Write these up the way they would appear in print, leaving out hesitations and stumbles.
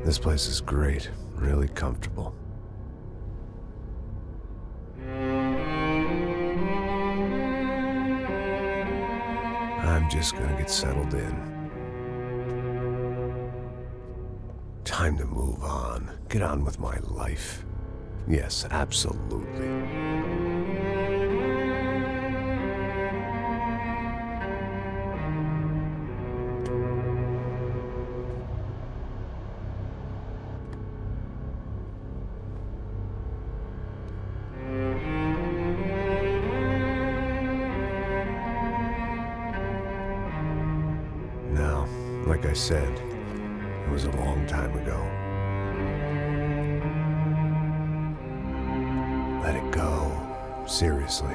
This place is great, really comfortable. I'm just gonna get settled in. Time to move on. Get on with my life. Yes, absolutely. Now, like I said, it was a long time ago. Let it go. Seriously.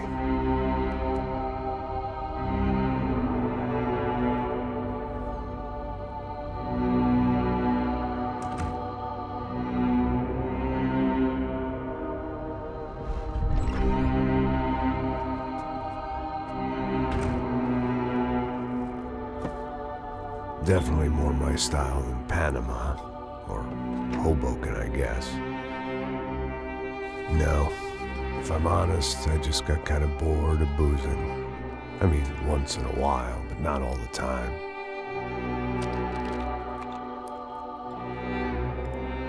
Definitely more my style than Panama, or Hoboken, I guess. No, if I'm honest, I just got kind of bored of boozing. I mean, once in a while, but not all the time.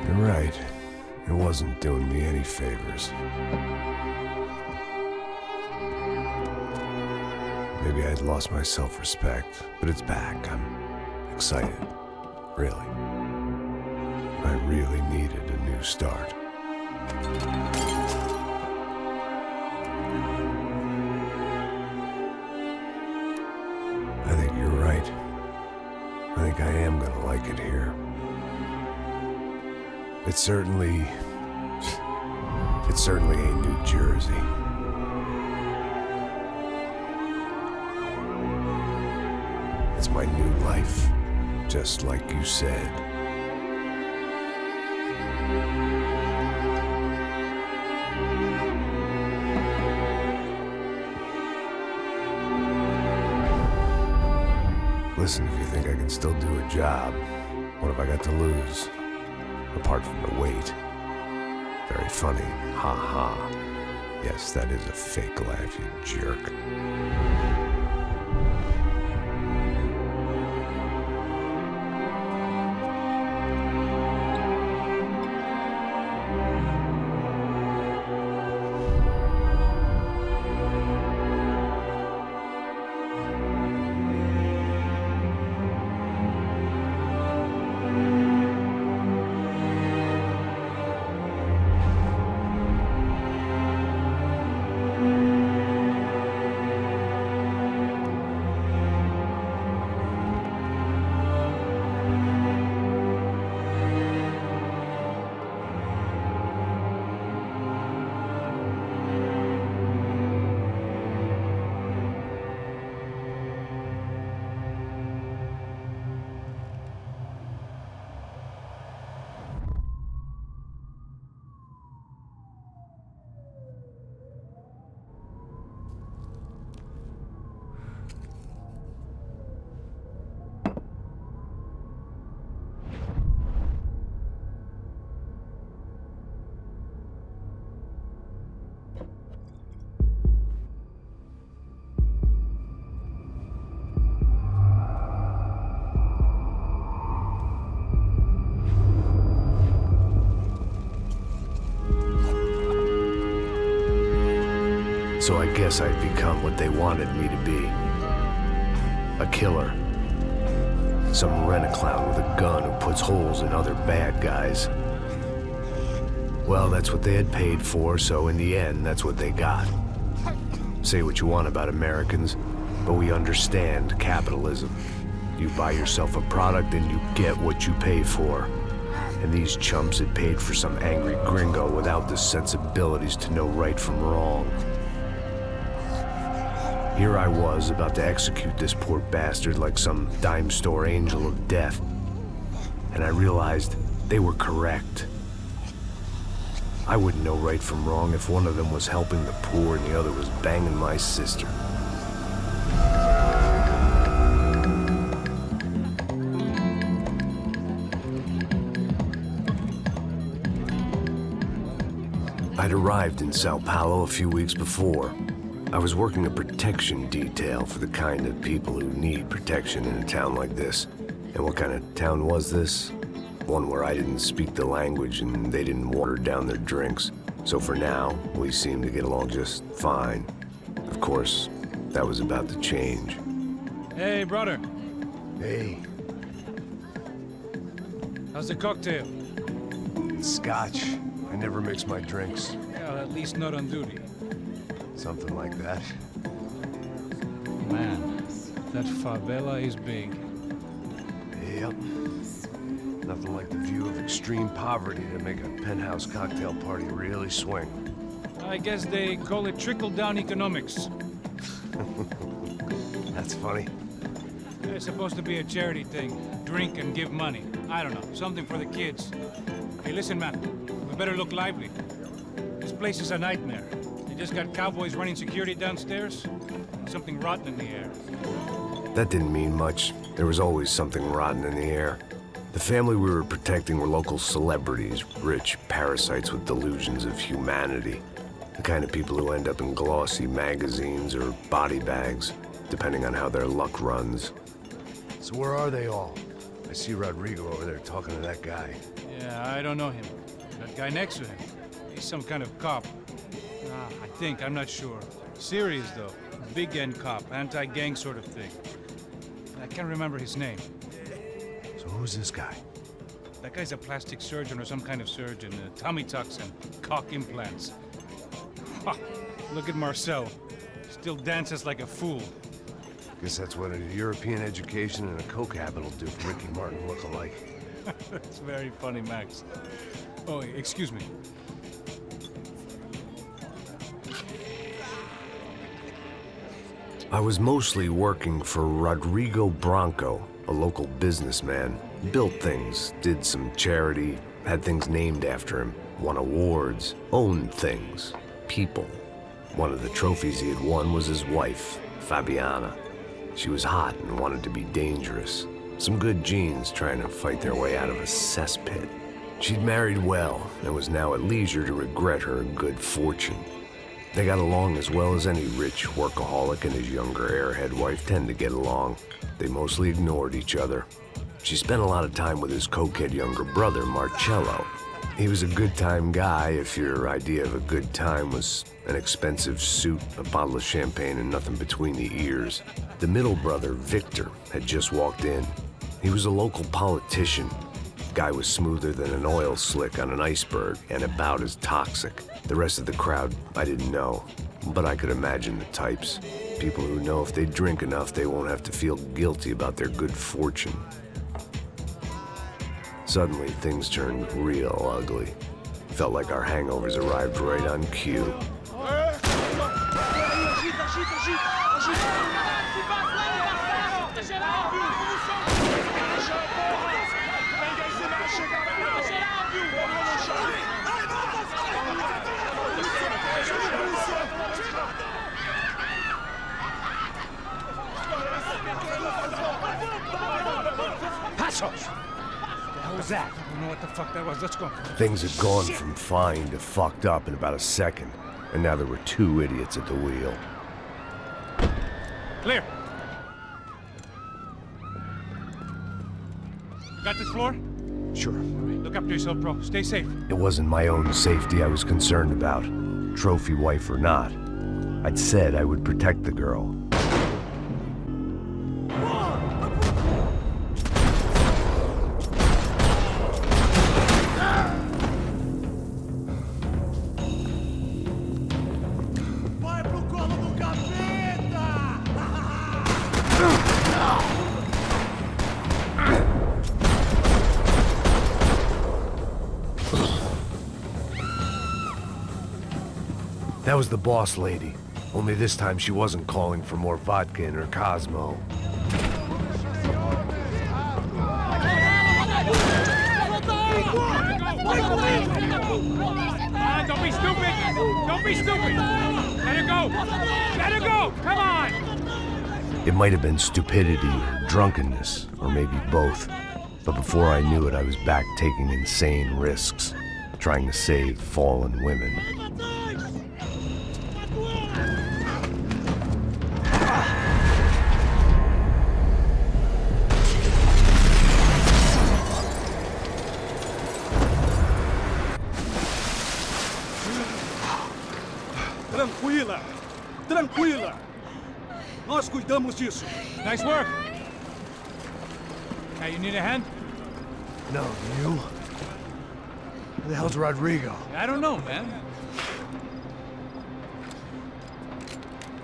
You're right, it wasn't doing me any favors. Maybe I'd lost my self-respect, but it's back. I'm excited, really. I really needed a new start. I think you're right. I think I am gonna like it here. It's certainly ain't New Jersey. It's my new life. Just like you said. Listen, if you think I can still do a job, what have I got to lose? Apart from the weight. Very funny. Ha ha. Yes, that is a fake laugh, you jerk. So I guess I'd become what they wanted me to be. A killer. Some rent-a-clown with a gun who puts holes in other bad guys. Well, that's what they had paid for, so in the end, that's what they got. Say what you want about Americans, but we understand capitalism. You buy yourself a product and you get what you pay for. And these chumps had paid for some angry gringo without the sensibilities to know right from wrong. Here I was, about to execute this poor bastard like some dime store angel of death. And I realized they were correct. I wouldn't know right from wrong if one of them was helping the poor and the other was banging my sister. I'd arrived in Sao Paulo a few weeks before. I was working a protection detail for the kind of people who need protection in a town like this. And what kind of town was this? One where I didn't speak the language and they didn't water down their drinks. So for now, we seemed to get along just fine. Of course, that was about to change. Hey, brother. Hey. How's the cocktail? It's scotch. I never mix my drinks. Well, at least not on duty. Something like that. Man, that favela is big. Yep. Nothing like the view of extreme poverty to make a penthouse cocktail party really swing. I guess they call it trickle-down economics. That's funny. It's supposed to be a charity thing. Drink and give money. I don't know, something for the kids. Hey, listen, man. We better look lively. This place is a nightmare. They just got cowboys running security downstairs. And something rotten in the air. That didn't mean much. There was always something rotten in the air. The family we were protecting were local celebrities, rich parasites with delusions of humanity. The kind of people who end up in glossy magazines or body bags, depending on how their luck runs. So where are they all? I see Rodrigo over there talking to that guy. Yeah, I don't know him. That guy next to him, he's some kind of cop. I think, I'm not sure. Serious though. Big end cop, anti-gang sort of thing. I can't remember his name. So who's this guy? That guy's a plastic surgeon or some kind of surgeon. Tummy tucks and cock implants. Ha! Look at Marcel. Still dances like a fool. Guess that's what a European education and a coke habit will do for Ricky Martin look-alike. That's very funny, Max. Oh, excuse me. I was mostly working for Rodrigo Branco, a local businessman. Built things, did some charity, had things named after him, won awards, owned things, people. One of the trophies he had won was his wife, Fabiana. She was hot and wanted to be dangerous. Some good genes trying to fight their way out of a cesspit. She'd married well and was now at leisure to regret her good fortune. They got along as well as any rich workaholic and his younger airhead wife tend to get along. They mostly ignored each other. She spent a lot of time with his cokehead younger brother, Marcello. He was a good-time guy if your idea of a good time was an expensive suit, a bottle of champagne, and nothing between the ears. The middle brother, Victor, had just walked in. He was a local politician. Guy was smoother than an oil slick on an iceberg and about as toxic. The rest of the crowd, I didn't know, but I could imagine the types. People who know if they drink enough, they won't have to feel guilty about their good fortune. Suddenly, things turned real ugly. Felt like our hangovers arrived right on cue. What was that? I don't know what the fuck that was. Let's go. Things had gone from fine to fucked up in about a second, and now there were two idiots at the wheel. Clear. You got this floor? Sure. Look after yourself, bro. Stay safe. It wasn't my own safety I was concerned about, trophy wife or not. I'd said I would protect the girl. That was the boss lady. Only this time she wasn't calling for more vodka in her Cosmo. Don't be stupid! Don't be stupid! Let her go! Let her go! Come on! It might have been stupidity or drunkenness, or maybe both. But before I knew it, I was back taking insane risks. trying to save fallen women. Tranquila! Tranquila! Nós cuidamos disso. Nice work. Hey, you need a hand? No, you? Who the hell's Rodrigo? I don't know, man.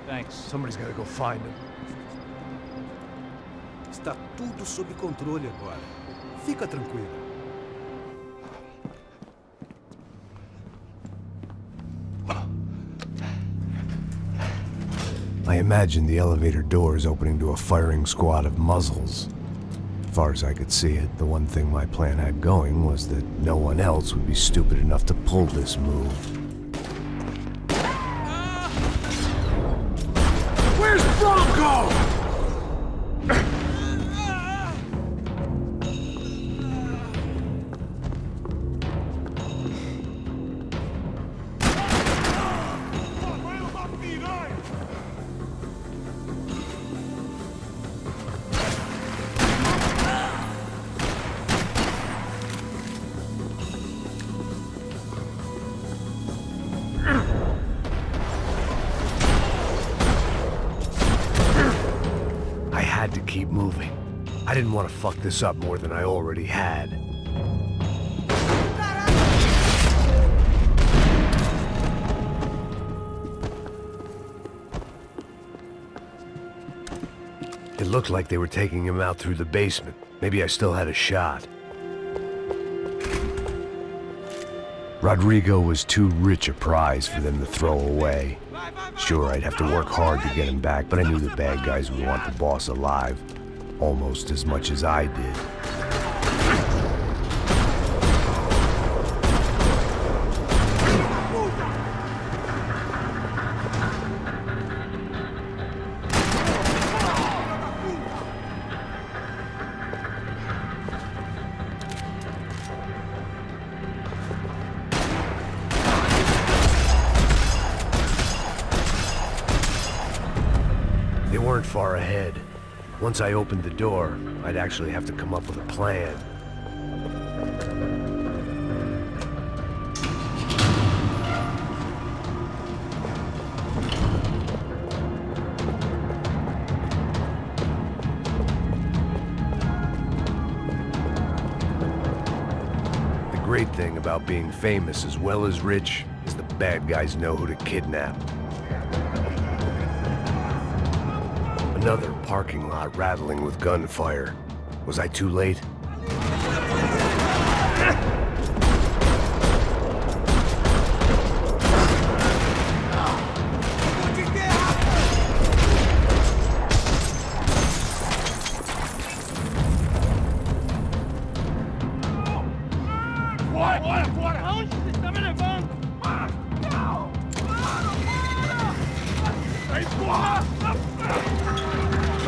Thanks. Somebody's gotta go find him. Está tudo sob controle agora. Fica tranquila. I imagined the elevator doors opening to a firing squad of muzzles. As far as I could see it, the one thing my plan had going was that no one else would be stupid enough to pull this move. Where's Bronco? To keep moving. I didn't want to fuck this up more than I already had. It looked like they were taking him out through the basement. Maybe I still had a shot. Rodrigo was too rich a prize for them to throw away. Sure, I'd have to work hard to get him back, but I knew the bad guys would want the boss alive, almost as much as I did. They weren't far ahead. Once I opened the door, I'd actually have to come up with a plan. The great thing about being famous as well as rich is the bad guys know who to kidnap. Another parking lot rattling with gunfire. Was I too late?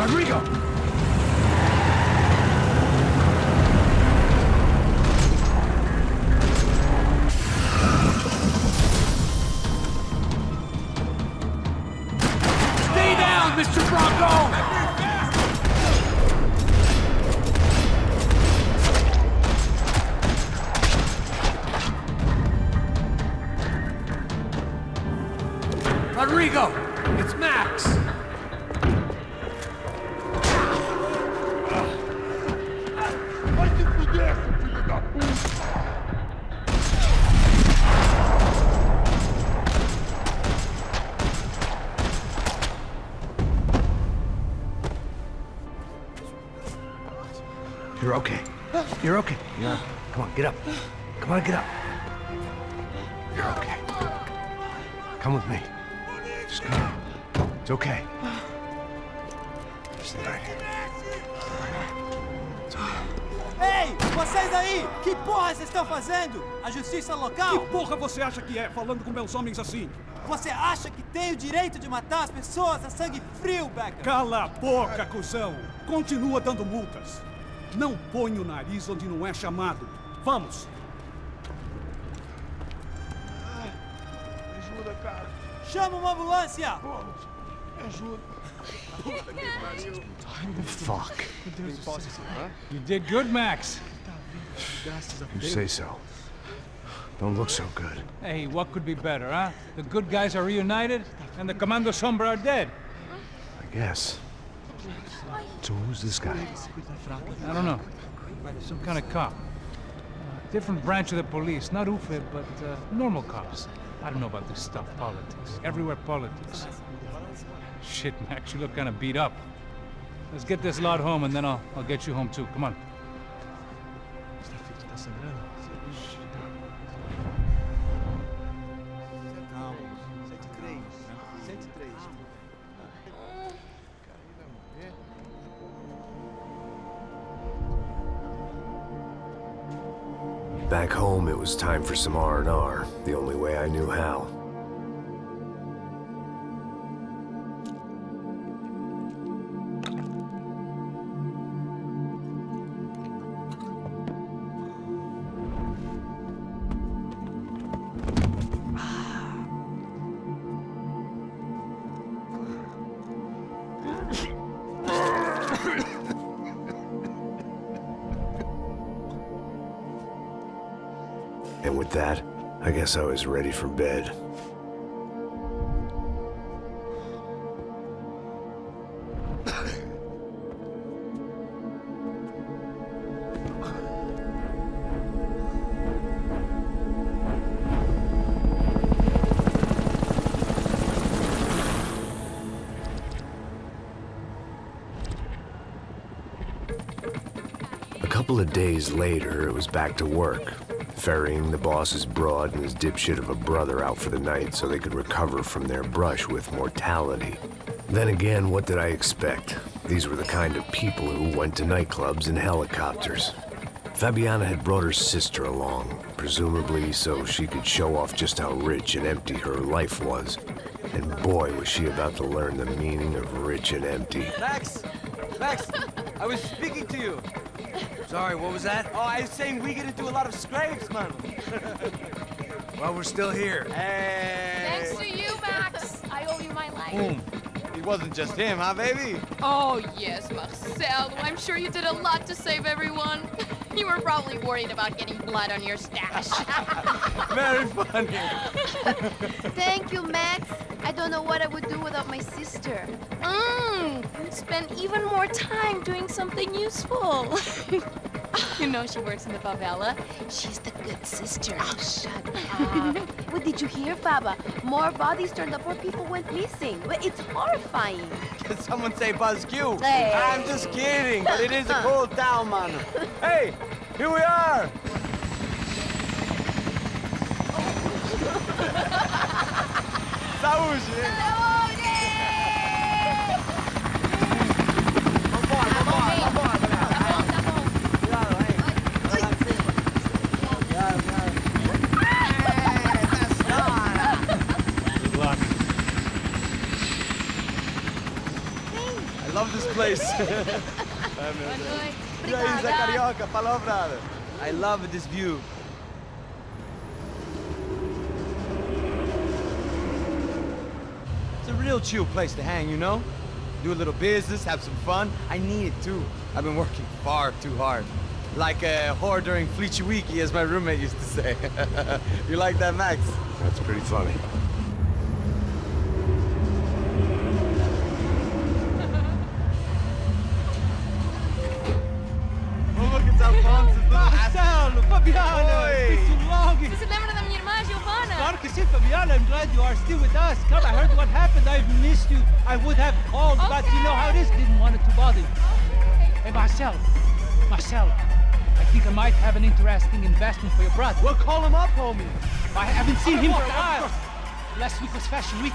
Rodrigo! Stay down, Mr. Bronco! Rodrigo! It's Max! You're okay. You're okay. Yeah. Come on, get up. Come on, get up. You're okay. Come with me. Just come. It's okay. Stay right here. Ei, vocês aí! Que porra vocês estão fazendo? A justiça local? Que porra você acha que é, falando com meus homens assim? Você acha que tem o direito de matar as pessoas a sangue frio, Becker? Cala a boca, cuzão! Continua dando multas. Não põe o nariz onde não é chamado. Vamos! ajuda, cara. Chama uma ambulância! Me ajuda. Fuck. You did good, Max. You say so. Don't look so good. Hey, what could be better, huh? The good guys are reunited, and the Commando Sombra are dead. I guess. So who's this guy? I don't know. Some kind of cop. Different branch of the police. Not UFE, but normal cops. I don't know about this stuff, politics. Everywhere politics. Shit, Max, you look kind of beat up. Let's get this lot home, and then I'll get you home too. Come on. Back home, it was time for some R&R, the only way I knew how. And with that, I guess I was ready for bed. A couple of days later, it was back to work. Ferrying the boss's broad and his dipshit of a brother out for the night so they could recover from their brush with mortality. Then again, what did I expect? These were the kind of people who went to nightclubs in helicopters. Fabiana had brought her sister along, presumably so she could show off just how rich and empty her life was. And boy, was she about to learn the meaning of rich and empty. Max! Max! I was speaking to you! Sorry, what was that? Oh, I was saying we get into a lot of scrapes, man. Well, we're still here. Hey! Thanks to you, Max. I owe you my life. Boom. It wasn't just him, huh, baby? Oh, yes, Marcel. I'm sure you did a lot to save everyone. You were probably worried about getting blood on your stash. Very funny. Thank you, Max. I don't know what I would do without my sister. Spend even more time doing something useful. You know she works in the favela. She's the good sister. Oh, shut up. What did you hear, Faba? More bodies turned up where people went missing. It's horrifying. Did someone say Buzz Q? Hey. I'm just kidding, but it is a cool town, man. Hey, here we are. Saúde! I love this place. E aí, Zé Carioca, falou, brother. I love this view. It's a real chill place to hang, you know? Do a little business, have some fun. I need it too. I've been working far too hard. Like a whore during Fleechy Weeky, as my roommate used to say. You like that, Max? That's pretty funny. Marcelo, Fabiana, it's been too long. Você se lembra da minha irmã, Giovanna? Claro que sim, Fabiana. I'm glad you are still with us. Come, I heard what happened. I've missed you. I would have called, but you know how it is. Didn't want it to bother you. Hey, Marcel. Marcel, I think I might have an interesting investment for your brother. Well, call him up, homie. I haven't seen him for a while. Last week was Fashion Week.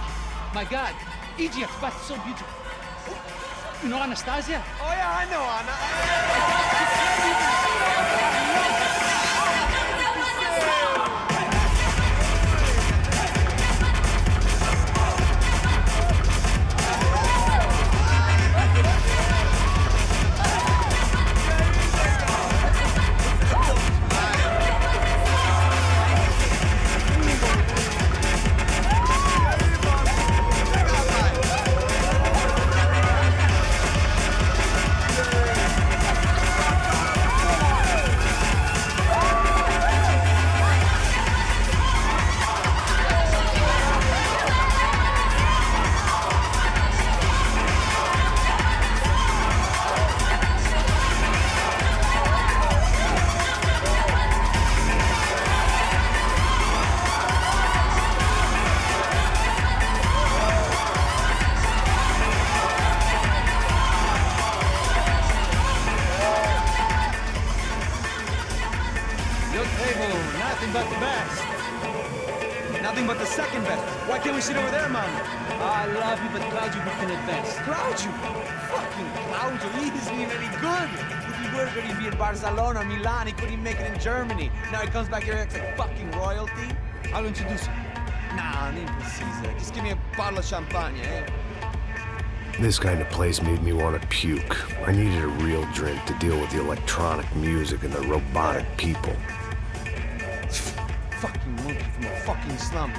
My God, Egypt, but so beautiful. You know Anastasia? Oh, yeah, I know Anna. second best. Why can't we sit over there, man? I love you, but Claudio booked in advance. Claudio? Fucking Claudio, he isn't even any good. If he were good, he'd be in Barcelona, Milan, he couldn't make it in Germany. Now he comes back here and acts like fucking royalty. I'll introduce you. Nah, nem precisa. Just give me a bottle of champagne, eh? This kind of place made me want to puke. I needed a real drink to deal with the electronic music and the robotic people. Fucking monkey from a fucking slum.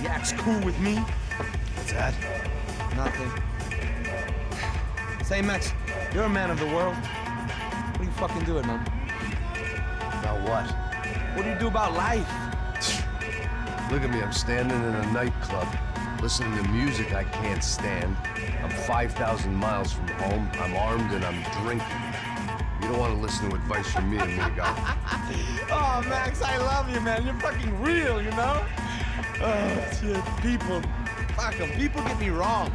He acts cool with me. What's that? Nothing. Say, Max, you're a man of the world. What do you fucking do it, man? About what? What do you do about life? Look at me, I'm standing in a nightclub, listening to music I can't stand. I'm 5,000 miles from home, I'm armed and I'm drinking. You don't want to listen to advice from me, amigo. Oh, Max, I love you, man. You're fucking real, you know? Oh, shit. People. Fuck them. People get me wrong.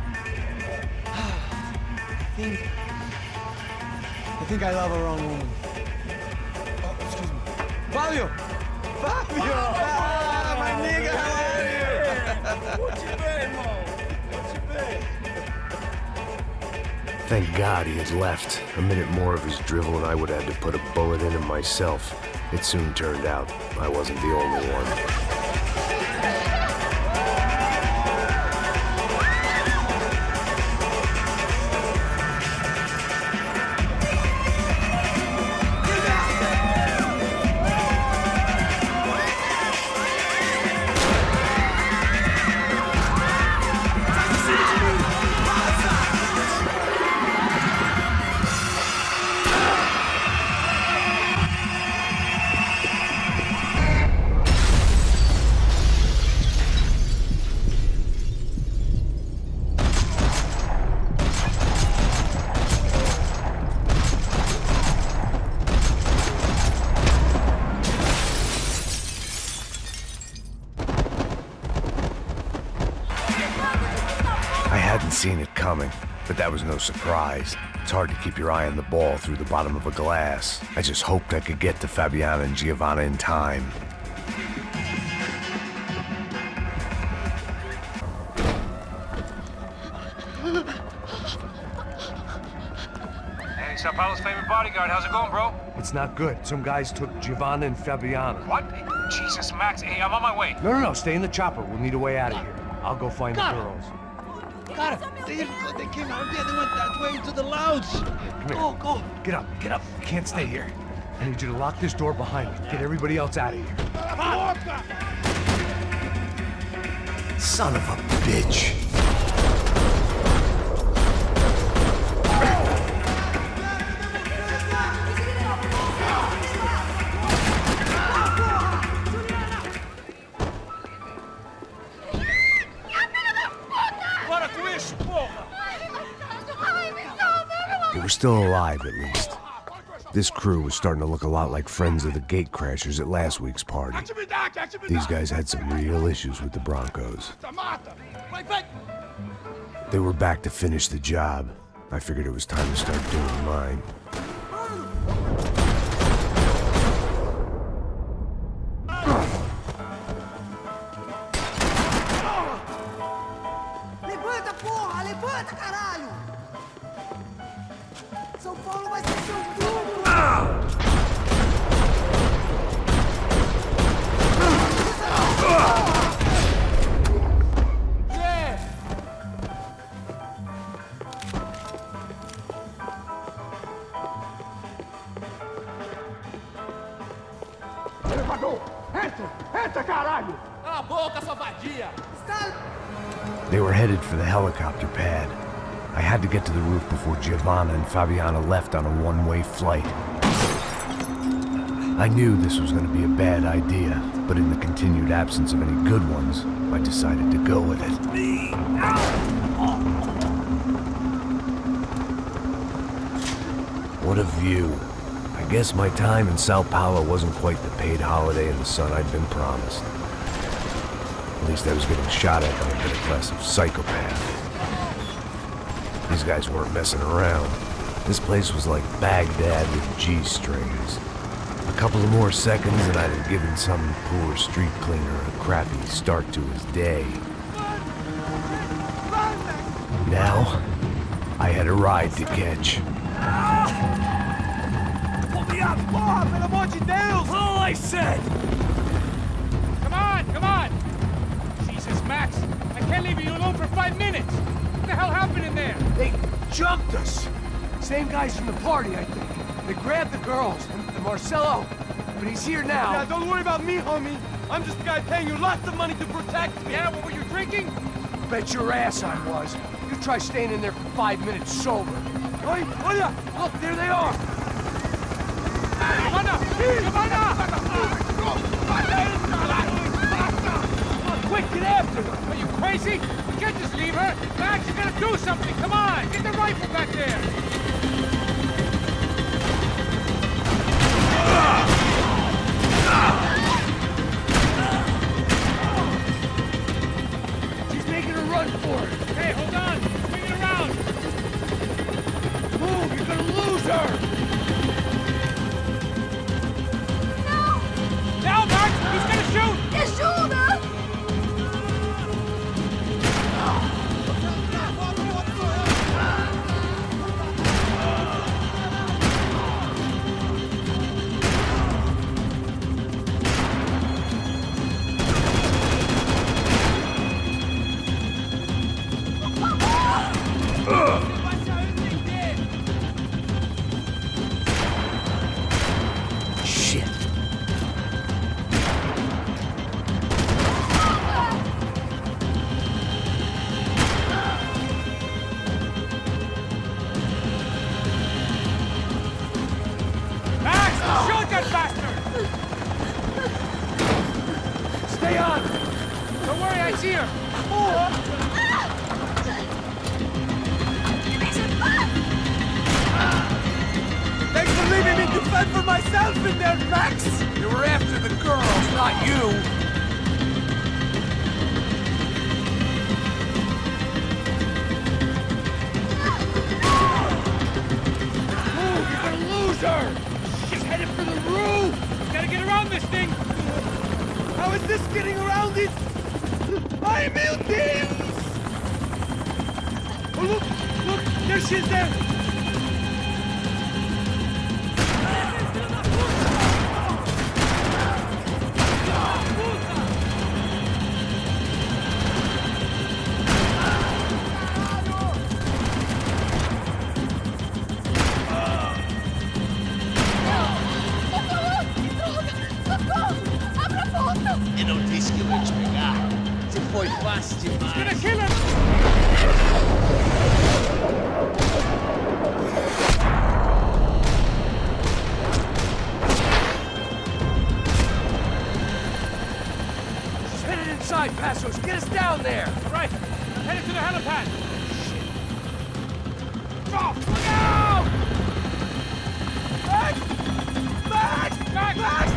I think I love a wrong woman. Oh, excuse me. Fabio! Fabio! Ah, my nigga, how are you? What you been, Mo? What you been? Thank God he had left. A minute more of his drivel and I would have had to put a bullet in him myself. It soon turned out I wasn't the only one. Seen it coming, but that was no surprise. It's hard to keep your eye on the ball through the bottom of a glass. I just hoped I could get to Fabiana and Giovanna in time. Hey, Сан-Paulu's favorite bodyguard. How's it going, bro? It's not good. Some guys took Giovanna and Fabiana. What? Jesus, Max. Hey, I'm on my way. No, stay in the chopper. We'll need a way out of here. I'll go find the girls. Cara, they didn't go. They came out there. They went that way to the lounge. Come here. Go. Get up. You can't stay here. I need you to lock this door behind me. Get everybody else out of here. Son of a bitch. They were still alive, at least. This crew was starting to look a lot like friends of the gatecrashers at last week's party. These guys had some real issues with the Broncos. They were back to finish the job. I figured it was time to start doing mine. Levanta, porra! Levanta, caralho! São Paulo vai ser seu tudo! Elevador! Entra, caralho! Cala a boca, sua vadia! They were headed for the helicopter pad. I had to get to the roof before Giovanna and Fabiana left on a one-way flight. I knew this was going to be a bad idea, but in the continued absence of any good ones, I decided to go with it. What a view. I guess my time in Сан-Паулу wasn't quite the paid holiday in the sun I'd been promised. At least I was getting shot at by a better class of psychopath. These guys weren't messing around. This place was like Baghdad with G-strings. A couple of more seconds and I'd have given some poor street cleaner a crappy start to his day. Now, I had a ride to catch. Pull me up! Porra, pelo amor de Deus! All I said! Come on, come on! Jesus, Max, I can't leave you alone for 5 minutes! What the hell happened in there? They jumped us! Same guys from the party, I think. They grabbed the girls, and Marcelo, but he's here now. Yeah, don't worry about me, homie. I'm just a guy paying you lots of money to protect me. Yeah, what were you drinking? Bet your ass I was. You try staying in there for 5 minutes sober. Oi, olha! Look, there they are! Come on! Quick, get after them! Are you crazy? We can't just leave her! Max, you gotta do something! Come on! Get the rifle back there! She's making a run for it! Hey, hold on! Swing it around! Move! You're gonna lose her! Now, Max! He's gonna shoot! Me ajuda! Shit. Max! Shoot that bastard! Stay on! Don't worry, I see her! Thanks for leaving me to fend for myself in there, Max! You were after the girls, not you! Move! You're gonna lose her! She's headed for the roof! Gotta get around this thing! How is this getting around it? Ai, meu Deus! Oh, look! There she is there! Eu não disse que eu ia te pegar. Você foi fácil demais. Gonna kill her! She's headed inside, Passos! Get us down there! Right, I'm headed to the helipad! Oh, look out! Max! Max! Max! Max!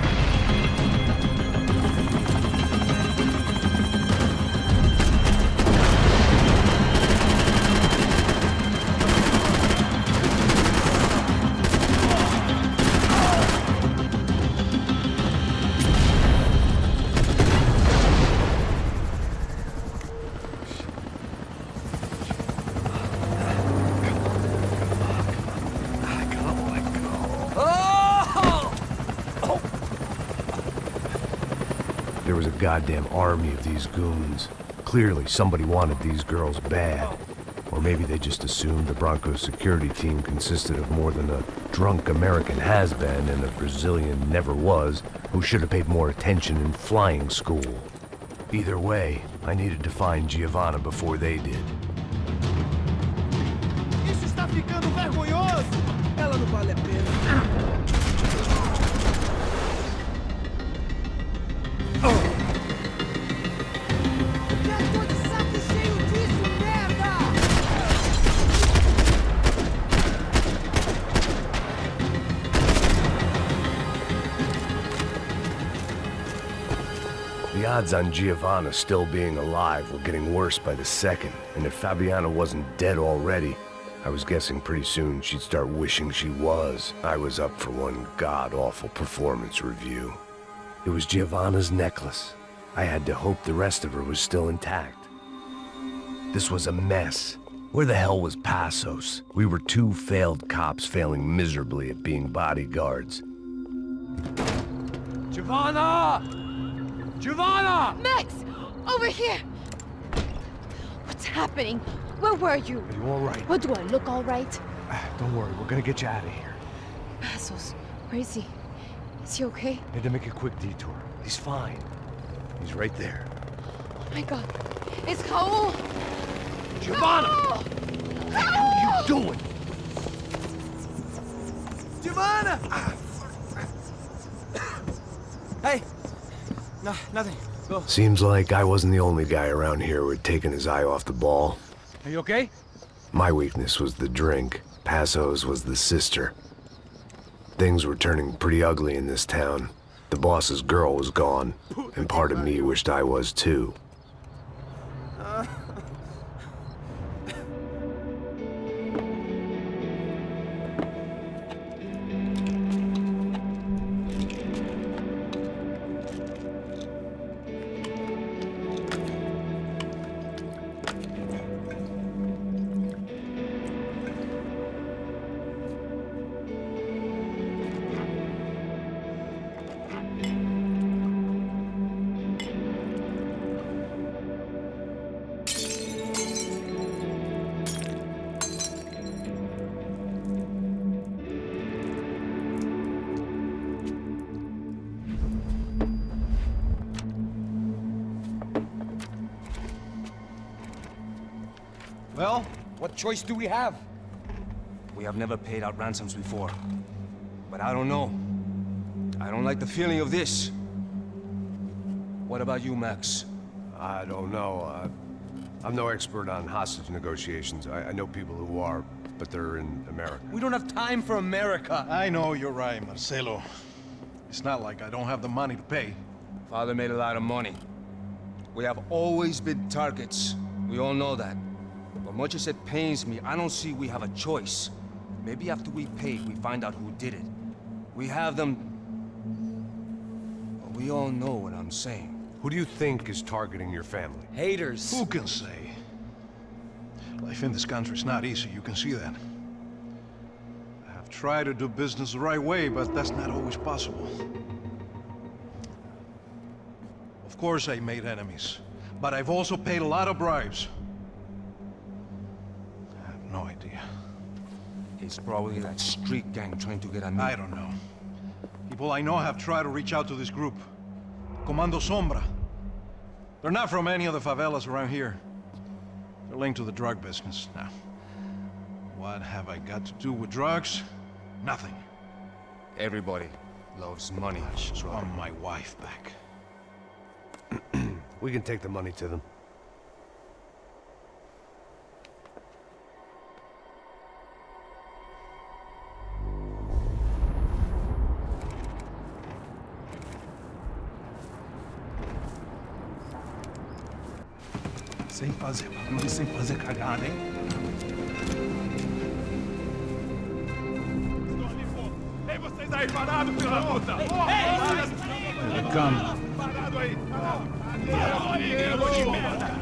There was a goddamn army of these goons. Clearly, somebody wanted these girls bad. Or maybe they just assumed the Broncos security team consisted of more than a drunk American has-been and a Brazilian never-was who should have paid more attention in flying school. Either way, I needed to find Giovanna before they did. Isso está ficando vergonhoso! Ela não vale a pena. Já tô de saco cheio disso, merda! The odds on Giovanna still being alive were getting worse by the second, and if Fabiana wasn't dead already, I was guessing pretty soon she'd start wishing she was. I was up for one god-awful performance review. It was Giovanna's necklace. I had to hope the rest of her was still intact. This was a mess. Where the hell was Passos? We were two failed cops failing miserably at being bodyguards. Giovanna! Giovanna! Max! Over here! What's happening? Where were you? Are you all right? What, do I look all right? Don't worry, we're gonna get you out of here. Passos, where is he? Is he okay? Had to make a quick detour. He's fine. He's right there. Oh my god. It's Raul! Giovanna! Raul! What are you doing? Giovanna! Hey! No, nothing. Go. Seems like I wasn't the only guy around here who had taken his eye off the ball. Are you okay? My weakness was the drink. Passos was the sister. Things were turning pretty ugly in this town. The boss's girl was gone, and part of me wished I was too. Well, what choice do we have? We have never paid out ransoms before. But I don't know. I don't like the feeling of this. What about you, Max? I don't know. I'm no expert on hostage negotiations. I know people who are, but they're in America. We don't have time for America. I know you're right, Marcelo. It's not like I don't have the money to pay. Father made a lot of money. We have always been targets. We all know that. But much as it pains me, I don't see we have a choice. Maybe after we pay, we find out who did it. We have them... But we all know what I'm saying. Who do you think is targeting your family? Haters. Who can say? Life in this country is not easy, you can see that. I have tried to do business the right way, but that's not always possible. Of course I made enemies, but I've also paid a lot of bribes. I have no idea. It's probably that street gang trying to get at me. I don't know. People I know have tried to reach out to this group. Comando Sombra. They're not from any of the favelas around here. They're linked to the drug business. Now, what have I got to do with drugs? Nothing. Everybody loves money. I just want my wife back. We can take the money to them. Sem fazer barulho, sem fazer cagada, hein? Ei, vocês aí parados, filho da puta! Here they come. Parado aí!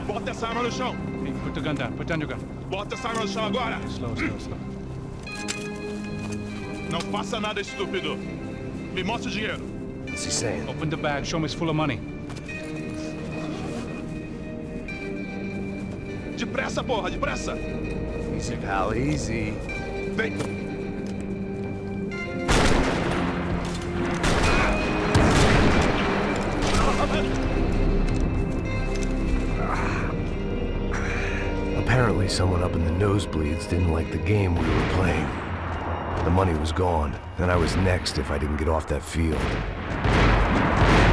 Bota essa arma no chão! Hey, put the gun down. Put down your gun. Bota essa arma no chão agora! Slow, slow, slow. Não faça nada, estúpido! Me mostre o dinheiro! What's he saying? Open the bag. Show me it's full of money. Depressa, porra, depressa! Easy, pal, easy. Vem! Apparently someone up in the nosebleeds didn't like the game we were playing. The money was gone, and I was next if I didn't get off that field.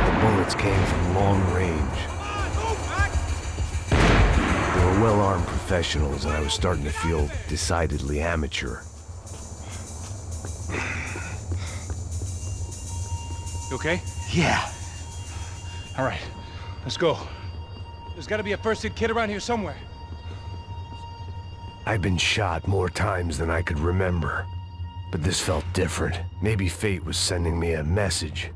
The bullets came from long range. They were well-armed professionals, and I was starting to feel decidedly amateur. You okay? Yeah. All right, let's go. There's got to be a first-aid kit around here somewhere. I'd been shot more times than I could remember. But this felt different. Maybe fate was sending me a message,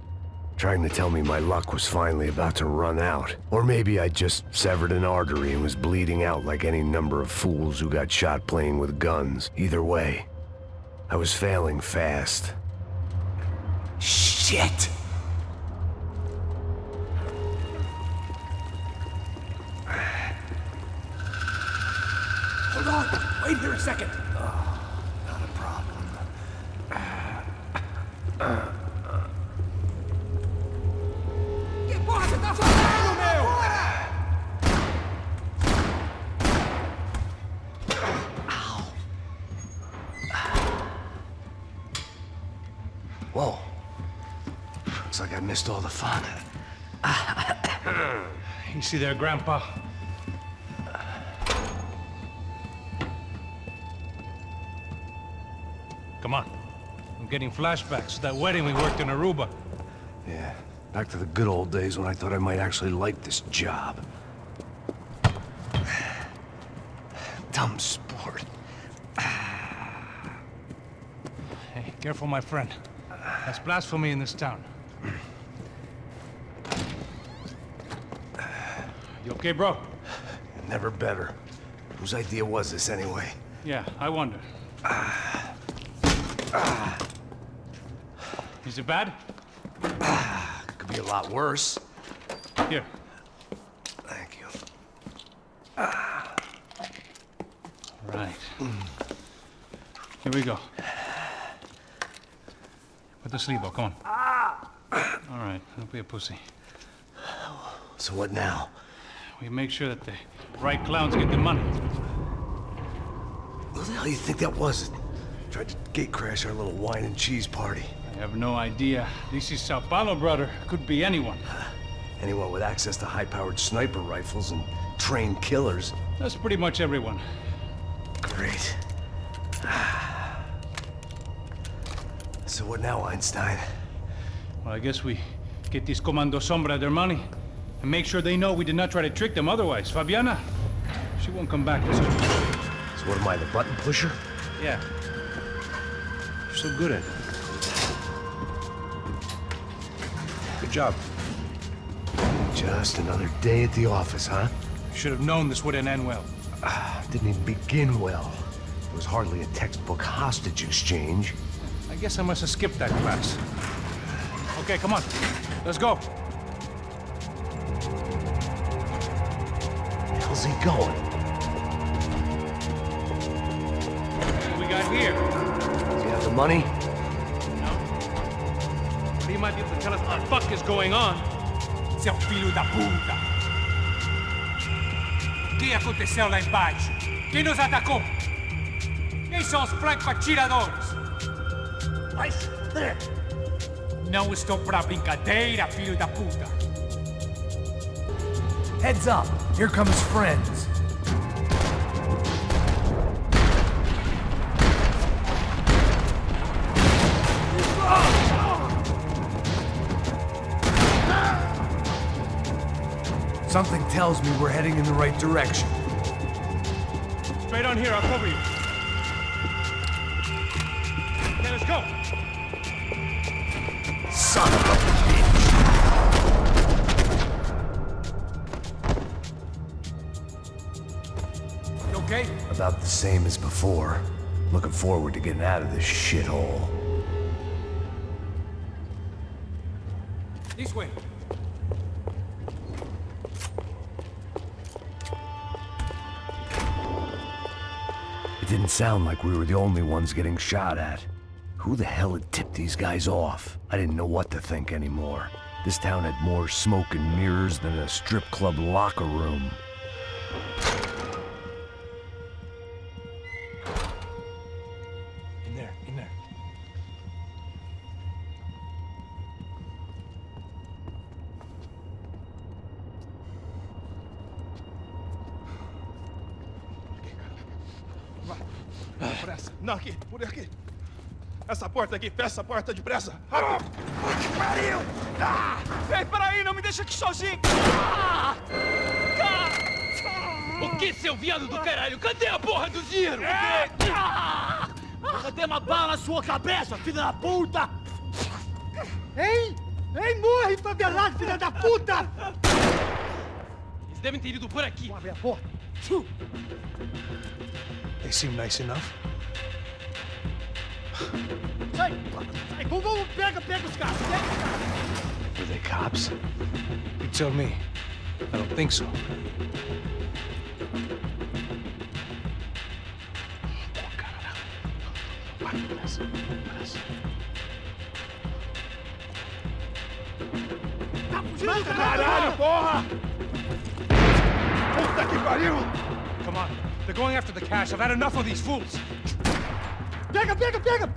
trying to tell me my luck was finally about to run out. Or maybe I just severed an artery and was bleeding out like any number of fools who got shot playing with guns. Either way, I was failing fast. Shit! Hold on! Wait here a second! Not a problem. Que porra você tá fazendo, meu? Whoa. Looks like I missed all the fun. Easy there, Grandpa. Come on. I'm getting flashbacks to that wedding we worked in Aruba. Yeah, back to the good old days when I thought I might actually like this job. Dumb sport. Hey, careful, my friend. That's blasphemy in this town. You okay, bro? Never better. Whose idea was this anyway? Yeah, I wonder. Is it bad? Could be a lot worse. Here. Thank you. Right. Here we go. Put the sleeve on, come on. All right, don't be a pussy. So what now? We make sure that the right clowns get the money. Who the hell do you think that was? Tried to gate crash our little wine and cheese party. I have no idea. This is Сан-Паулу, brother. Could be anyone. Anyone with access to high-powered sniper rifles and trained killers. That's pretty much everyone. Great. So what now, Einstein? Well, I guess we get these Comando Sombra their money and make sure they know we did not try to trick them otherwise. Fabiana, she won't come back. So what am I, the button pusher? Yeah. You're so good at it. Good job. Just another day at the office, huh? Should have known this wouldn't end well. Didn't even begin well. It was hardly a textbook hostage exchange. I guess I must have skipped that class. Okay, come on. Let's go. Where the hell's he going? What do we got here? Does he have the money? No. But he might be able to tell us what the fuck is going on. Seu filho da puta! O que aconteceu lá embaixo? Quem nos atacou? Quem são os franco-atiradores? Vai se fuder! Não estou pra brincadeira, filho da puta! Heads up! Here come his friends! Something tells me we're heading in the right direction. Straight on here, I'll cover you. Okay, let's go. Son of a bitch! You okay? About the same as before. Looking forward to getting out of this shithole. This way. It didn't sound like we were the only ones getting shot at. Who the hell had tipped these guys off? I didn't know what to think anymore. This town had more smoke and mirrors than a strip club locker room. In there, in there. Depressa. Não, aqui, por aqui. Essa porta aqui, fecha essa porta depressa. Rápido. Que pariu! Ei, peraí, não me deixa aqui sozinho. O que, seu viado do caralho? Cadê a porra do dinheiro? Cadê uma bala na sua cabeça, filha da puta? Ei! Ei, morre, favelado, filha da puta! Eles devem ter ido por aqui. Abre a porta. They seem nice enough. Sai! Sai, vamos, pega os caras, pega os caras! Were they cops? You tell me. I don't think so. Tá fugindo, Caralho, porra! Puta que pariu! Come on. They're going after the cash. I've had enough of these fools. Pega, pega, pega!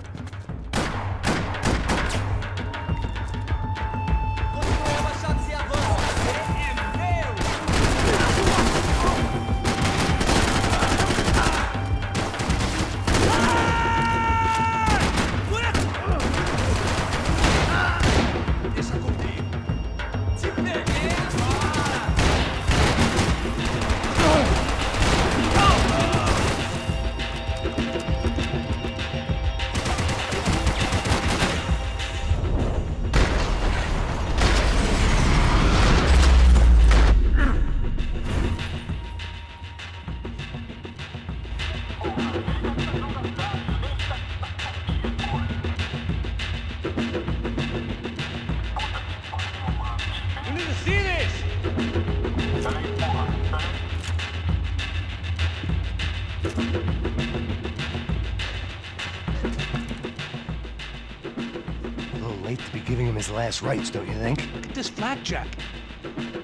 Giving him his last rites, don't you think? Look at this blackjack.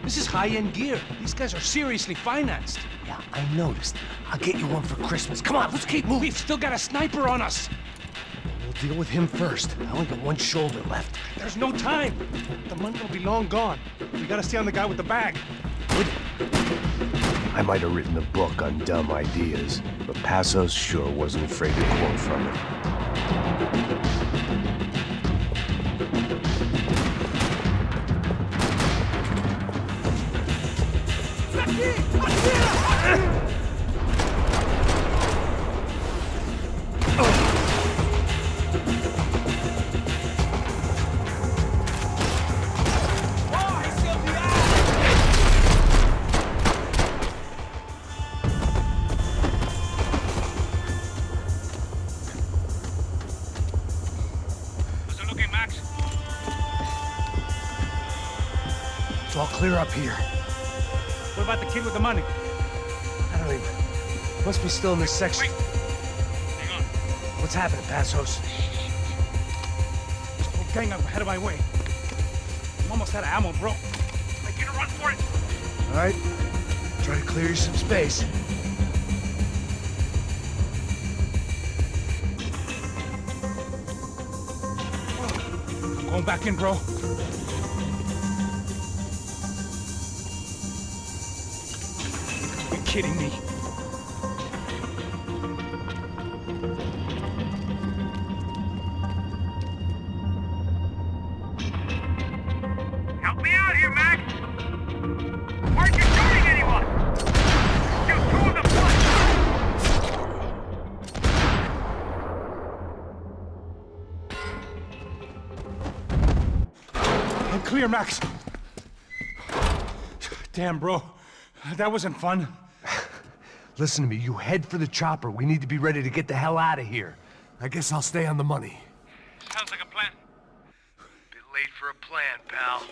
This is high-end gear. These guys are seriously financed. Yeah, I noticed. I'll get you one for Christmas. Come on, let's keep moving. We've still got a sniper on us. We'll deal with him first. I only got one shoulder left. There's no time. The money will be long gone. We gotta stay on the guy with the bag. I might have written a book on dumb ideas, but Passos sure wasn't afraid to quote from it. It's all clear up here. What about the kid with the money? I don't even... Must be still in this section. Wait. Hang on. What's happening, Passos? This whole gang up ahead of my way. I'm almost out of ammo, bro. I get a run for it. All right. Try to clear you some space. Going back in, bro. You're kidding me. Help me out here, Max! Aren't you shooting anyone? Just two of them once! I'm clear, Max. Damn, bro. That wasn't fun. Listen to me, you head for the chopper. We need to be ready to get the hell out of here. I guess I'll stay on the money. Sounds like a plan. Bit late for a plan, pal.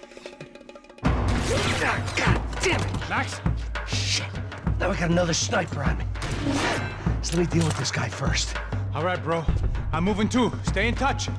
God damn it! Max? Shit. Now we got another sniper on me. So let me deal with this guy first. All right, bro. I'm moving too. Stay in touch.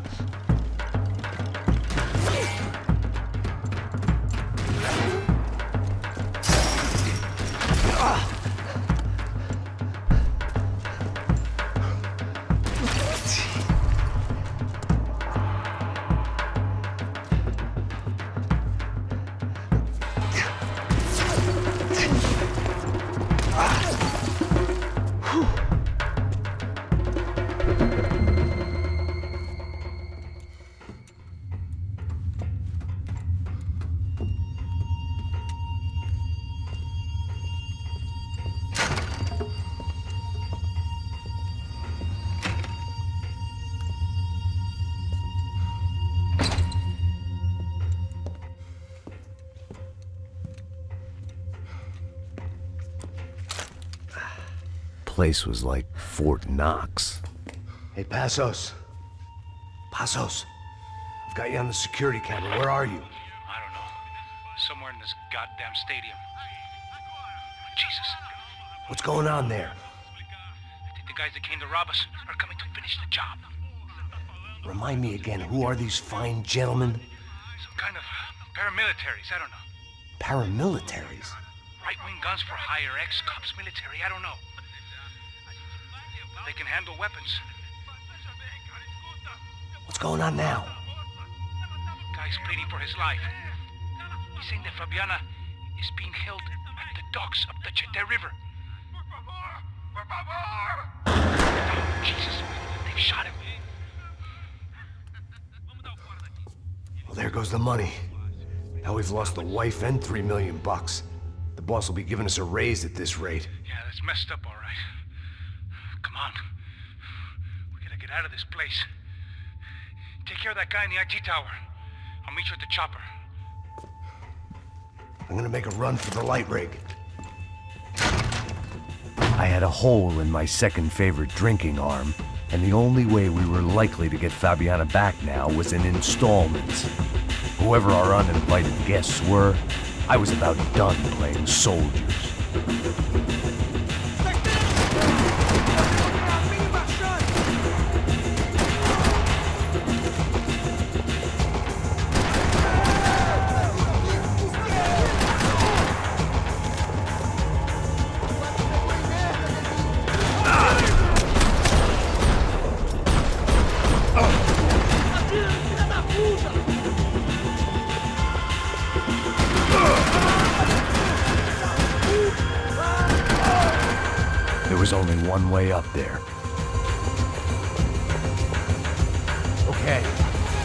place was like Fort Knox. Hey, Passos. Passos. I've got you on the security camera. Where are you? I don't know. Somewhere in this goddamn stadium. Jesus. What's going on there? I think the guys that came to rob us are coming to finish the job. Remind me again, who are these fine gentlemen? Some kind of paramilitaries, I don't know. Paramilitaries? Right-wing guns for hire, ex-cops, military, I don't know. They can handle weapons. What's going on now? Guy's pleading for his life. He's saying that Fabiana is being held at the docks of the Chete River. Oh, Jesus, they've shot him. Well, there goes the money. Now we've lost the wife and $3 million. The boss will be giving us a raise at this rate. Yeah, that's messed up, all right. Come on. We gotta get out of this place. Take care of that guy in the IT tower. I'll meet you at the chopper. I'm gonna make a run for the light rig. I had a hole in my second favorite drinking arm, and the only way we were likely to get Fabiana back now was in installments. Whoever our uninvited guests were, I was about done playing soldiers. There was only one way up there. Okay,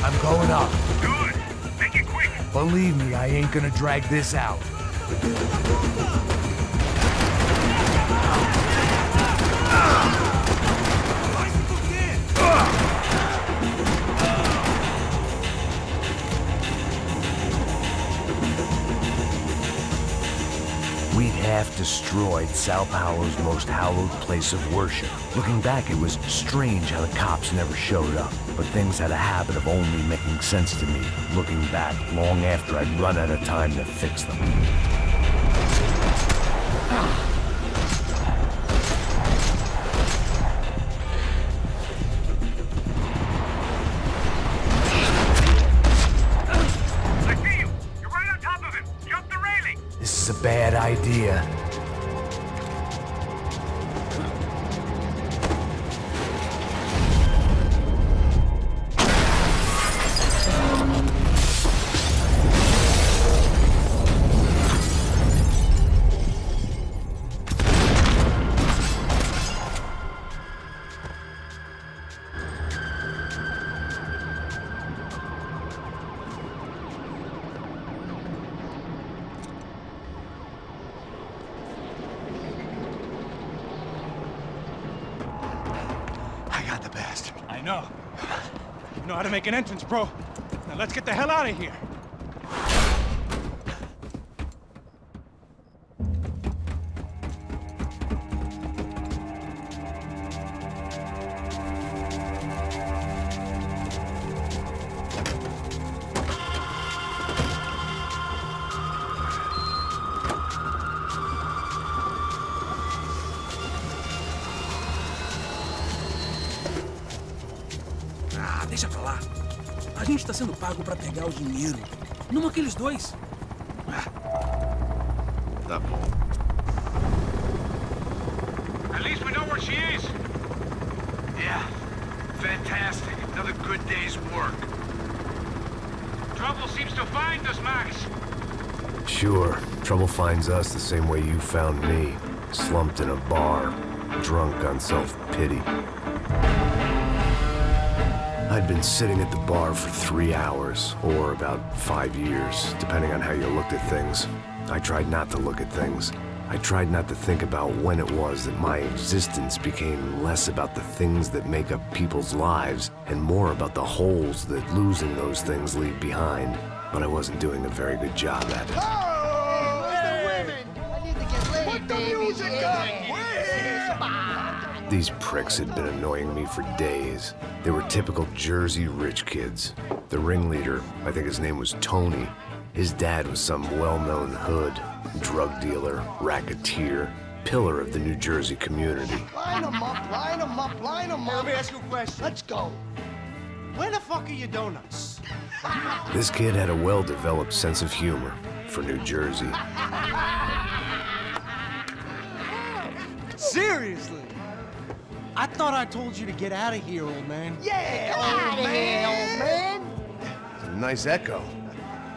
I'm going up. Good. Make it quick. Believe me, I ain't gonna drag this out. We'd half destroyed Сан-Паулу's most hallowed place of worship. Looking back, it was strange how the cops never showed up, but things had a habit of only making sense to me, looking back long after I'd run out of time to fix them. I see you. You're right on top of him. Jump the railing. This is a bad idea. I know. You know how to make an entrance, bro. Now let's get the hell out of here. Deixa pra lá. A gente tá sendo pago pra pegar o dinheiro. Não aqueles dois. Tá bom. At least we know where she is. Yeah. Fantastic. Another good day's work. Trouble seems to find us, Max. Sure, trouble finds us the same way you found me. Slumped in a bar, drunk on self-pity. I'd been sitting at the bar for 3 hours, or about 5 years, depending on how you looked at things. I tried not to look at things. I tried not to think about when it was that my existence became less about the things that make up people's lives and more about the holes that losing those things leave behind. But I wasn't doing a very good job at it. Oh, where's the women? I need to get laid, baby. Put the music up! These pricks had been annoying me for days. They were typical Jersey rich kids. The ringleader, I think his name was Tony, his dad was some well-known hood, drug dealer, racketeer, pillar of the New Jersey community. Line them up, line them up, line them up. Let me ask you a question. Let's go. Where the fuck are your donuts? This kid had a well-developed sense of humor for New Jersey. Seriously? I thought I told you to get out of here, old man. Yeah, old man. It's a nice echo.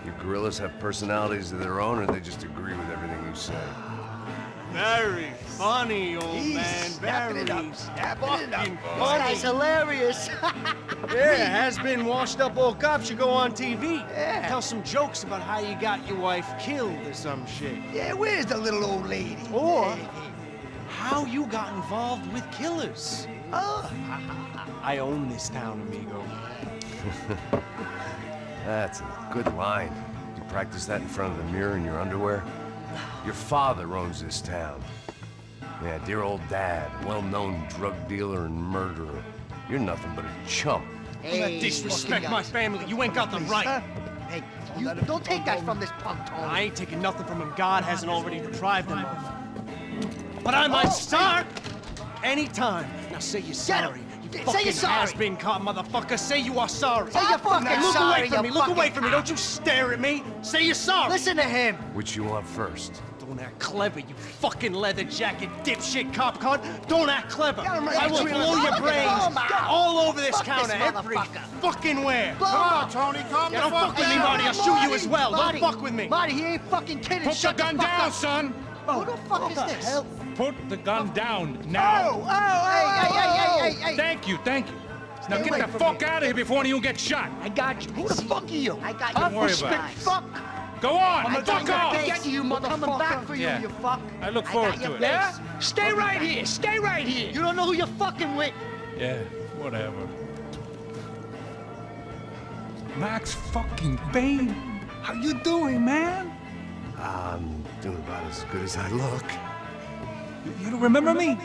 Your gorillas have personalities of their own, or they just agree with everything you say? Very funny, old man. Very fucking This funny. guy's hilarious. Yeah, has-been washed-up old cop should go on TV. Yeah. Tell some jokes about how you got your wife killed or some shit. Yeah, where's the little old lady? Or how you got involved with killers. Oh. I own this town, amigo. That's a good line. You practice that in front of the mirror in your underwear? Your father owns this town. Yeah, dear old dad, well-known drug dealer and murderer. You're nothing but a chump. You not disrespect my family. You ain't got the right. Hey, you don't take that from this punk, Tony. I ain't taking nothing from him God hasn't already deprived him of. But I might start anytime. Now say you're sorry. You Say you're sorry. has-been caught, motherfucker. Say you are sorry. Say you're fucking Look sorry, away from you me. Look away fucking from me. Don't you stare at me. Say you're sorry. Listen to him. Which you want first? Don't act clever, you fucking leather jacket dipshit cop cunt. Don't act clever. Got him right I will between blow the- your Look at brains him, man. all over this Fuck counter, this every motherfucker. fucking where. Blow him. Tony, calm Yeah, the don't fuck with me, Hey, Marty. I'll shoot you as well. Marty, Don't fuck with me. Marty, he ain't fucking kidding. Put Shut the gun fuck down, up. son. Who the fuck is this? hell? Put the gun down now. Hey. Thank you, thank you. Now Stay get away the from fuck me. out of here before one of you get shot. I got you. Who the fuck are you? I got you. Don't worry about it. Fuck. Go on, I'm fuck off. Get you, motherfucker. Coming back for you, Yeah. you fuck. I look forward to it. Yeah? Stay right here. Stay right here. You don't know who you're fucking with. Yeah, whatever. Max fucking Payne. How you doing, man? I'm doing about as good as I look. You don't remember me?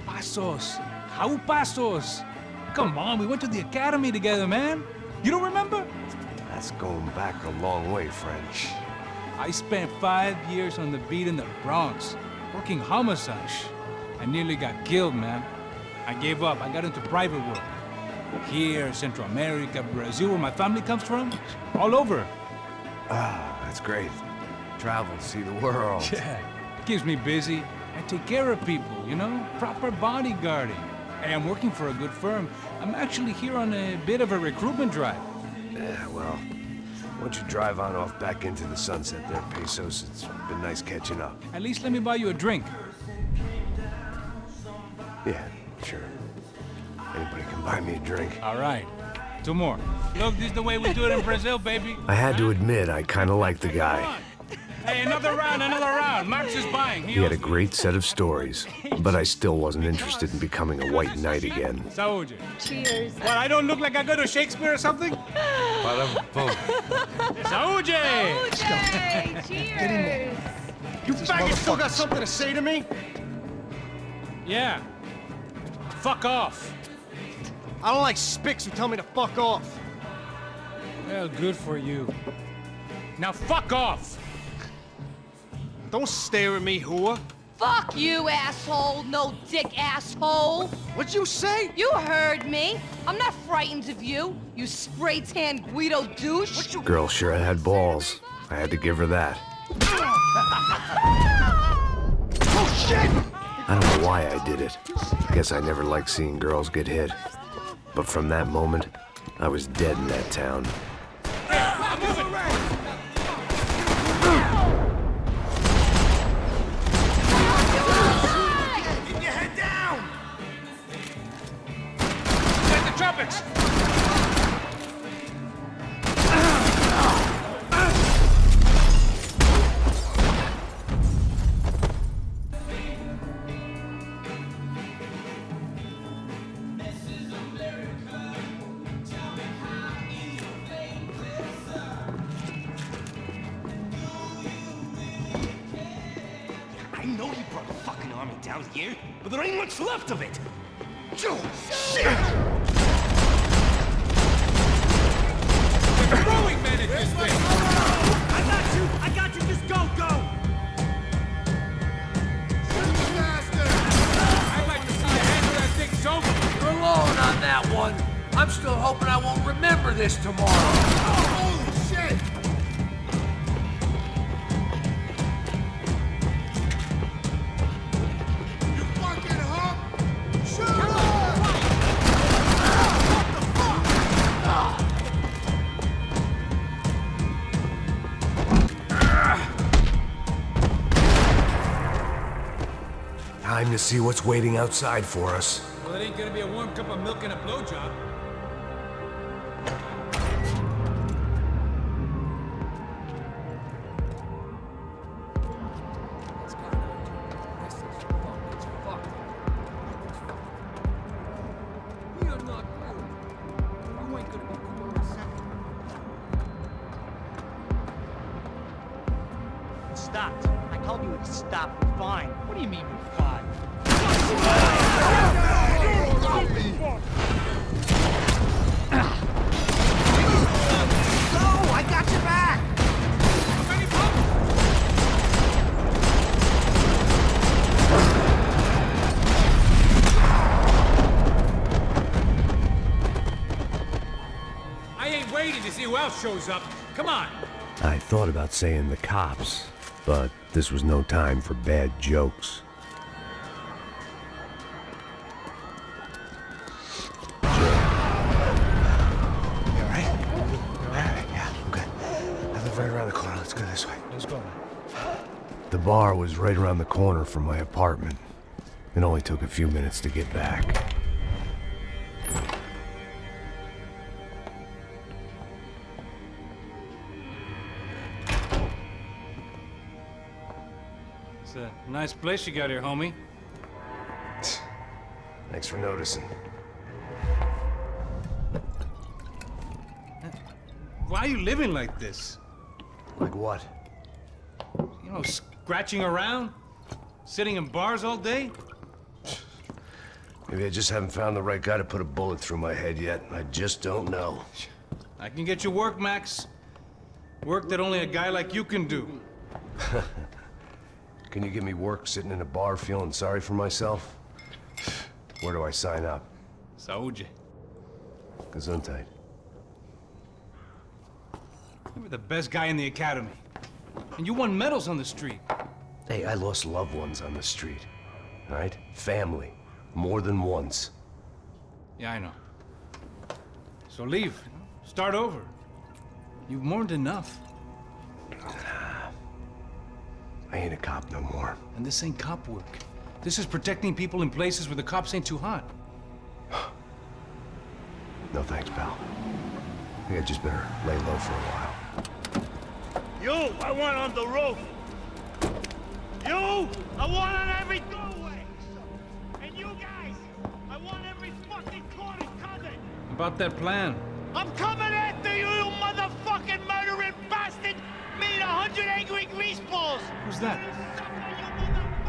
Pasos. How Pasos? Come on, we went to the academy together, man. You don't remember? That's going back a long way, French. I spent 5 years on the beat in the Bronx, working homicide. I nearly got killed, man. I gave up. I got into private work. Here, Central America, Brazil, where my family comes from, all over. Ah, that's great. Travel, see the world. Yeah, keeps me busy. I take care of people, you know? Proper bodyguarding. Hey, I'm working for a good firm. I'm actually here on a bit of a recruitment drive. Yeah, well, why don't you drive on off back into the sunset there, Pesos? It's been nice catching up. At least let me buy you a drink. Yeah, sure. Anybody can buy me a drink. All right. 2 more. Look, this is the way we do it in Brazil, baby. I had to admit, I kind of liked the guy. Hey, another round, another round. Max is buying. He had a great set of stories, but I still wasn't interested in becoming a white knight again. Saúde. Cheers. What, I don't look like I go to Shakespeare or something? Saúde! Cheers. You faggots still got something to say to me? Yeah. Fuck off. I don't like spics who tell me to fuck off. Well, good for you. Now fuck off. Don't stare at me, whore. Fuck you, asshole. No dick asshole. What'd you say? You heard me. I'm not frightened of you, you spray-tan Guido douche. Girl sure had balls. I had to give her that. Oh, shit! I don't know why I did it. Guess I never liked seeing girls get hit. But from that moment, I was dead in that town. Keep your head down! Get the trumpets! down here, but there ain't much left of it. Shit! We're throwing men at this thing! I got you, just go! I'd like to see the hand of that thing sober. You're alone on that one. I'm still hoping I won't remember this tomorrow. Oh, holy shit! You fucking hump! Shoot him! Time to see what's waiting outside for us. Well, it ain't gonna be a warm cup of milk and a blowjob. It stopped. I told you it stopped. We're fine. What do you mean we're fine? I got your back! I ain't waiting to see who else shows up. Come on. I thought about saying the cops, but this was no time for bad jokes. The bar was right around the corner from my apartment. It only took a few minutes to get back. It's a nice place you got here, homie. Thanks for noticing. Why are you living like this? Like what? You know, scratching around? Sitting in bars all day? Maybe I just haven't found the right guy to put a bullet through my head yet. I just don't know. I can get you work, Max. Work that only a guy like you can do. Can you give me work sitting in a bar feeling sorry for myself? Where do I sign up? Saúde. Gesundheit. You were the best guy in the academy. And you won medals on the street. Hey, I lost loved ones on the street. All right? Family. More than once. Yeah, I know. So leave. Start over. You've mourned enough. I ain't a cop no more. And this ain't cop work. This is protecting people in places where the cops ain't too hot. No thanks, pal. I think I just better lay low for a while. You, I want on the roof. You, I want on every doorway. And you guys, I want every fucking corner covered. About that plan. I'm coming after you, you motherfucking murdering bastard! Made 100 angry greaseballs! Who's that?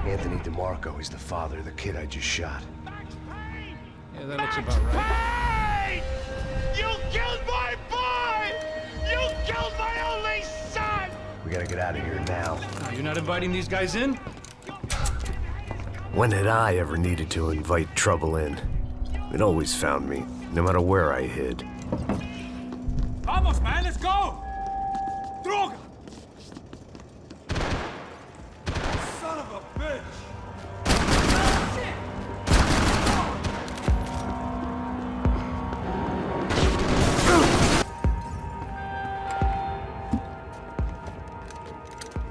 Anthony DeMarco. He's the father of the kid I just shot. Max Payne! Yeah, that looks about right. Payne! You killed my boy! You killed my only son! We gotta get out of here now. You're not inviting these guys in? When had I ever needed to invite trouble in? It always found me, no matter where I hid. Vamos, man, let's go! Droga! Son of a bitch!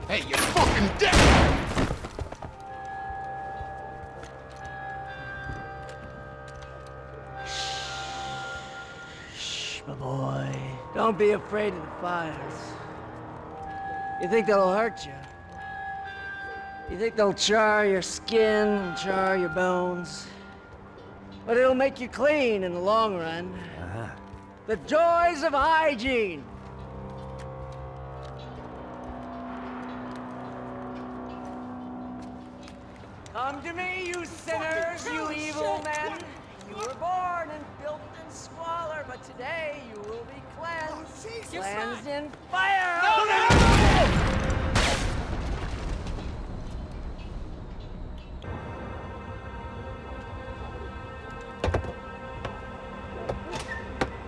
Hey, you're fucking dead! My boy, don't be afraid of the fires. You think they'll hurt you? You think they'll char your skin and char your bones? But it'll make you clean in the long run. The joys of hygiene. Come to me, you sinners, you evil men. You were born in filth and squalor, but today you will be cleansed. Cleansed in fire!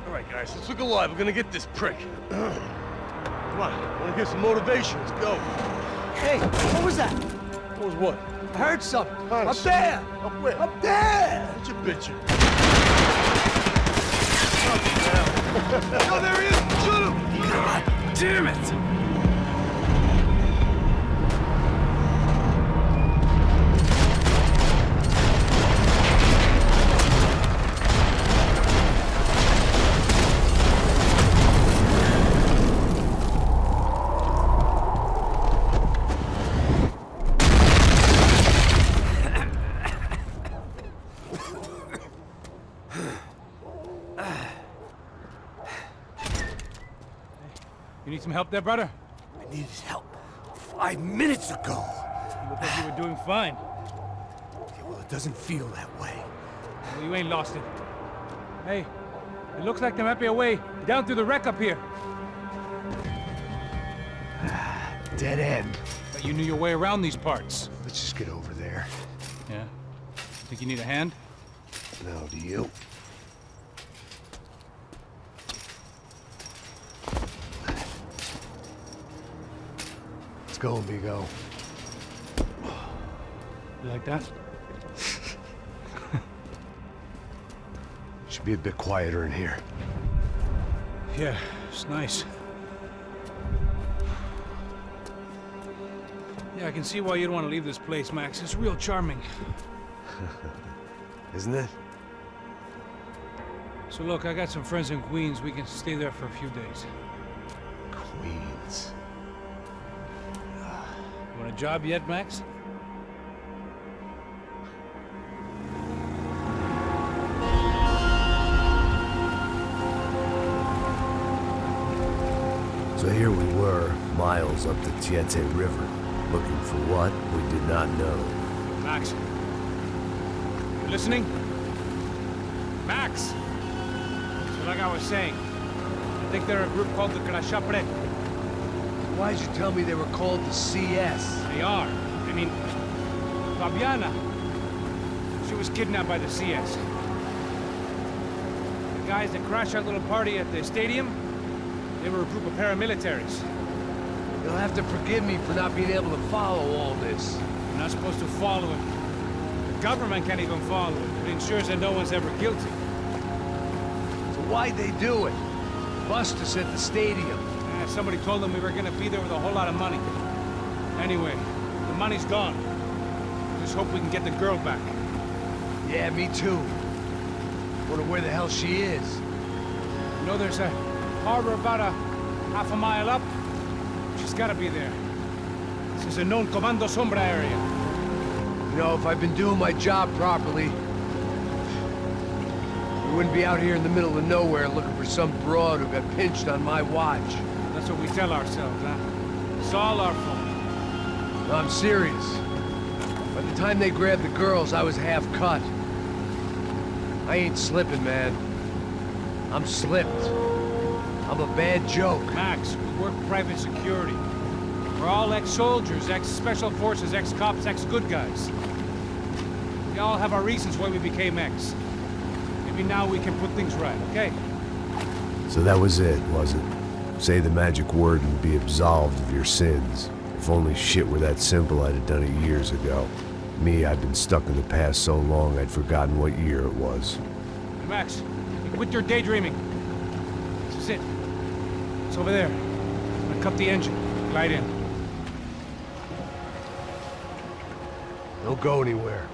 All right, guys, let's look alive. We're gonna get this prick. Come on, wanna get some motivation? Let's go. Hey, what was that? What was what? I heard something. Up there! Up where? Up there! What you bitching? Oh, there he is! Shoot him! God damn it! You need some help there, brother? I needed help 5 minutes ago. You look like you were doing fine. Yeah, well, it doesn't feel that way. Well, you ain't lost it. Hey, it looks like there might be a way down through the wreck up here. Dead end. But you knew your way around these parts. Let's just get over there. Yeah? Think you need a hand? No, do you? Let's go, amigo. You like that? Should be a bit quieter in here. Yeah, it's nice. Yeah, I can see why you'd want to leave this place, Max. It's real charming. Isn't it? So look, I got some friends in Queens. We can stay there for a few days. Queens. You want a job yet, Max? So here we were, miles up the Tietê River, looking for what we did not know. Max. You listening? Max! So like I was saying, I think they're a group called the Crashapre. Why'd you tell me they were called the CS? They are. I mean, Fabiana, she was kidnapped by the CS. The guys that crashed that little party at the stadium, they were a group of paramilitaries. You'll have to forgive me for not being able to follow all this. You're not supposed to follow it. The government can't even follow it. It ensures that no one's ever guilty. So why'd they do it? Bust us at the stadium. Somebody told them we were gonna be there with a whole lot of money. Anyway, the money's gone. Just hope we can get the girl back. Yeah, me too. Wonder where the hell she is. You know there's a harbor about a half a mile up? She's gotta be there. This is a known Comando Sombra area. You know, if I've been doing my job properly, we wouldn't be out here in the middle of nowhere looking for some broad who got pinched on my watch. That's what we tell ourselves, huh? It's all our fault. No, I'm serious. By the time they grabbed the girls, I was half cut. I ain't slipping, man. I'm slipped. I'm a bad joke. Max, we work private security. We're all ex-soldiers, ex-special forces, ex-cops, ex-good guys. We all have our reasons why we became ex. Maybe now we can put things right, okay? So that was it, was it? Say the magic word and be absolved of your sins. If only shit were that simple, I'd have done it years ago. Me, I've been stuck in the past so long I'd forgotten what year it was. Hey, Max, you quit your daydreaming. This is it. It's over there. I'm gonna cut the engine. Glide in. Don't go anywhere.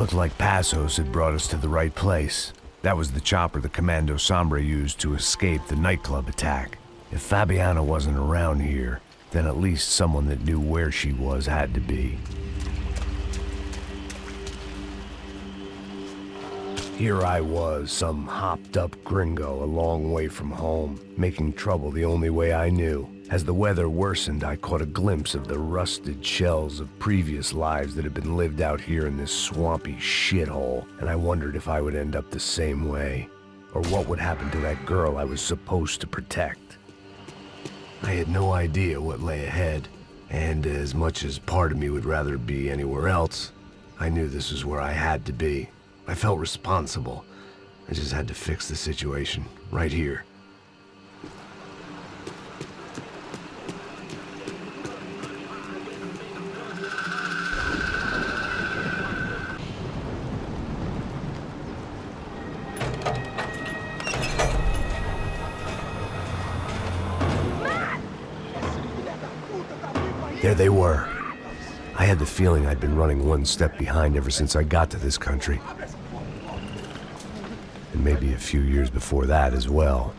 Looked like Passos had brought us to the right place. That was the chopper the Commando Sombra used to escape the nightclub attack. If Fabiana wasn't around here, then at least someone that knew where she was had to be. Here I was, some hopped-up gringo a long way from home, making trouble the only way I knew. As the weather worsened, I caught a glimpse of the rusted shells of previous lives that had been lived out here in this swampy shithole, and I wondered if I would end up the same way, or what would happen to that girl I was supposed to protect. I had no idea what lay ahead, and as much as part of me would rather be anywhere else, I knew this was where I had to be. I felt responsible. I just had to fix the situation, right here. There they were. I had the feeling I'd been running one step behind ever since I got to this country. And maybe a few years before that as well.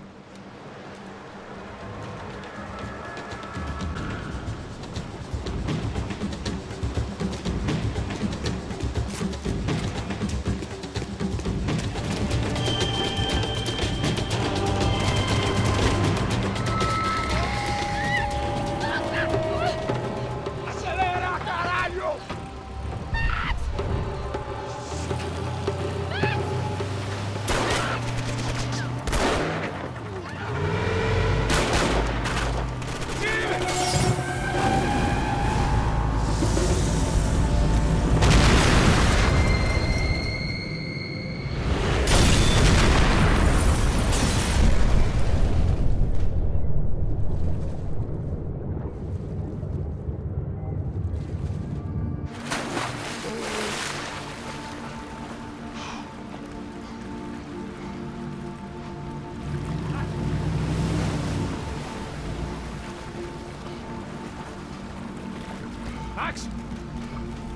Max?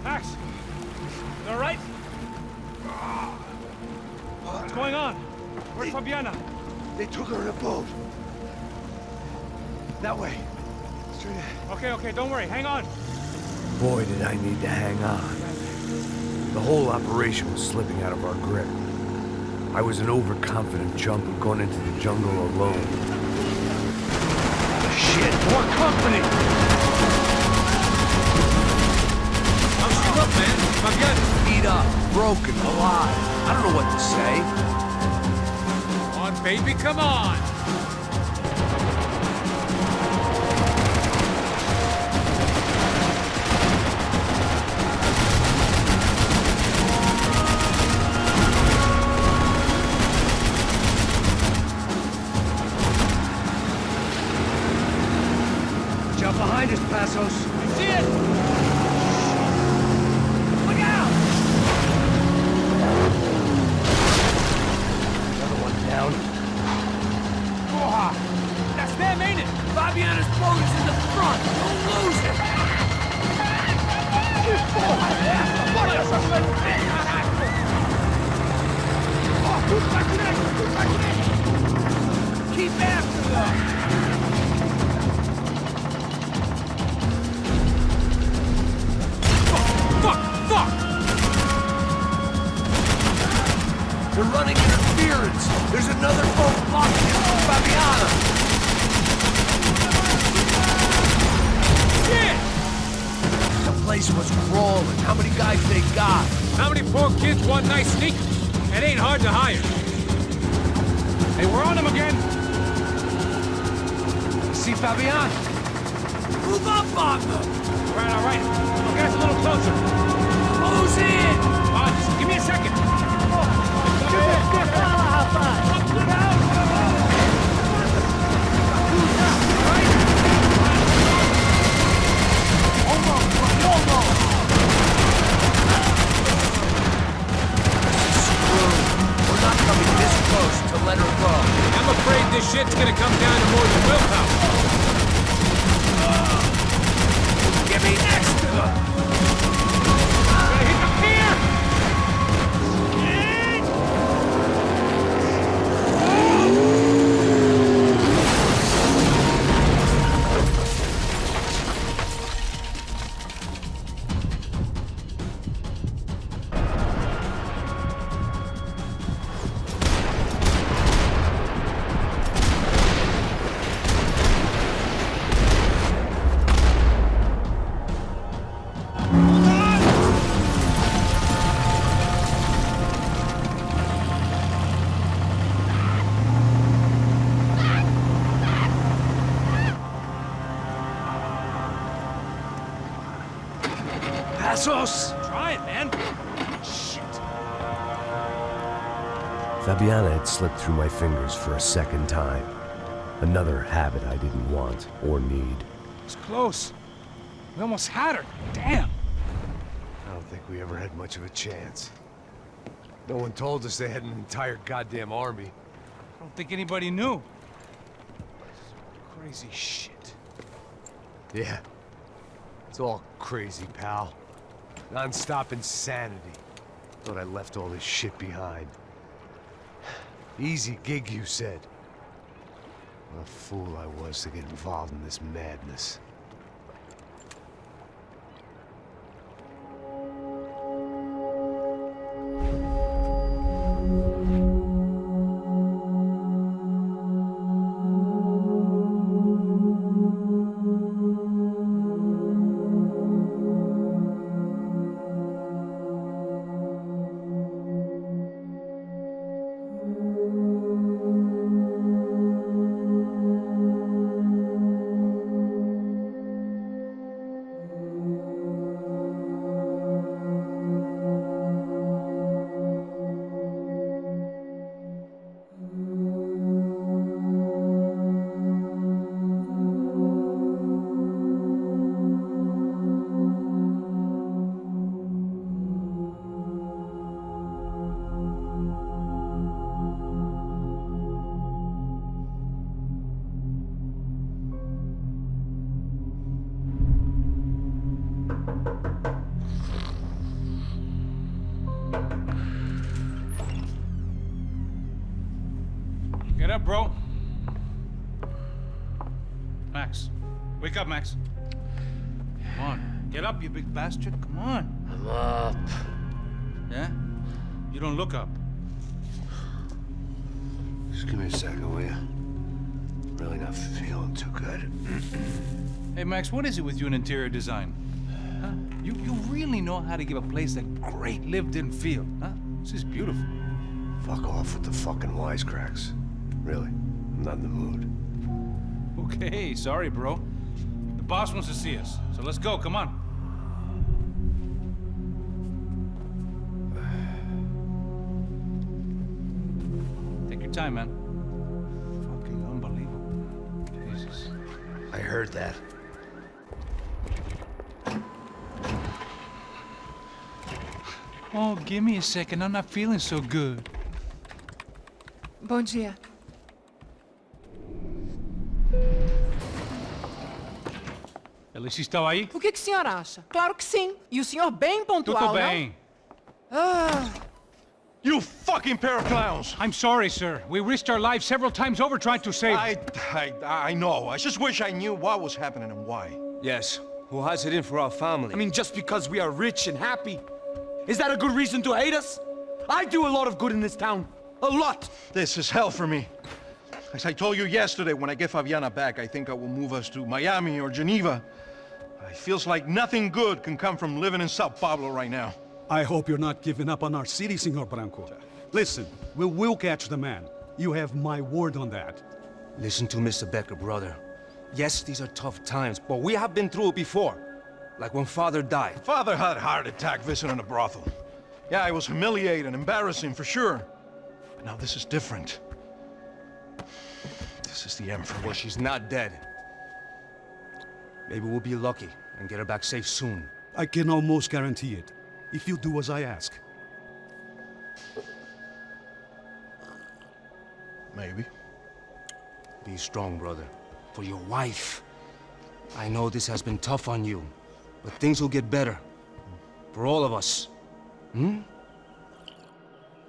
Max? You all right? What's going on? Where's Fabiana? They took her in a boat. That way. Straight ahead. Okay, don't worry. Hang on. Boy, did I need to hang on. The whole operation was slipping out of our grip. I was an overconfident chump who'd gone into the jungle alone. Shit, more company! How's she look, man? Fabiana? Beat up, broken, alive. I don't know what to say. Come on, baby, come on! Behind us, Passos. See it! Look out! Another one down. Oha! That's them, ain't it? Fabiana's boat is in the front. Don't lose it! Keep after them! They're running interference. There's another boat blocking it from Fabiana. Shit! The place was crawling. How many guys they got? How many poor kids want nice sneakers? It ain't hard to hire. Hey, we're on them again. See Fabiana? Move up on them! All right. We'll get us a little closer. Close in! Just give me a second. We're not coming this close to let her go. I'm afraid this shit's gonna come down to more than willpower. Get me next to them! Gonna hit the pier! Passos! Try it, man. Fabiana had slipped through my fingers for a second time. Another habit I didn't want or need. It's close. We almost had her. Damn. I don't think we ever had much of a chance. No one told us they had an entire goddamn army. I don't think anybody knew. Crazy shit. Yeah. It's all crazy, pal. Non-stop insanity. Thought I left all this shit behind. Easy gig, you said. What a fool I was to get involved in this madness. Get up, bro. Max. Wake up, Max. Come on. Get up, you big bastard. Come on. I'm up. Yeah? You don't look up. Just give me a second, will you? Really not feeling too good. Hey, Max, what is it with you and interior design? Huh? You really know how to give a place a great lived-in feel, huh? This is beautiful. Fuck off with the fucking wisecracks. Really, I'm not in the mood. Okay, sorry, bro. The boss wants to see us, so let's go, come on. Take your time, man. Fucking unbelievable. Jesus. I heard that. Oh, give me a second. I'm not feeling so good. Bom dia. Alice estava aí? O que o senhor acha? Claro que sim. E o senhor bem pontual, Tudo bem. não? Ah. You fucking pair of clowns! I'm sorry, sir. We risked our lives several times over trying to save... I know. I just wish I knew what was happening and why. Yes. Who has it in for our family? I mean, just because we are rich and happy. Is that a good reason to hate us? I do a lot of good in this town. A lot! This is hell for me. As I told you yesterday, when I get Fabiana back, I think I will move us to Miami or Geneva. It feels like nothing good can come from living in Сан-Паулу right now. I hope you're not giving up on our city, Senor Branco. Listen, we will catch the man. You have my word on that. Listen to Mr. Becker, brother. Yes, these are tough times, but we have been through it before. Like when Father died. Father had a heart attack visiting a brothel. Yeah, it was humiliating, embarrassing, for sure. But now this is different. This is the end for me. Well, she's not dead. Maybe we'll be lucky and get her back safe soon. I can almost guarantee it, if you do as I ask. Maybe. Be strong, brother. For your wife. I know this has been tough on you, but things will get better. For all of us. Hmm?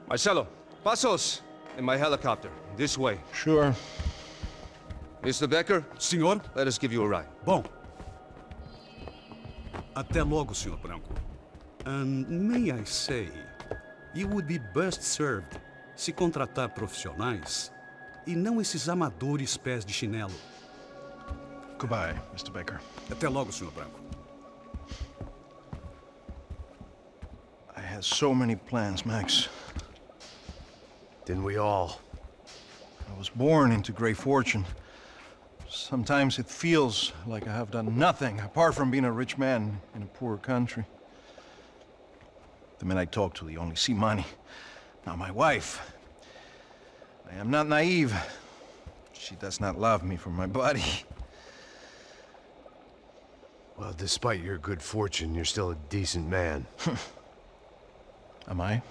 Marcelo, pasos in my helicopter. This way. Sure. Mr. Becker? Senhor? Let us give you a ride. Bom. Até logo, Senhor Branco. And may I say, you would be best served se contratar profissionais e não esses amadores pés de chinelo. Goodbye, Mr. Becker. Até logo, Senhor Branco. I had so many plans, Max. Didn't we all? I was born into great fortune. Sometimes it feels like I have done nothing apart from being a rich man in a poor country. The men I talk to, they only see money. Now my wife, I am not naive. She does not love me for my body. Well, despite your good fortune, you're still a decent man. Am I?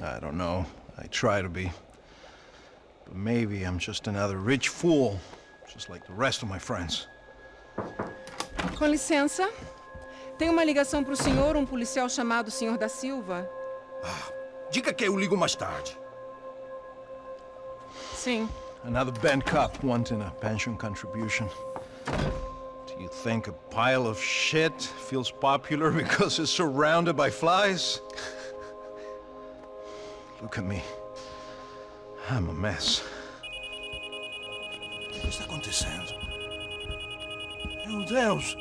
I don't know. I try to be. But maybe I'm just another rich fool, just like the rest of my friends. Com licença. Tem uma ligação para o senhor, um policial chamado Sr. da Silva. Diga que eu ligo mais tarde. Sim. Another bent cop wanting a pension contribution. Do you think a pile of shit feels popular because it's surrounded by flies? Look at me. I'm a mess. O que está acontecendo? Meu Deus!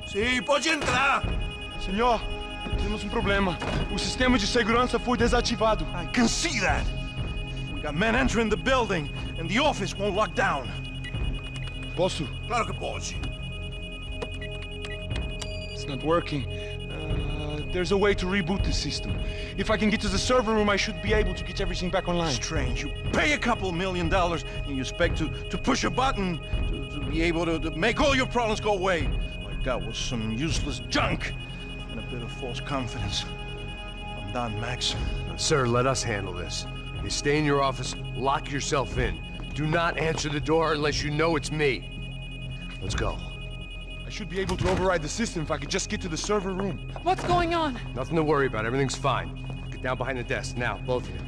Sim, pode entrar! Senhor, temos problema. O sistema de segurança foi desativado. I can see that! We got men entering the building, and the office won't lock down. Posso? Claro que pode. It's not working. There's a way to reboot the system. If I can get to the server room, I should be able to get everything back online. Strange. You pay a couple $1 million and you expect to push a button to be able to make all your problems go away. All I got was some useless junk and a bit of false confidence. I'm done, Max. Sir, let us handle this. You stay in your office, lock yourself in. Do not answer the door unless you know it's me. Let's go. I should be able to override the system if I could just get to the server room. What's going on? Nothing to worry about. Everything's fine. Get down behind the desk. Now, both of you.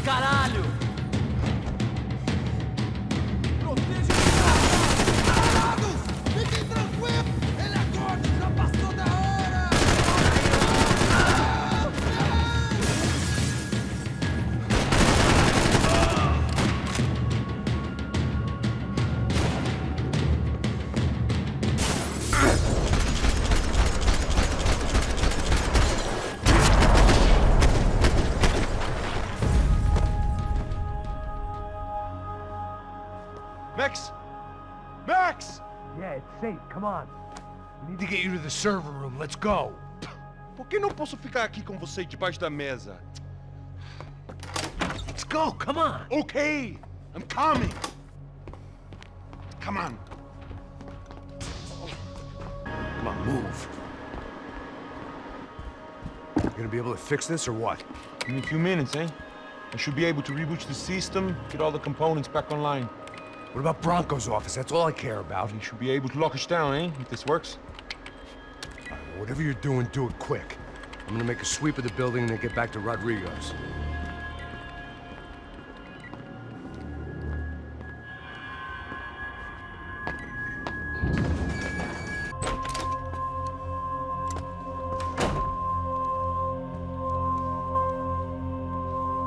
Caralho! Fiquem tranquilos! Ele agora já passou da hora! Max! Max! Yeah, it's safe. Come on. We need to get you to the server room. Let's go. Por que não posso ficar aqui com você debaixo da mesa? Let's go. Come on. Okay, I'm coming. Come on. Come on, move. You gonna be able to fix this or what? In a few minutes, eh? I should be able to reboot the system, get all the components back online. What about Bronco's office? That's all I care about. You should be able to lock us down, eh? If this works. All right, whatever you're doing, do it quick. I'm gonna make a sweep of the building and then get back to Rodrigo's.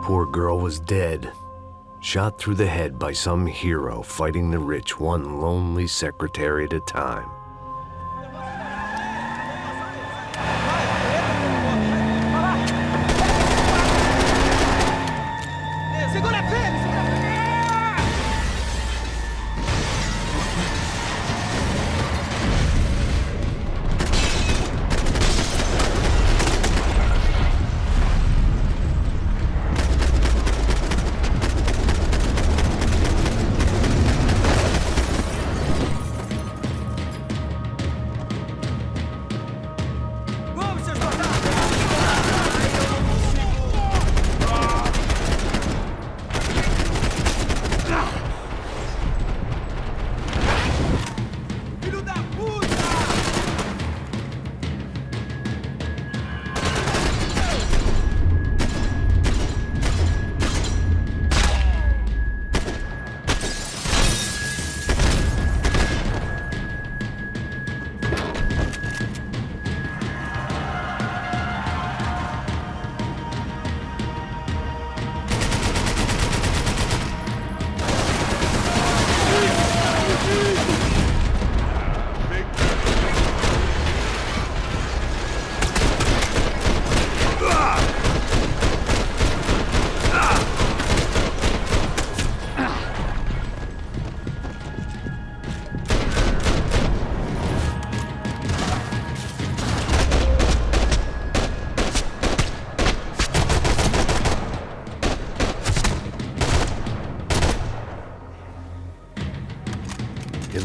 Poor girl was dead. Shot through the head by some hero fighting the rich one lonely secretary at a time.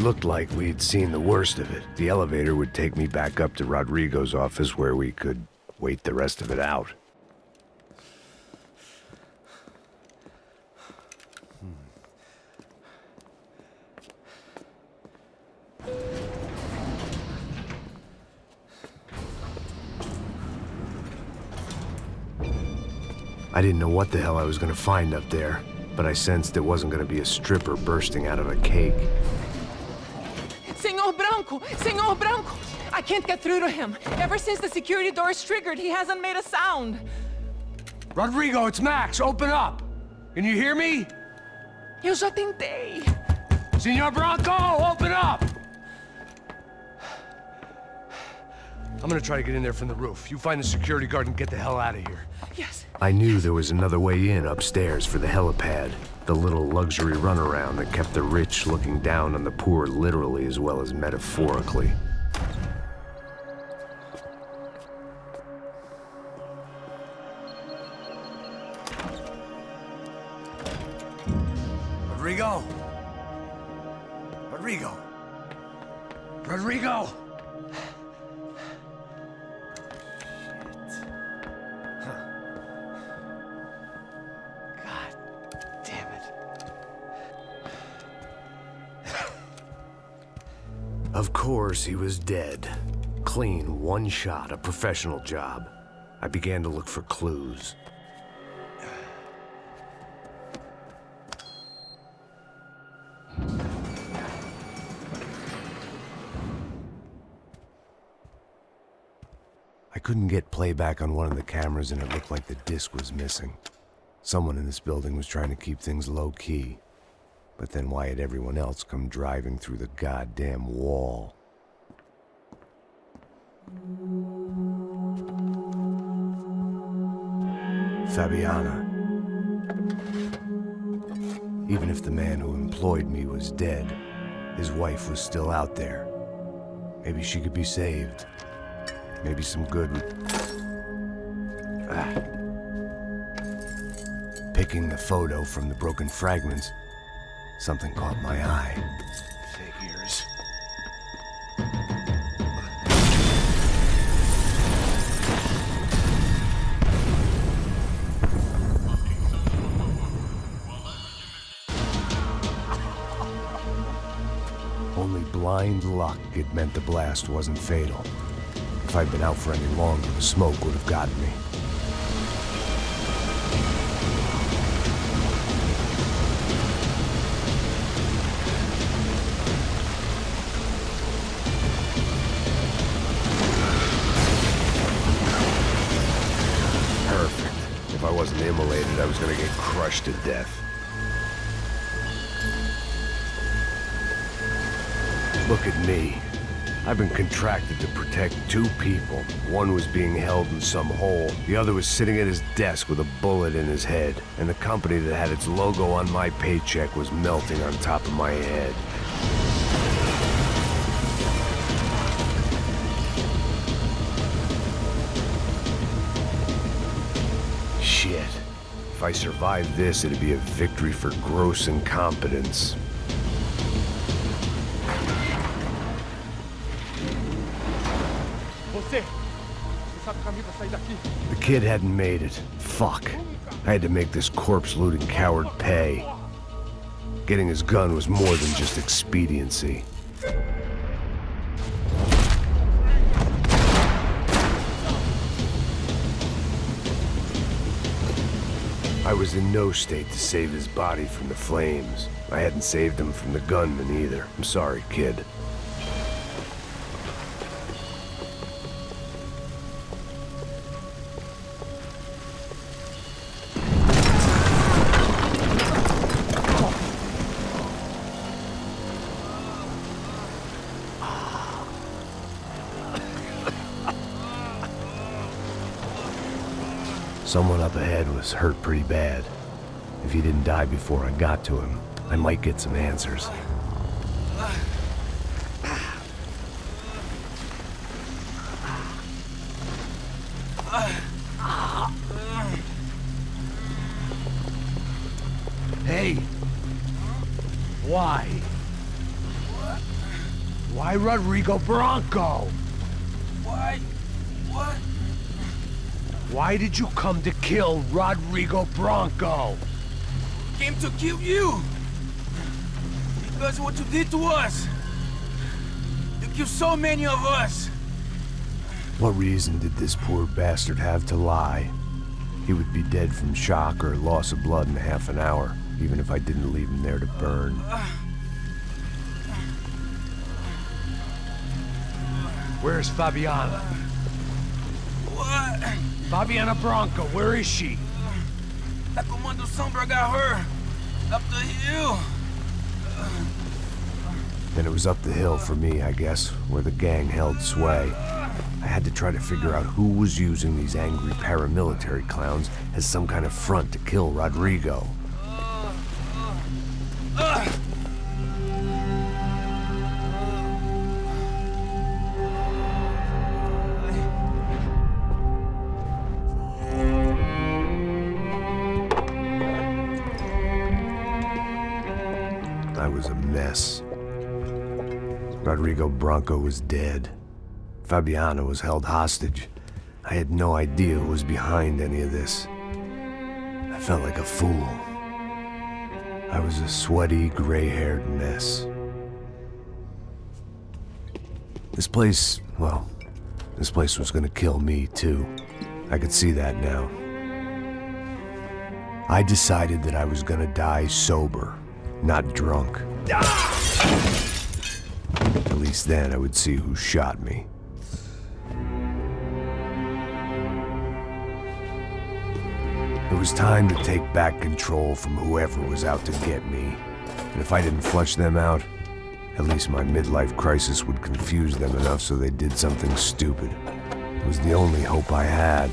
looked like we'd seen the worst of it. The elevator would take me back up to Rodrigo's office where we could wait the rest of it out. I didn't know what the hell I was gonna find up there, but I sensed it wasn't gonna be a stripper bursting out of a cake. Senor Branco! I can't get through to him. Ever since the security door is triggered, he hasn't made a sound. Rodrigo, it's Max. Open up. Can you hear me? Eu já tentei. Senor Branco, open up! I'm gonna try to get in there from the roof. You find the security guard and get the hell out of here. Yes. I knew there was another way in upstairs for the helipad, the little luxury runaround that kept the rich looking down on the poor literally as well as metaphorically. Rodrigo! Rodrigo! Rodrigo! Of course, he was dead. Clean, one shot, a professional job. I began to look for clues. I couldn't get playback on one of the cameras and it looked like the disc was missing. Someone in this building was trying to keep things low-key. But then why had everyone else come driving through the goddamn wall? Fabiana. Even if the man who employed me was dead, his wife was still out there. Maybe she could be saved. Maybe some good would... Picking the photo from the broken fragments, something caught my eye. Figures. Only blind luck it meant the blast wasn't fatal. If I'd been out for any longer, the smoke would have gotten me. If I wasn't immolated, I was gonna get crushed to death. Look at me. I've been contracted to protect two people. One was being held in some hole. The other was sitting at his desk with a bullet in his head. And the company that had its logo on my paycheck was melting on top of my head. Shit. If I survived this, it'd be a victory for gross incompetence. The kid hadn't made it. Fuck. I had to make this corpse-looting coward pay. Getting his gun was more than just expediency. I was in no state to save his body from the flames. I hadn't saved him from the gunman either. I'm sorry, kid. Someone up ahead was hurt pretty bad. If he didn't die before I got to him, I might get some answers. Hey! Why? by Rodrigo Bronco. Why? What? Why did you come to kill Rodrigo Bronco? Came to kill you. Because what you did to us. You killed so many of us. What reason did this poor bastard have to lie? He would be dead from shock or loss of blood in half an hour, even if I didn't leave him there to burn. Where's Fabiana? What? Fabiana Bronco, where is she? That Comando Sombra got her. Up the hill. Then it was up the hill for me, I guess, where the gang held sway. I had to try to figure out who was using these angry paramilitary clowns as some kind of front to kill Rodrigo. I was a mess. Rodrigo Bronco was dead. Fabiana was held hostage. I had no idea who was behind any of this. I felt like a fool. I was a sweaty, gray-haired mess. This place, well, this place was gonna kill me too. I could see that now. I decided that I was gonna die sober, not drunk. At least then I would see who shot me. It was time to take back control from whoever was out to get me. And if I didn't flush them out, at least my midlife crisis would confuse them enough so they did something stupid. It was the only hope I had.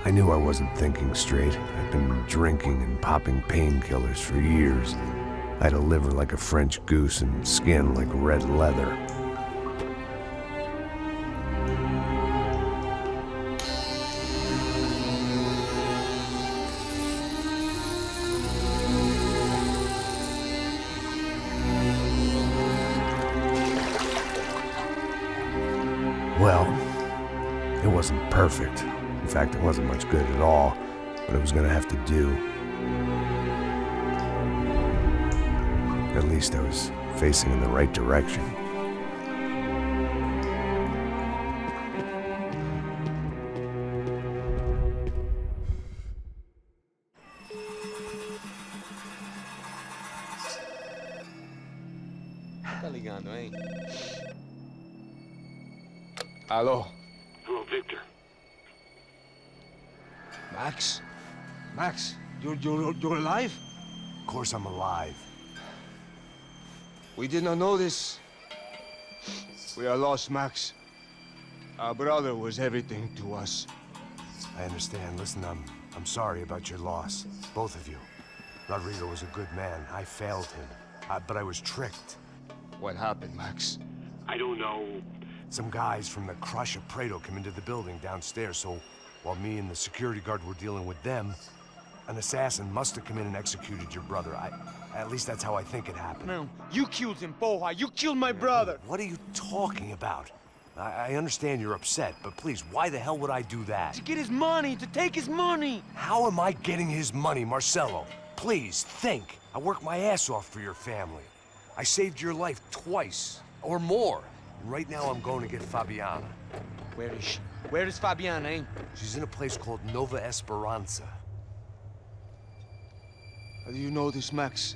I knew I wasn't thinking straight. I'd been drinking and popping painkillers for years. I had a liver like a French goose and skin like red leather. Well, it wasn't perfect. In fact, it wasn't much good at all, but it was gonna have to do. At least I was facing in the right direction. Tá ligando, hein? Alô? Hello, Victor. Max? Max, you're alive? Of course I'm alive. We did not know this. We are lost, Max. Our brother was everything to us. I understand. Listen, I'm sorry about your loss. Both of you. Rodrigo was a good man. I failed him. But I was tricked. What happened, Max? I don't know. Some guys from the Crush of Prado came into the building downstairs, so while me and the security guard were dealing with them, an assassin must have come in and executed your brother. At least that's how I think it happened. Man, you killed him, Poja. You killed my brother. What are you talking about? I understand you're upset, but please, why the hell would I do that? To get his money, to take his money. How am I getting his money, Marcelo? Please, think. I worked my ass off for your family. I saved your life twice, or more. And right now I'm going to get Fabiana. Where is she? Where is Fabiana, eh? She's in a place called Nova Esperanza. How do you know this, Max?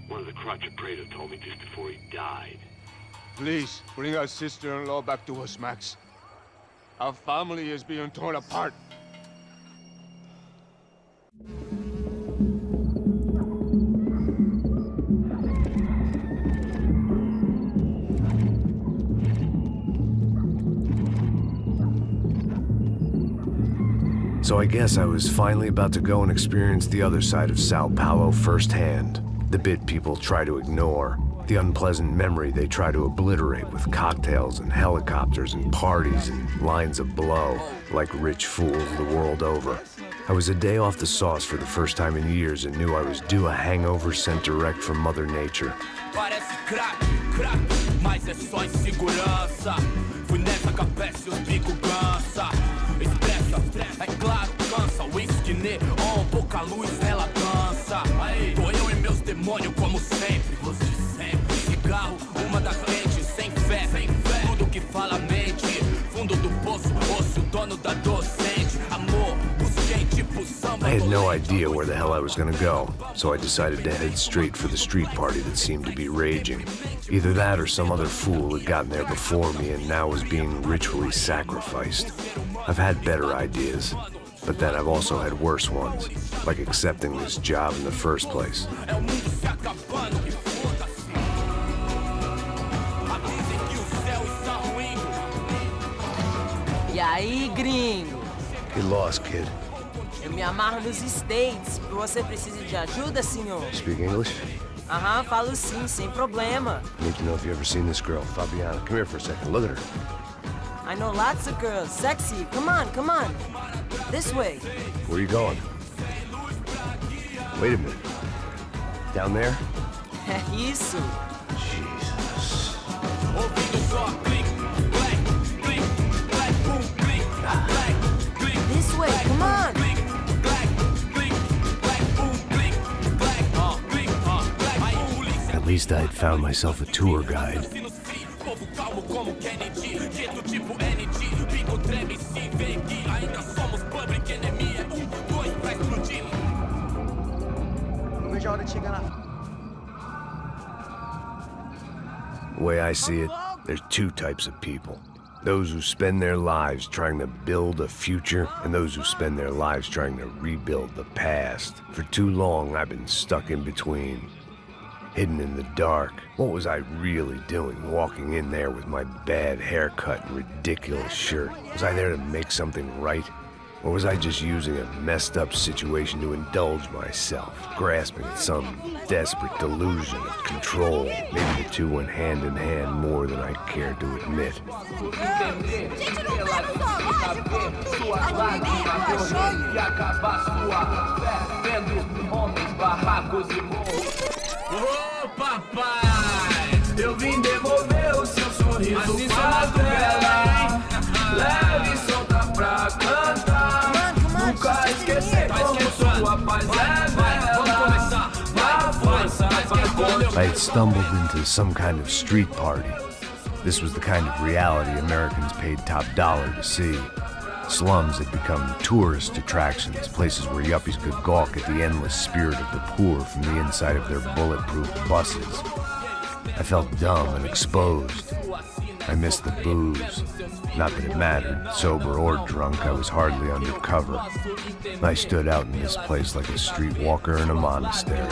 One of the Crotch of Prado told me just before he died. Please, bring our sister-in-law back to us, Max. Our family is being torn apart. So I guess I was finally about to go and experience the other side of Sao Paulo firsthand. The bit people try to ignore. The unpleasant memory they try to obliterate with cocktails and helicopters and parties and lines of blow, like rich fools the world over. I was a day off the sauce for the first time in years and knew I was due a hangover sent direct from Mother Nature. Parece crack, crack, mas é só insegurança. Fui nessa capeste, os bico cansa. Expressa, é claro, cansa. Whisky, neon, pouca luz, ela dança. Tô eu e meus demônios como sempre. Você sempre. Cigarro, uma da frente, sem fé, sem fé. Tudo que fala mente. Fundo do poço, osso, dono da docente. Amor, busquei tipo samba. I had no idea where the hell I was gonna go, so I decided to head straight for the street party that seemed to be raging. Either that or some other fool had gotten there before me and now was being ritually sacrificed. I've had better ideas, but then I've also had worse ones, like accepting this job in the first place. E aí, gringo? Get lost, kid. Eu me amarro nos States. Você precisa de ajuda, senhor? Speak English? Aham, falo sim, sem problema. I need to know if you ever seen this girl, Fabiana. Come here for a second. Look at her. I know lots of girls. Sexy. Come on, come on. This way. Where are you going? Wait a minute. Down there? Isso. Jesus. This way, come on. At least I had found myself a tour guide. The way I see it, there's two types of people. Those who spend their lives trying to build a future, and those who spend their lives trying to rebuild the past. For too long, I've been stuck in between. Hidden in the dark. What was I really doing walking in there with my bad haircut and ridiculous shirt? Was I there to make something right? Or was I just using a messed up situation to indulge myself, grasping at some desperate delusion of control? Maybe the two went hand in hand more than I cared to admit. Ô papai, eu vim devolver o seu sorriso pra ela. Leve e solta pra cantar. Nunca esquecer como sua paz é bela. Vai força, I had stumbled into some kind of street party. This was the kind of reality Americans paid top dollar to see. Slums had become tourist attractions, places where yuppies could gawk at the endless spirit of the poor from the inside of their bulletproof buses. I felt dumb and exposed. I missed the booze. Not that it mattered, sober or drunk, I was hardly undercover. I stood out in this place like a streetwalker in a monastery.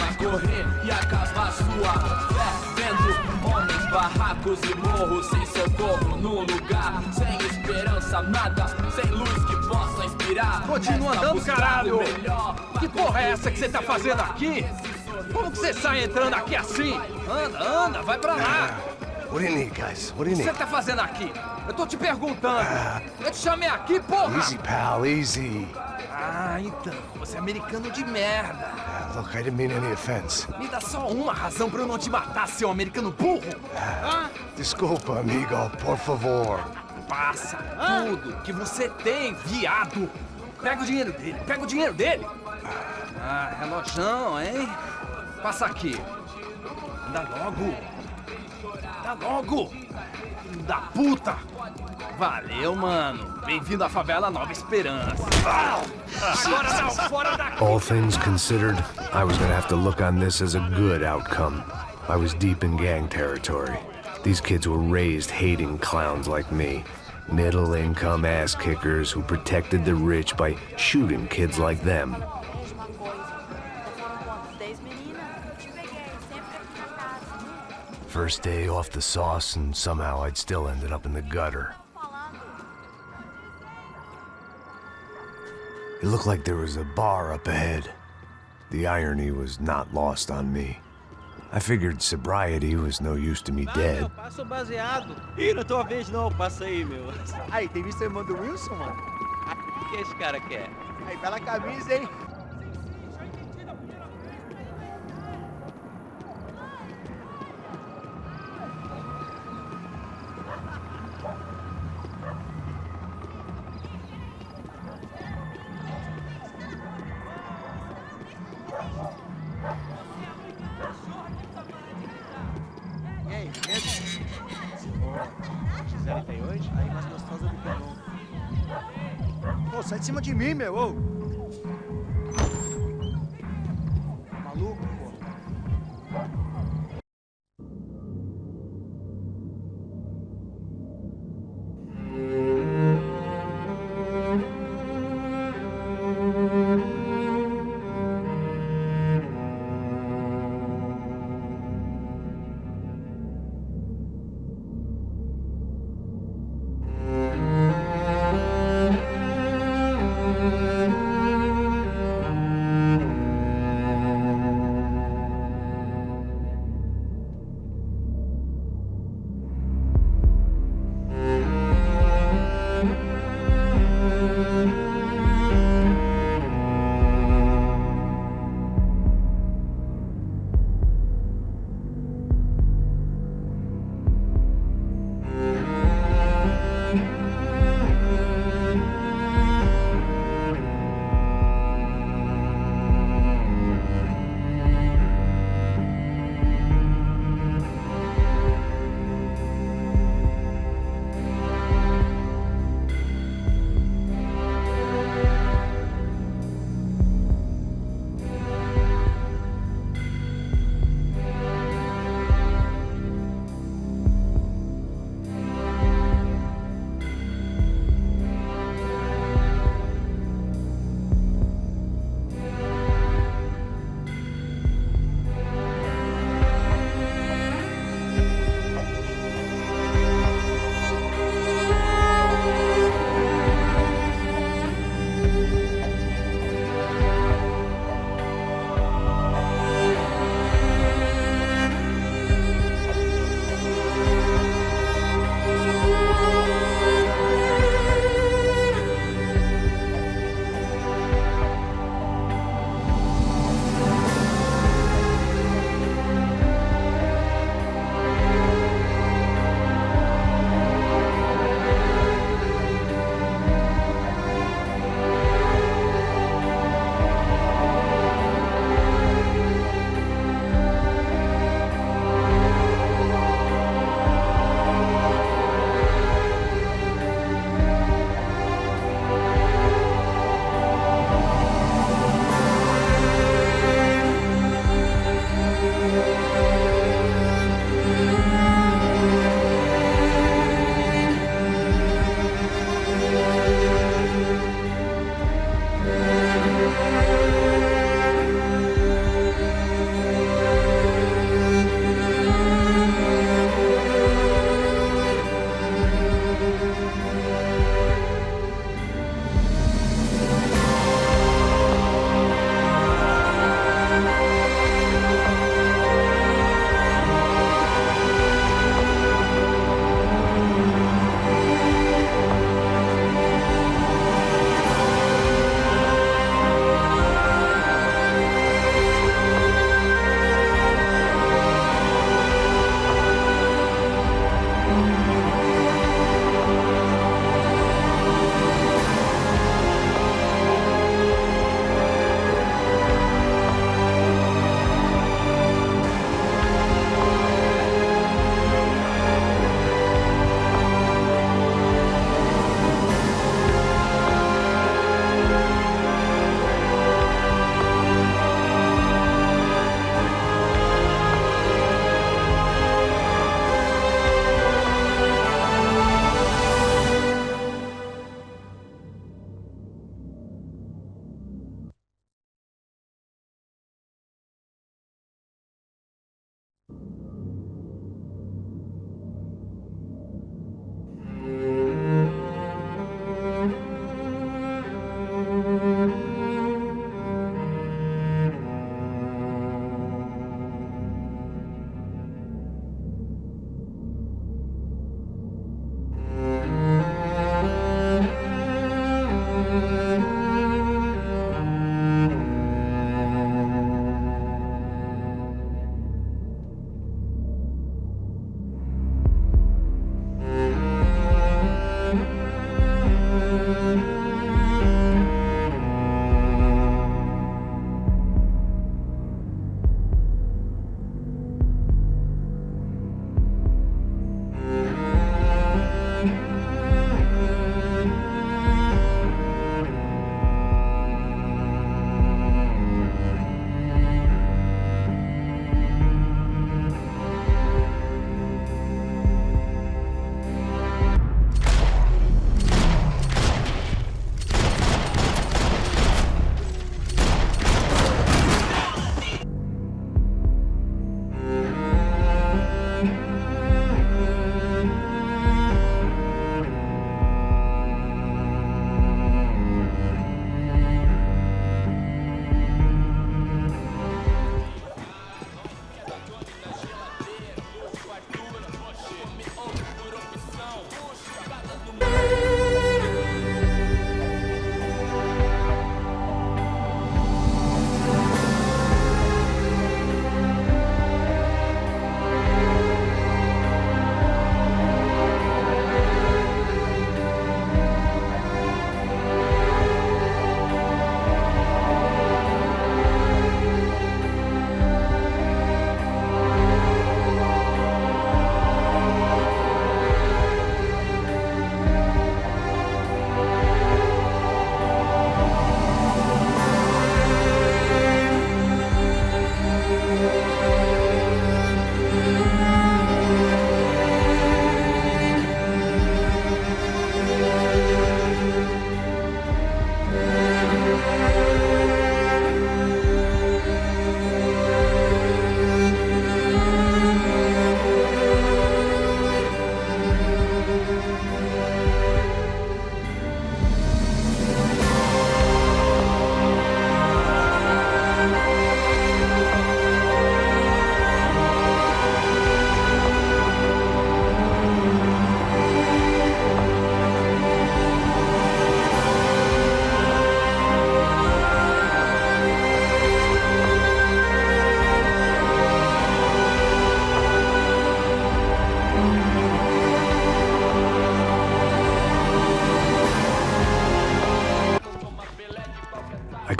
Barracos e morros sem socorro no lugar, sem esperança, nada, sem luz que possa inspirar. Continua andando, caralho! Que porra é essa que você tá fazendo aqui? Como que você sai entrando aqui assim? Anda, anda, vai pra lá! What do you need, guys? What do you O que need? você tá fazendo aqui? Eu tô te perguntando. Eu te chamei aqui, porra! Easy, pal, easy. Ah, então, você é americano de merda. Look, I didn't mean any offense. Me dá só uma razão pra eu não te matar, seu americano burro. Desculpa, amigo, por favor. Passa tudo que você tem, viado. Pega o dinheiro dele, pega o dinheiro dele. Ah, relojão, hein? Passa aqui. Anda logo. Anda logo. Filho da puta. Valeu, mano. Bem-vindo à favela Nova Esperança. Agora não, fora daqui. All things considered, I was gonna have to look on this as a good outcome. I was deep in gang territory. These kids were raised hating clowns like me. Middle-income ass-kickers who protected the rich by shooting kids like them. First day off the sauce, and somehow I'd still ended up in the gutter. It looked like there was a bar up ahead. The irony was not lost on me. I figured sobriety was no use to me dead. Passo baseado. Ih, não tô a vez não, passa aí, meu. Aí, tem visto a irmã do Wilson, mano? O que esse cara quer? Aí, bela camisa, hein? E aí, beleza? Ô, Gisele tem hoje? Aí, mais gostosa do que nunca. Ô, sai de cima de mim, meu, ô! Maluco, pô.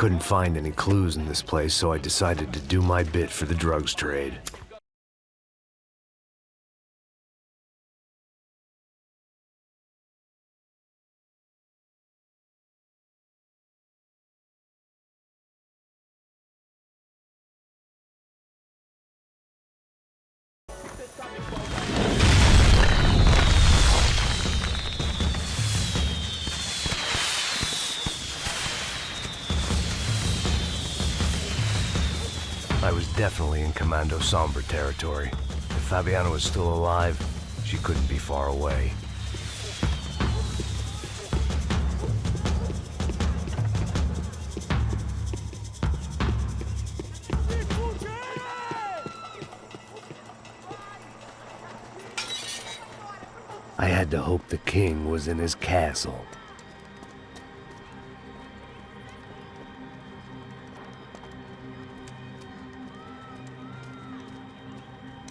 couldn't find any clues in this place, so I decided to do my bit for the drugs trade. I was definitely in Commando Sombra territory. If Fabiana was still alive, she couldn't be far away. I had to hope the king was in his castle.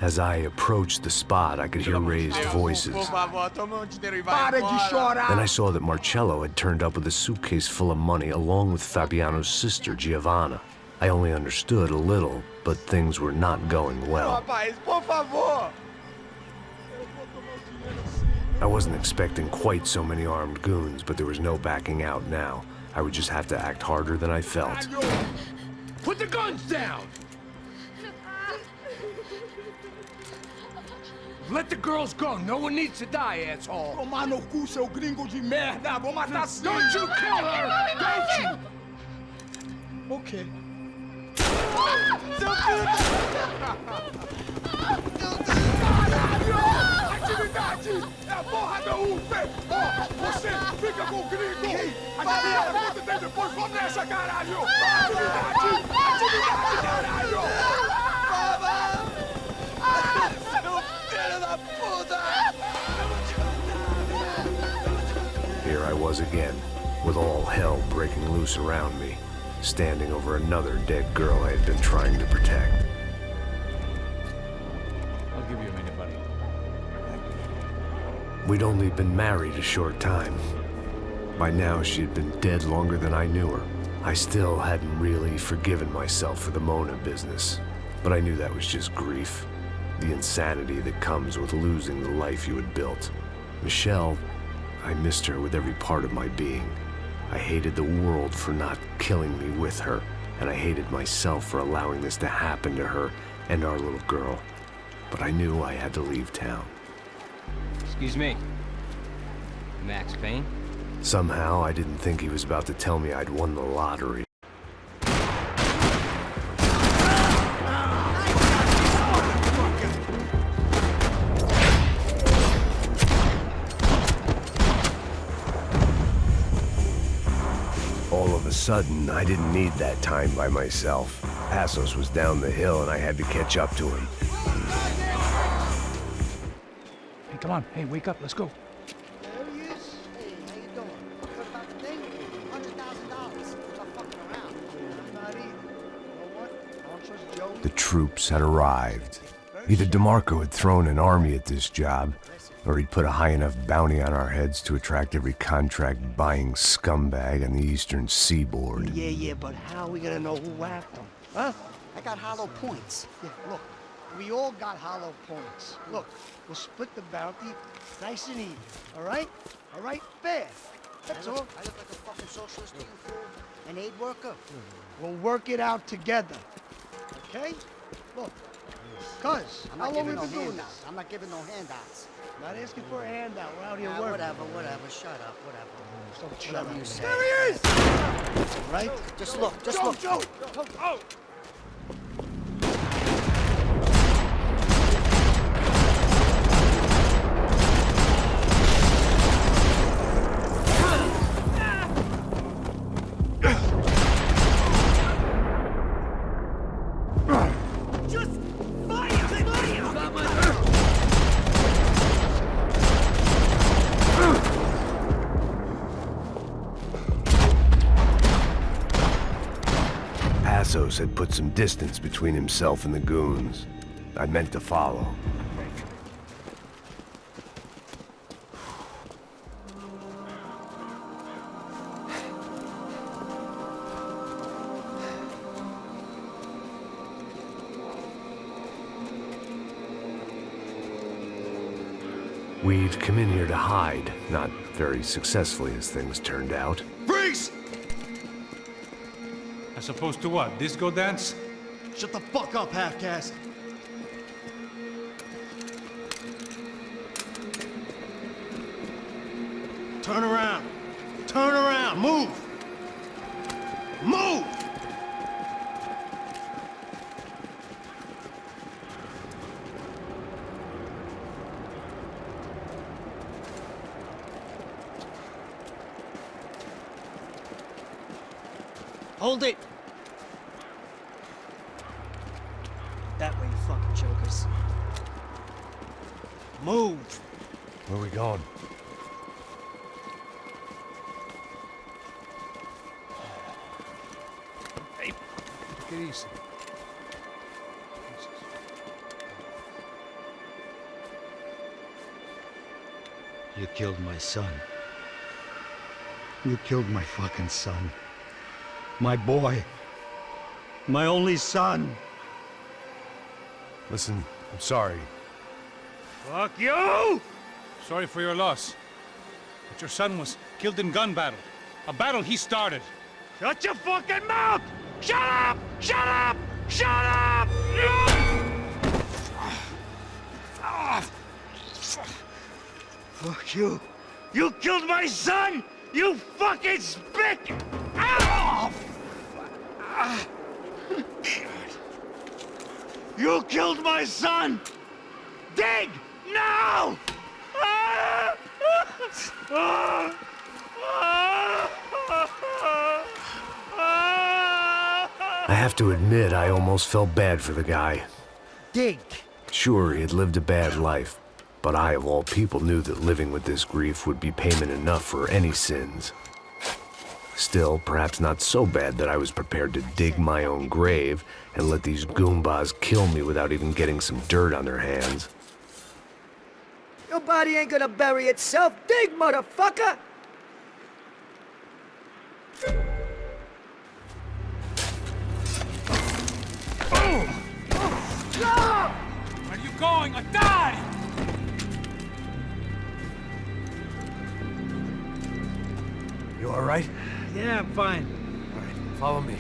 As I approached the spot, I could hear raised voices. Then I saw that Marcello had turned up with a suitcase full of money along with Fabiano's sister, Giovanna. I only understood a little, but things were not going well. I wasn't expecting quite so many armed goons, but there was no backing out now. I would just have to act harder than I felt. Put the guns down! Let the girls go. No one needs to die, asshole. Tomar no cu, seu gringo de merda. Vou matar. Don't you kill her! Don't you? Okay. Atividade! É a porra da UP! Ó, você fica com o gringo! A galera conta até depois, vamos nessa, caralho! Atividade! Atividade, caralho! Here I was again, with all hell breaking loose around me, standing over another dead girl I had been trying to protect. I'll give you a minute, buddy. We'd only been married a short time. By now, she had been dead longer than I knew her. I still hadn't really forgiven myself for the Mona business, but I knew that was just grief. The insanity that comes with losing the life you had built. Michelle, I missed her with every part of my being. I hated the world for not killing me with her, and I hated myself for allowing this to happen to her and our little girl. But I knew I had to leave town. Excuse me. Max Payne? Somehow, I didn't think he was about to tell me I'd won the lottery. All of a sudden, I didn't need that time by myself. Passos was down the hill and I had to catch up to him. Hey, come on. Hey, wake up. Let's go. There he is. Hey, how you doing? What about the thing? $100,000. Stop fucking around. I'm not either. You know what? I don't trust Joey. The troops had arrived. Either DeMarco had thrown an army at this job, or he'd put a high enough bounty on our heads to attract every contract-buying scumbag on the eastern seaboard. Yeah, but how are we gonna know who whacked him? Huh? I got hollow points. Yeah, look, we all got hollow points. Look, we'll split the bounty nice and even, all right? All right? Fair. That's all. I look like a fucking socialist to you, fool? An aid worker? We'll work it out together, okay? Look, cuz, how long have we been doing this? I'm not giving no handouts. Not asking for a handout. We're out here working. Whatever. Shut up. Whatever. Whatever you say. There he is! Right? Just look. Joe. Oh! Passos had put some distance between himself and the goons. I meant to follow. We'd come in here to hide, not very successfully as things turned out. Freeze! As opposed to what? Disco dance? Shut the fuck up, half-caste. Turn around. Turn around. Move. Move! Hold it! That way, you fucking jokers. Move! Where are we going? Hey, take it easy. You killed my son. You killed my fucking son. My boy. My only son. Listen, I'm sorry. Fuck you! Sorry for your loss. But your son was killed in gun battle. A battle he started. Shut your fucking mouth! Shut up! Shut up! Shut up! Fuck you. You killed my son! You fucking spick! Ow! You killed my son! Dig! Now! I have to admit, I almost felt bad for the guy. Dig! Sure, he had lived a bad life, but I, of all people, knew that living with this grief would be payment enough for any sins. Still, perhaps not so bad that I was prepared to dig my own grave and let these goombas kill me without even getting some dirt on their hands. Your body ain't gonna bury itself. Dig, motherfucker! Where are you going? I died! You all right? Yeah, I'm fine. All right, follow me.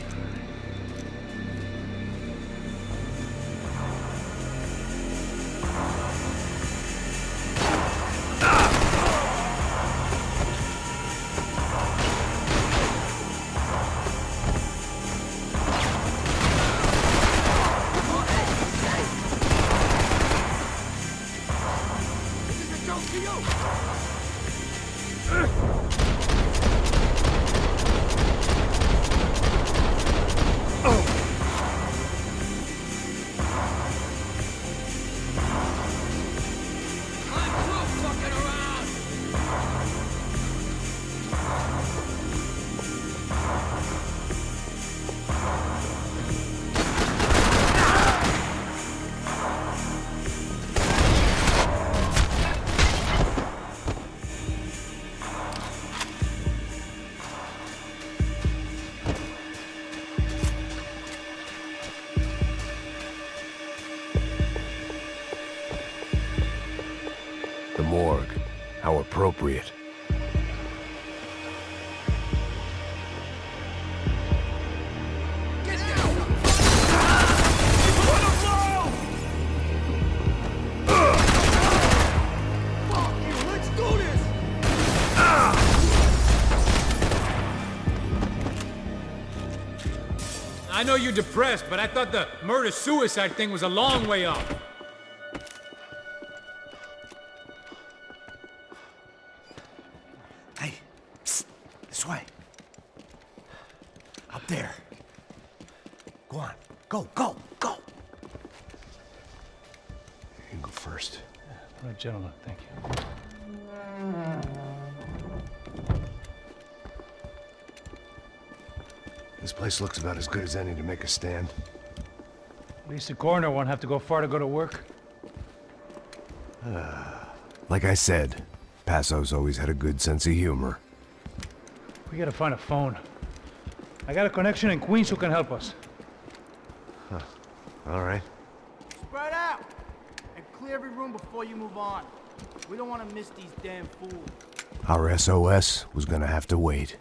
The morgue. How appropriate. I know you're depressed, but I thought the murder-suicide thing was a long way off. Hey, psst, this way. Up there. Go on. Go, go, go. You can go first. All right, gentlemen, thank you. This place looks about as good as any to make a stand. At least the coroner won't have to go far to go to work. Like I said, Passo's always had a good sense of humor. We gotta find a phone. I got a connection in Queens who can help us. Huh. All right. Spread out and clear every room before you move on. We don't want to miss these damn fools. Our SOS was gonna have to wait.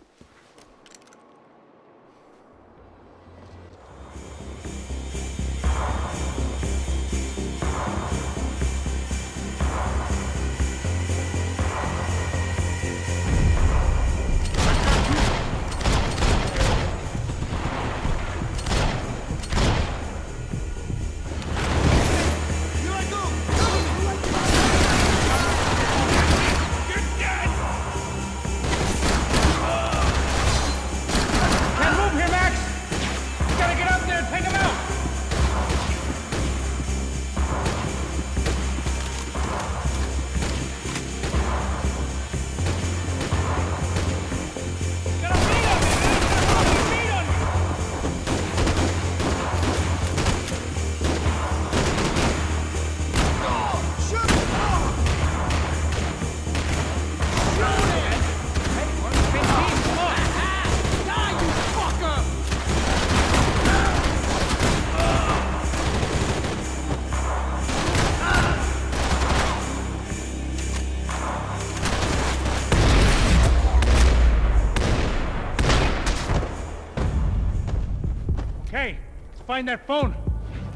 Hey, find that phone.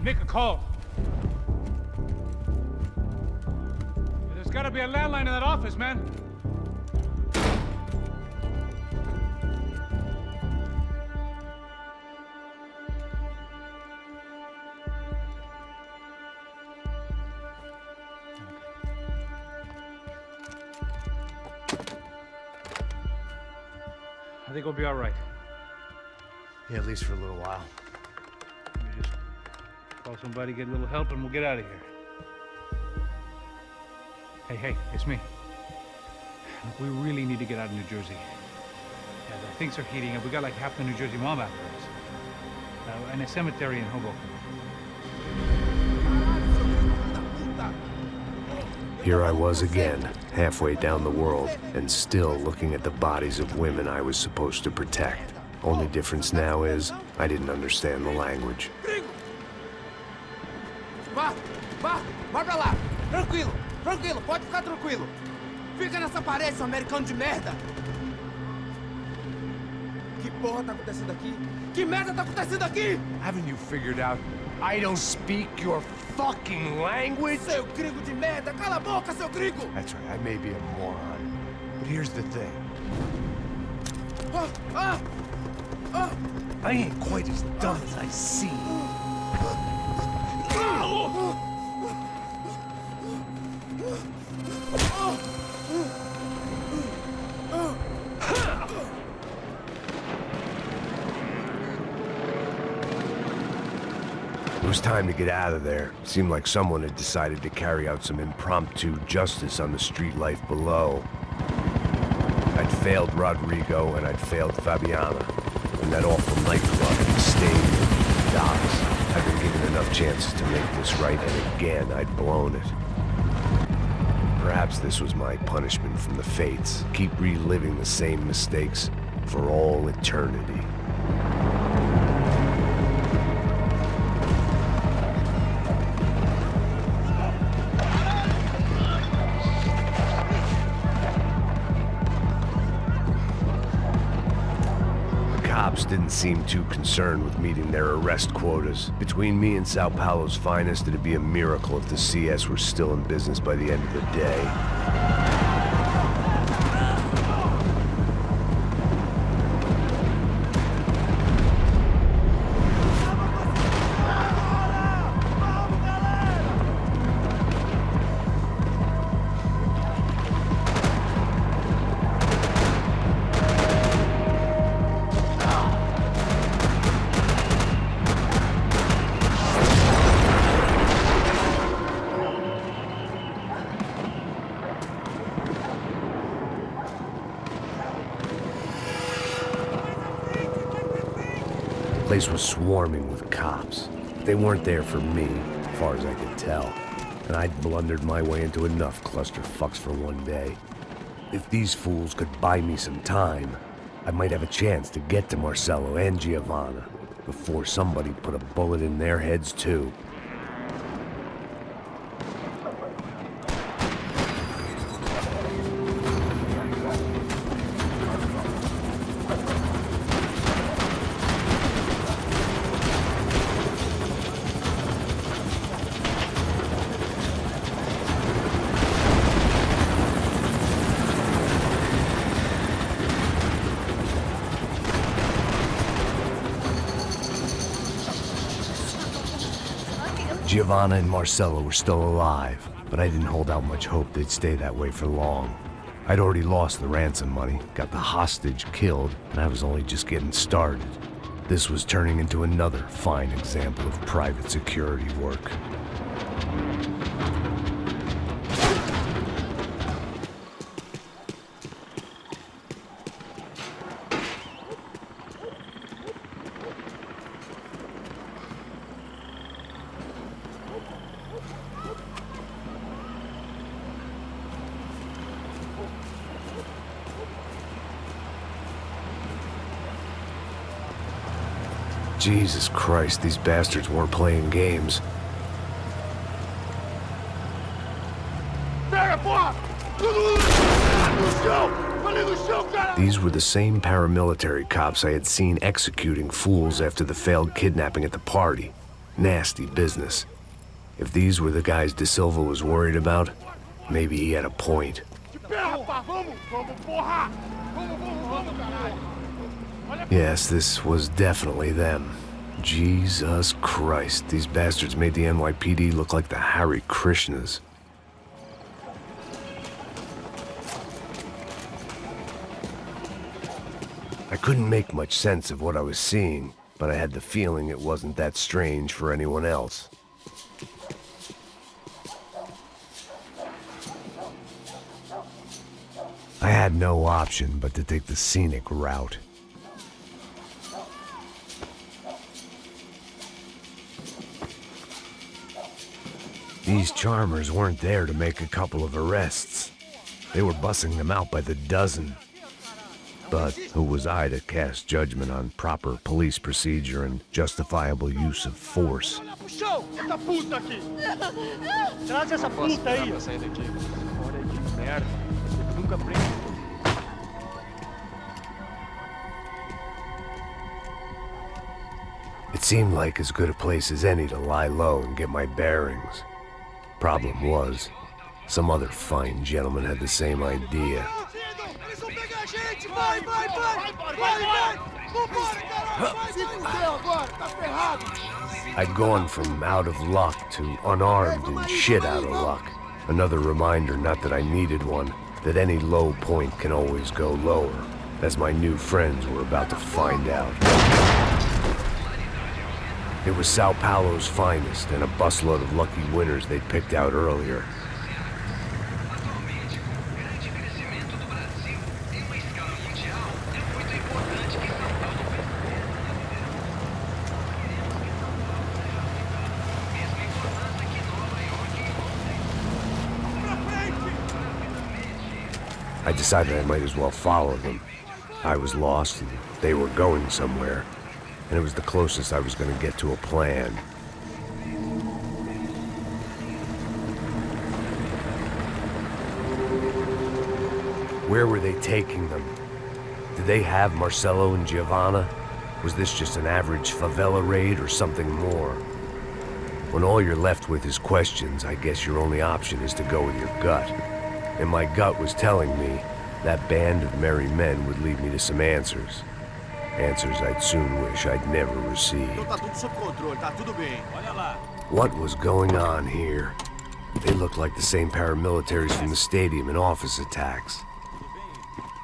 Make a call. There's gotta be a landline in that office, man. I think we'll be all right. Yeah, at least for a little while. Let me just call somebody, get a little help, and we'll get out of here. Hey, it's me. Look, we really need to get out of New Jersey. Yeah, things are heating up. We got like half the New Jersey mob after us. And a cemetery in Hoboken. Here I was again, halfway down the world, and still looking at the bodies of women I was supposed to protect. Only difference now is, I didn't understand the language. Vai pra lá. Tranquilo, pode ficar tranquilo. Fica nessa parede, seu americano de merda. Que porra tá acontecendo aqui? Que merda tá acontecendo aqui? Haven't you figured out I don't speak your fucking language? Seu gringo de merda, cala a boca, seu gringo! That's right, I may be a moron, but here's the thing. I ain't quite as dumb as I seem. It was time to get out of there. It seemed like someone had decided to carry out some impromptu justice on the street life below. I'd failed Rodrigo and I'd failed Fabiana. And that awful nightclub, the stadium, the docks. I'd been given enough chances to make this right, and again, I'd blown it. Perhaps this was my punishment from the fates. Keep reliving the same mistakes for all eternity. Didn't seem too concerned with meeting their arrest quotas. Between me and Сан-Паулу's finest, it'd be a miracle if the CS were still in business by the end of the day. The place was swarming with cops. They weren't there for me, as far as I could tell. And I'd blundered my way into enough clusterfucks for one day. If these fools could buy me some time, I might have a chance to get to Marcello and Giovanna before somebody put a bullet in their heads too. Giovanna and Marcello were still alive, but I didn't hold out much hope they'd stay that way for long. I'd already lost the ransom money, got the hostage killed, and I was only just getting started. This was turning into another fine example of private security work. Jesus Christ, these bastards weren't playing games. These were the same paramilitary cops I had seen executing fools after the failed kidnapping at the party. Nasty business. If these were the guys De Silva was worried about, maybe he had a point. Yes, this was definitely them. Jesus Christ, these bastards made the NYPD look like the Hare Krishnas. I couldn't make much sense of what I was seeing, but I had the feeling it wasn't that strange for anyone else. I had no option but to take the scenic route. These charmers weren't there to make a couple of arrests. They were bussing them out by the dozen. But who was I to cast judgment on proper police procedure and justifiable use of force? It seemed like as good a place as any to lie low and get my bearings. Problem was, some other fine gentleman had the same idea. I'd gone from out of luck to unarmed and shit out of luck. Another reminder, not that I needed one, that any low point can always go lower, as my new friends were about to find out. It was Sao Paulo's finest and a busload of lucky winners they'd picked out earlier. I decided I might as well follow them. I was lost and they were going somewhere, and it was the closest I was going to get to a plan. Where were they taking them? Did they have Marcello and Giovanna? Was this just an average favela raid or something more? When all you're left with is questions, I guess your only option is to go with your gut. And my gut was telling me that band of merry men would lead me to some answers. Answers I'd soon wish I'd never received. What was going on here? They looked like the same paramilitaries from the stadium and office attacks.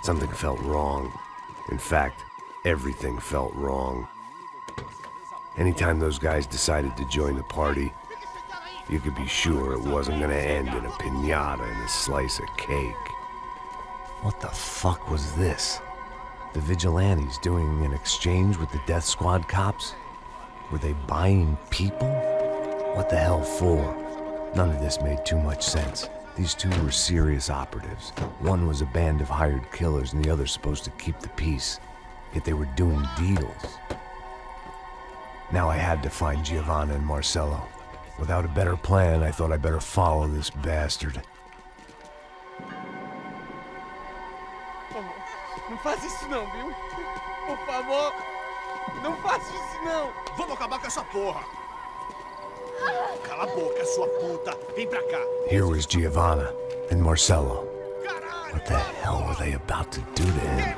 Something felt wrong. In fact, everything felt wrong. Anytime those guys decided to join the party, you could be sure it wasn't gonna end in a piñata and a slice of cake. What the fuck was this? The vigilantes doing an exchange with the death squad cops? Were they buying people? What the hell for? None of this made too much sense. These two were serious operatives. One was a band of hired killers and the other supposed to keep the peace. Yet they were doing deals. Now I had to find Giovanna and Marcello. Without a better plan, I thought I better follow this bastard. Não faz isso não, viu? Por favor, não faz isso não. Vamos acabar com essa porra. Cala a boca, sua puta. Vem pra cá. Here was Giovanna and Marcello. What the hell were they about to do to him?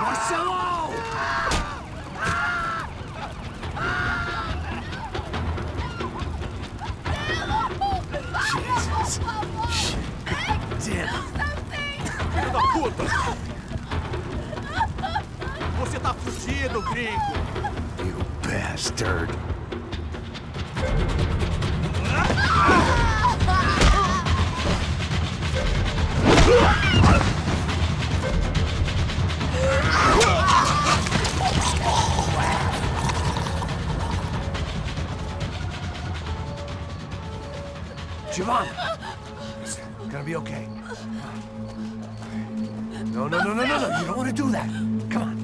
Marcello! this. Damn. Filho da puta! Você tá fudido, gringo! You bastard. Giovanni! Listen, it's gonna be okay. No, you don't want to do that. Come on.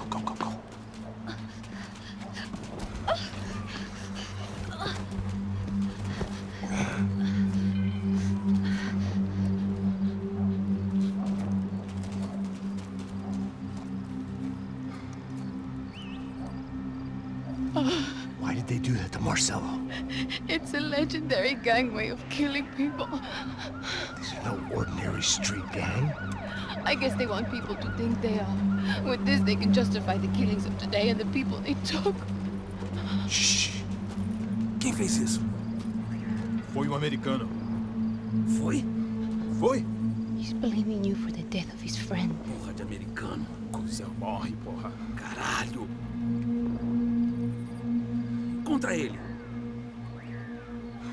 Go. Why did they do that to Marcelo? It's a legendary gang way of killing people. These are no ordinary street gang. I guess they want people to think they are. With this, they can justify the killings of today and the people they took. Shh! Quem fez isso? Foi um americano. Foi? Foi? He's blaming you for the death of his friend. Porra de americano. Coisa morre, porra. Caralho. Contra ele.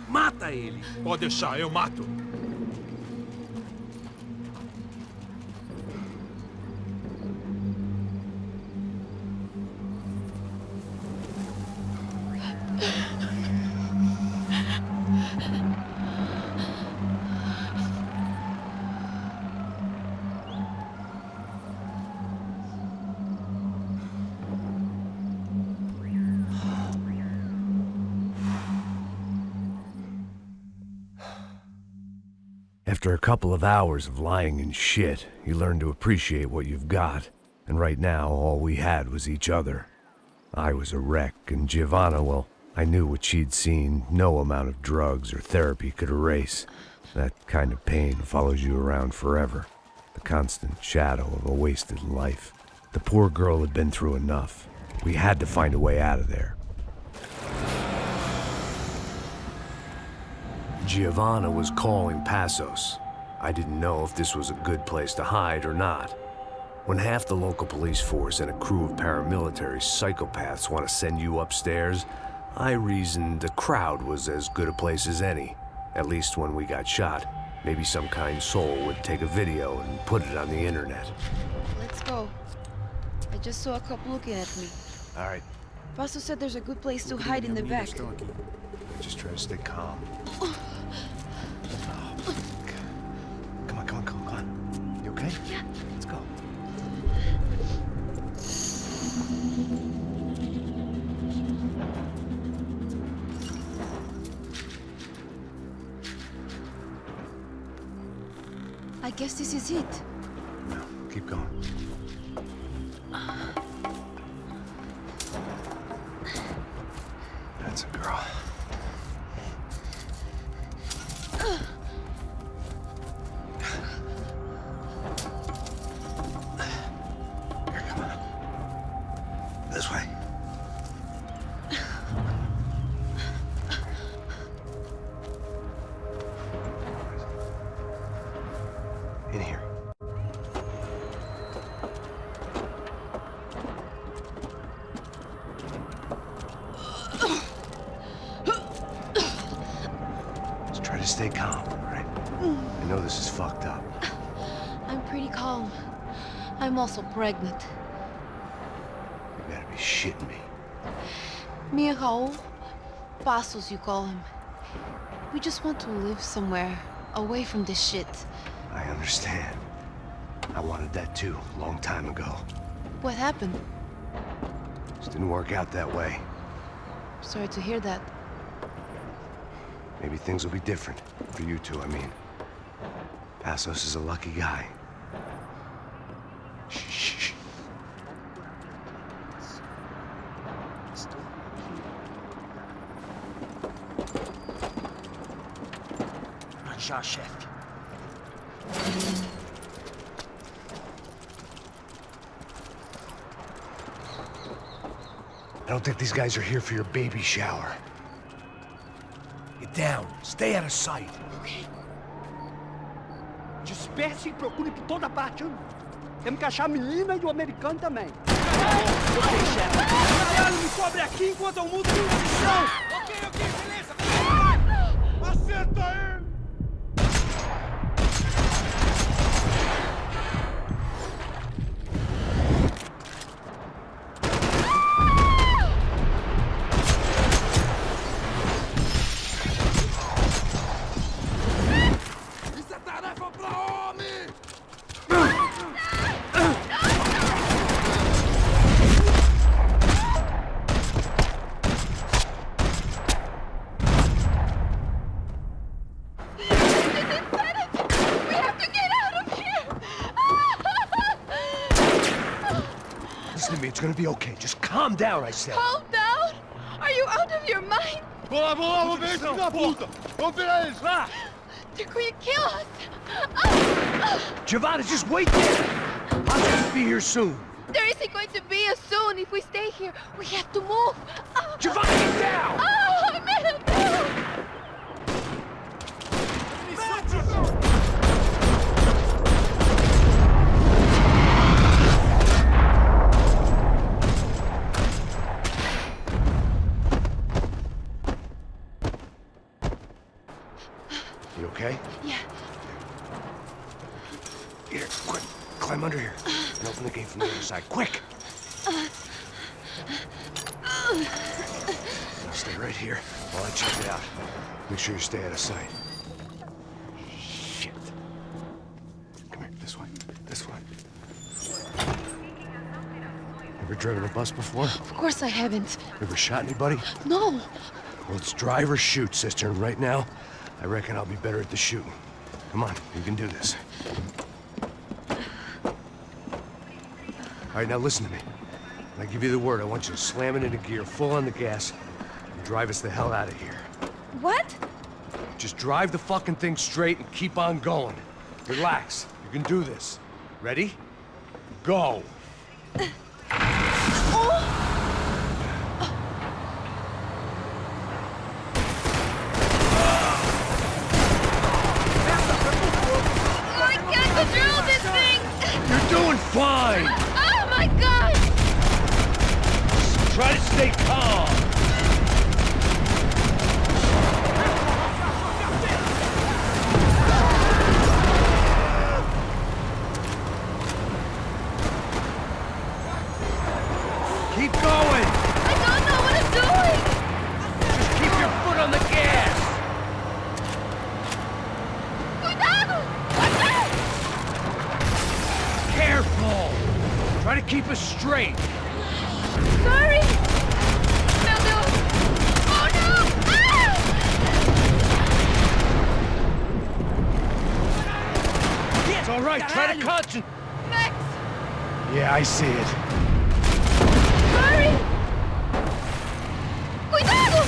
Mata ele. Pode deixar, eu mato. After a couple of hours of lying in shit, you learn to appreciate what you've got. And right now, all we had was each other. I was a wreck, and Giovanna, well, I knew what she'd seen no amount of drugs or therapy could erase. That kind of pain follows you around forever. The constant shadow of a wasted life. The poor girl had been through enough. We had to find a way out of there. Giovanna was calling Passos. I didn't know if this was a good place to hide or not. When half the local police force and a crew of paramilitary psychopaths want to send you upstairs, I reasoned the crowd was as good a place as any. At least when we got shot. Maybe some kind soul would take a video and put it on the internet. Let's go. I just saw a couple looking at me. All right, Passos said there's a good place to hide in the back. just try to stay calm. Come on. You okay? Yeah. Let's go. I guess this is it. No, keep going. That's a girl. Here, come on. This way. In here. Just try to stay calm, all right? I know this is fucked up. I'm pretty calm. I'm also pregnant. You gotta be shitting me. Me and Raul, Passos you call him. We just want to live somewhere, away from this shit. I understand. I wanted that too, a long time ago. What happened? Just didn't work out that way. Sorry to hear that. Maybe things will be different. For you two, I mean. Passos is a lucky guy. Shh. Já, chefe. I don't think these guys are here for your baby shower. Get down. Stay out of sight. Ok. Disperse e procure por toda parte. Temos que achar a menina e o americano também. Ok, chefe. Mariano, me cobre aqui enquanto eu mudo de posição. Ok, beleza. Vai. Acerta ele. It's gonna be okay. Just calm down, I said. Calm down? Are you out of your mind? Vamos ver esse da puta! Vamos virar eles, lá! They're going to kill us! Giovanna, just wait there! I'll just be here soon. There isn't going to be a soon if we stay here. We have to move! Giovanna, get down! Oh, man, no! You okay? Yeah. Here, quick. Climb under here. And open the gate from the other side. Quick! Now stay right here while I check it out. Make sure you stay out of sight. Shit. Come here, this way. This way. Ever driven a bus before? Of course I haven't. Ever shot anybody? No. Well, it's drive or shoot, sister, and right now, I reckon I'll be better at the shooting. Come on, you can do this. All right, now listen to me. When I give you the word, I want you to slam it into gear, full on the gas, and drive us the hell out of here. What? Just drive the fucking thing straight and keep on going. Relax. You can do this. Ready? Go! You're doing fine! Oh my god! Try to stay calm! Keep going! I don't know what I'm doing! Just keep your foot on the gas! Cuidado! Careful! Try to keep us straight! Sorry! Meu Deus! Oh no! Ah! It's all right, try to concentrate! Max! Yeah, I see it. Sorry! Cuidado!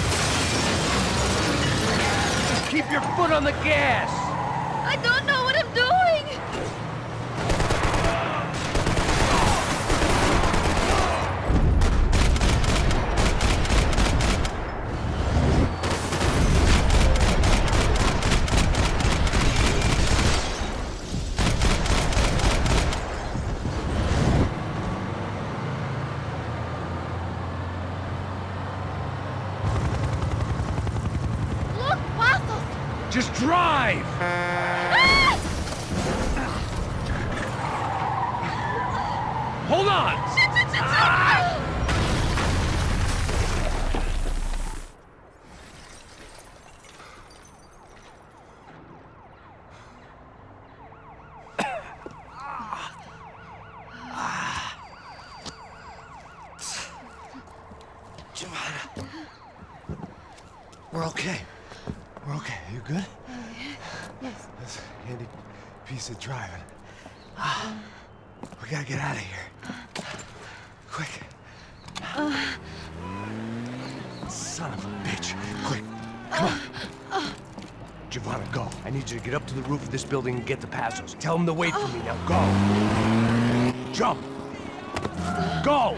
Just keep your foot on the gas! I don't know what I'm doing! Look, pasos! Just drive! Hold on! Giovanna. We're okay. We're okay. You good? Yes. That's a handy piece of driving. We gotta get out of here. Quick. Son of a bitch. Quick. Come on. Giovanna, go. I need you to get up to the roof of this building and get the Passos. Tell them to wait for me. Now go. Jump. Go.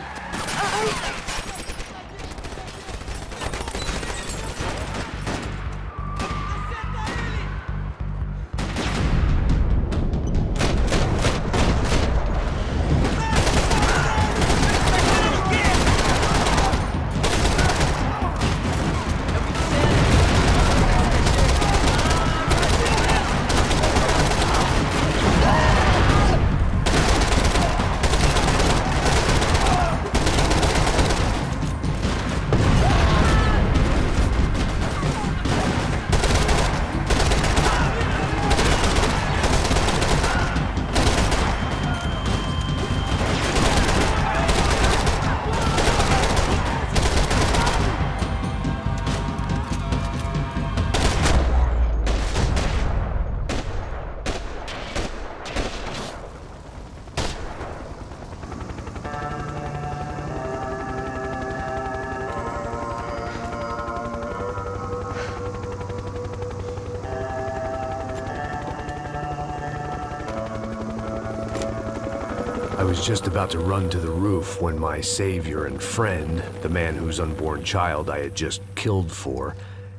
I was just about to run to the roof when my savior and friend, the man whose unborn child I had just killed for,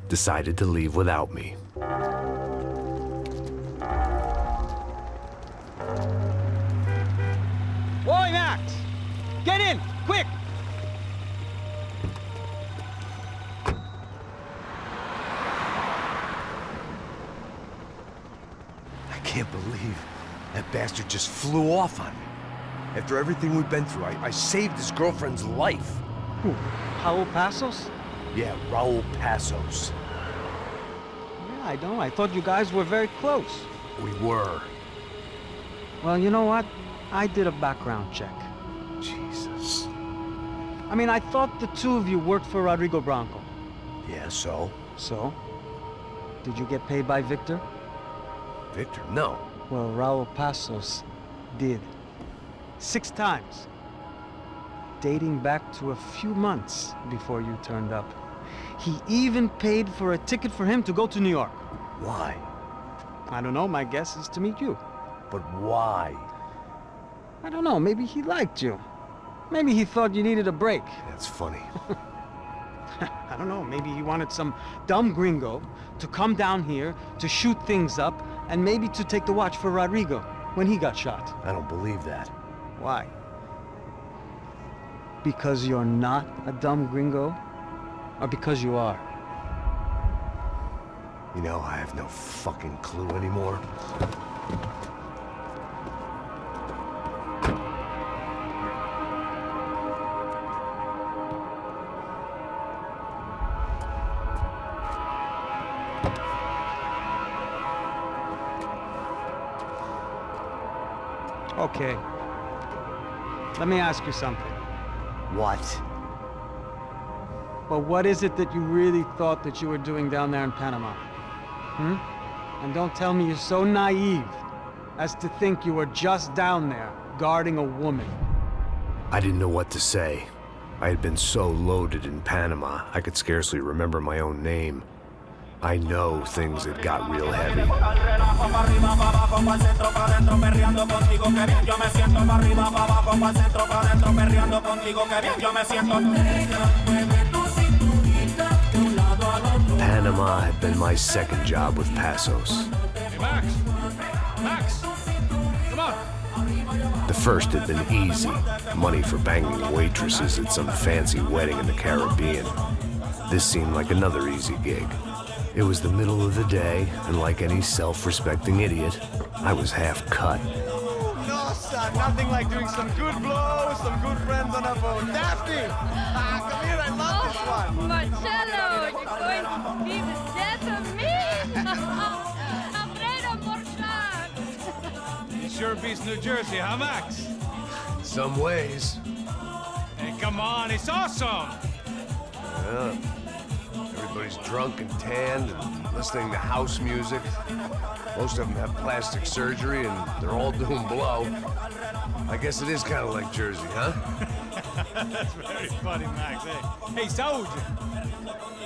decided to leave without me. Boy, Max! Get in, quick! I can't believe that bastard just flew off on me. After everything we've been through, I saved his girlfriend's life. Who? Raul Passos? Yeah, Raul Passos. Yeah, I know. I thought you guys were very close. We were. Well, you know what? I did a background check. Jesus. I mean, I thought the two of you worked for Rodrigo Branco. Yeah, so? So? Did you get paid by Victor? Victor? No. Well, Raul Passos did. 6 times. Dating back to a few months before you turned up. He even paid for a ticket for him to go to New York. Why? I don't know, my guess is to meet you. But why? I don't know, maybe he liked you. Maybe he thought you needed a break. That's funny. I don't know, maybe he wanted some dumb gringo to come down here to shoot things up and maybe to take the watch for Rodrigo when he got shot. I don't believe that. Why? Because you're not a dumb gringo? Or because you are? You know, I have no fucking clue anymore. Okay. Let me ask you something. What? Well, what is it that you really thought that you were doing down there in Panama? Hmm? And don't tell me you're so naive as to think you were just down there guarding a woman. I didn't know what to say. I had been so loaded in Panama, I could scarcely remember my own name. I know things had got real heavy. Panama had been my second job with Passos. Hey, Max! Max! Come on! The first had been easy. Money for banging waitresses at some fancy wedding in the Caribbean. This seemed like another easy gig. It was the middle of the day, and like any self-respecting idiot, I was half cut. No, son, nothing like doing some good blows, some good friends on a boat. Daphne! Come here, I love this one! Marcello, you're going to be the death of me! Alfredo Borchardt! It sure beats New Jersey, huh, Max? Some ways. Hey, come on, it's awesome! Yeah. Everybody's drunk and tanned and listening to house music. Most of them have plastic surgery and they're all doing blow. I guess it is kind of like Jersey, huh? That's very funny, Max. Hey, Saúde!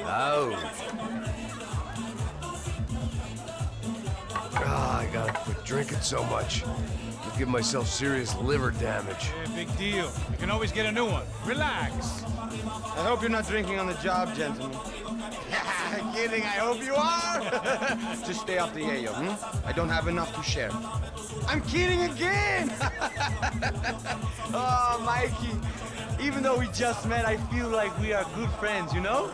Oh. I gotta quit drinking so much. I'll give myself serious liver damage. Yeah, big deal. You can always get a new one. Relax. I hope you're not drinking on the job, gentlemen. Kidding, I hope you are! Just stay off the yayo, I don't have enough to share. I'm kidding again! Oh, Mikey, even though we just met, I feel like we are good friends, you know?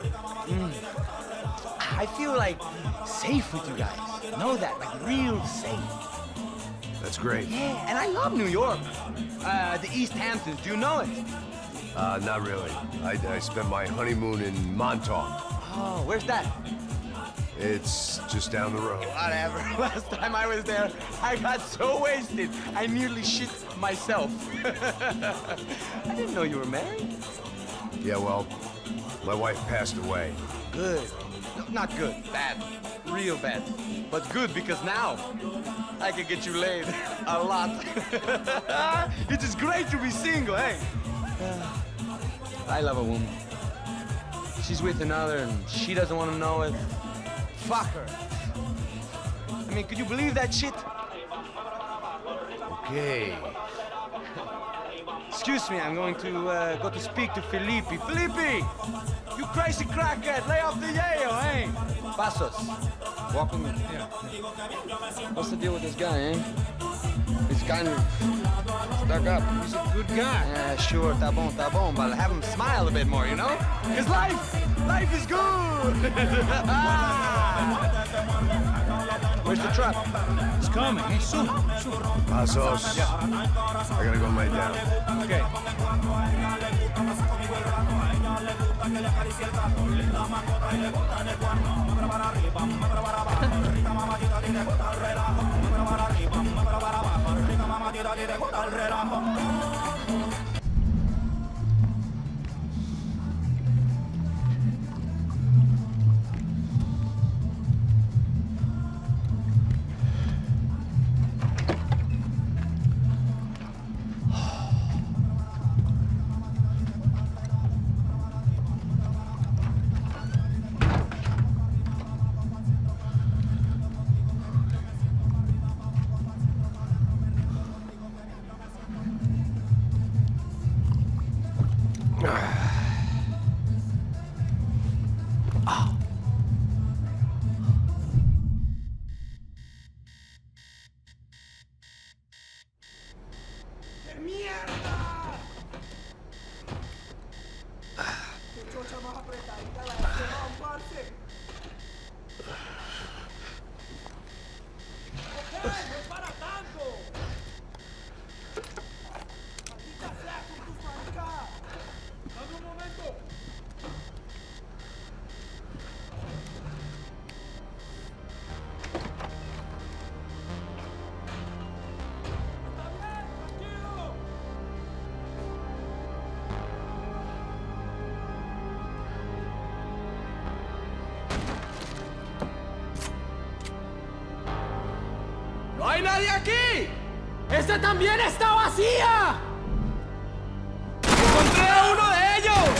I feel like safe with you guys. Know that, like real safe. That's great. Yeah, and I love New York. The East Hamptons, do you know it? Not really. I spent my honeymoon in Montauk. Oh, where's that? It's just down the road. Whatever. Last time I was there, I got so wasted, I nearly shit myself. I didn't know you were married. Yeah, well, my wife passed away. Good. No, not good. Bad. Real bad. But good because now I can get you laid a lot. It is great to be single, hey? I love a woman. She's with another and she doesn't want to know it. Fuck her. I mean, could you believe that shit? Okay. excuse me, I'm going to go to speak to Felipe. Felipe! You crazy crackhead, lay off the yayo, eh? Passos, walk with me. Yeah. What's the deal with this guy, eh? He's kind of stuck up. He's a good guy. Yeah, sure, tá bom, but have him smile a bit more, you know? Because life is good! Where's the truck? It's coming, hey, soon. Passos. Yeah. I gotta go lay down. Okay. ¡No hay nadie aquí! ¡Esta también está vacía! ¡Encontré a uno de ellos!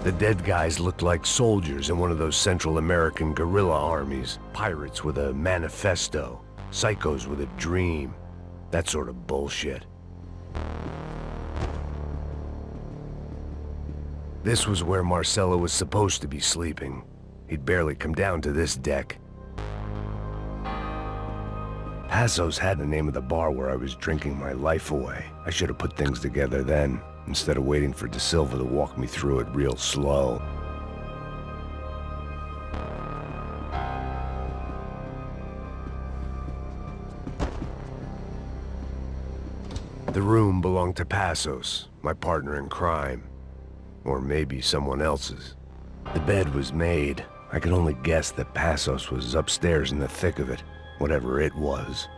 The dead guys looked like soldiers in one of those Central American guerrilla armies. Pirates with a manifesto. Psychos with a dream. That sort of bullshit. This was where Marcelo was supposed to be sleeping. He'd barely come down to this deck. Passos had the name of the bar where I was drinking my life away. I should have put things together then, instead of waiting for De Silva to walk me through it real slow. The room belonged to Passos, my partner in crime. Or maybe someone else's. The bed was made. I could only guess that Passos was upstairs in the thick of it, whatever it was.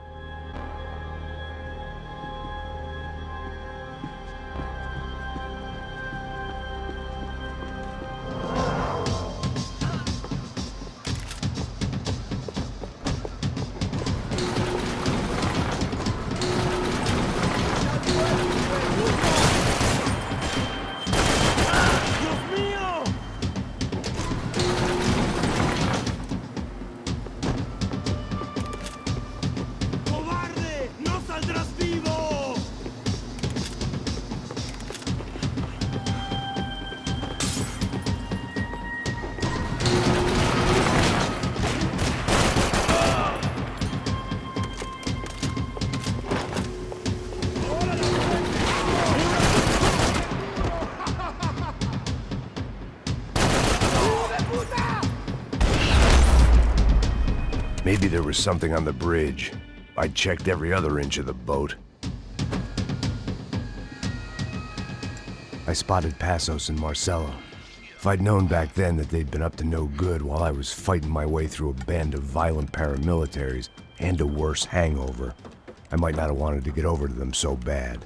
Maybe there was something on the bridge. I checked every other inch of the boat. I spotted Passos and Marcelo. If I'd known back then that they'd been up to no good while I was fighting my way through a band of violent paramilitaries and a worse hangover, I might not have wanted to get over to them so bad.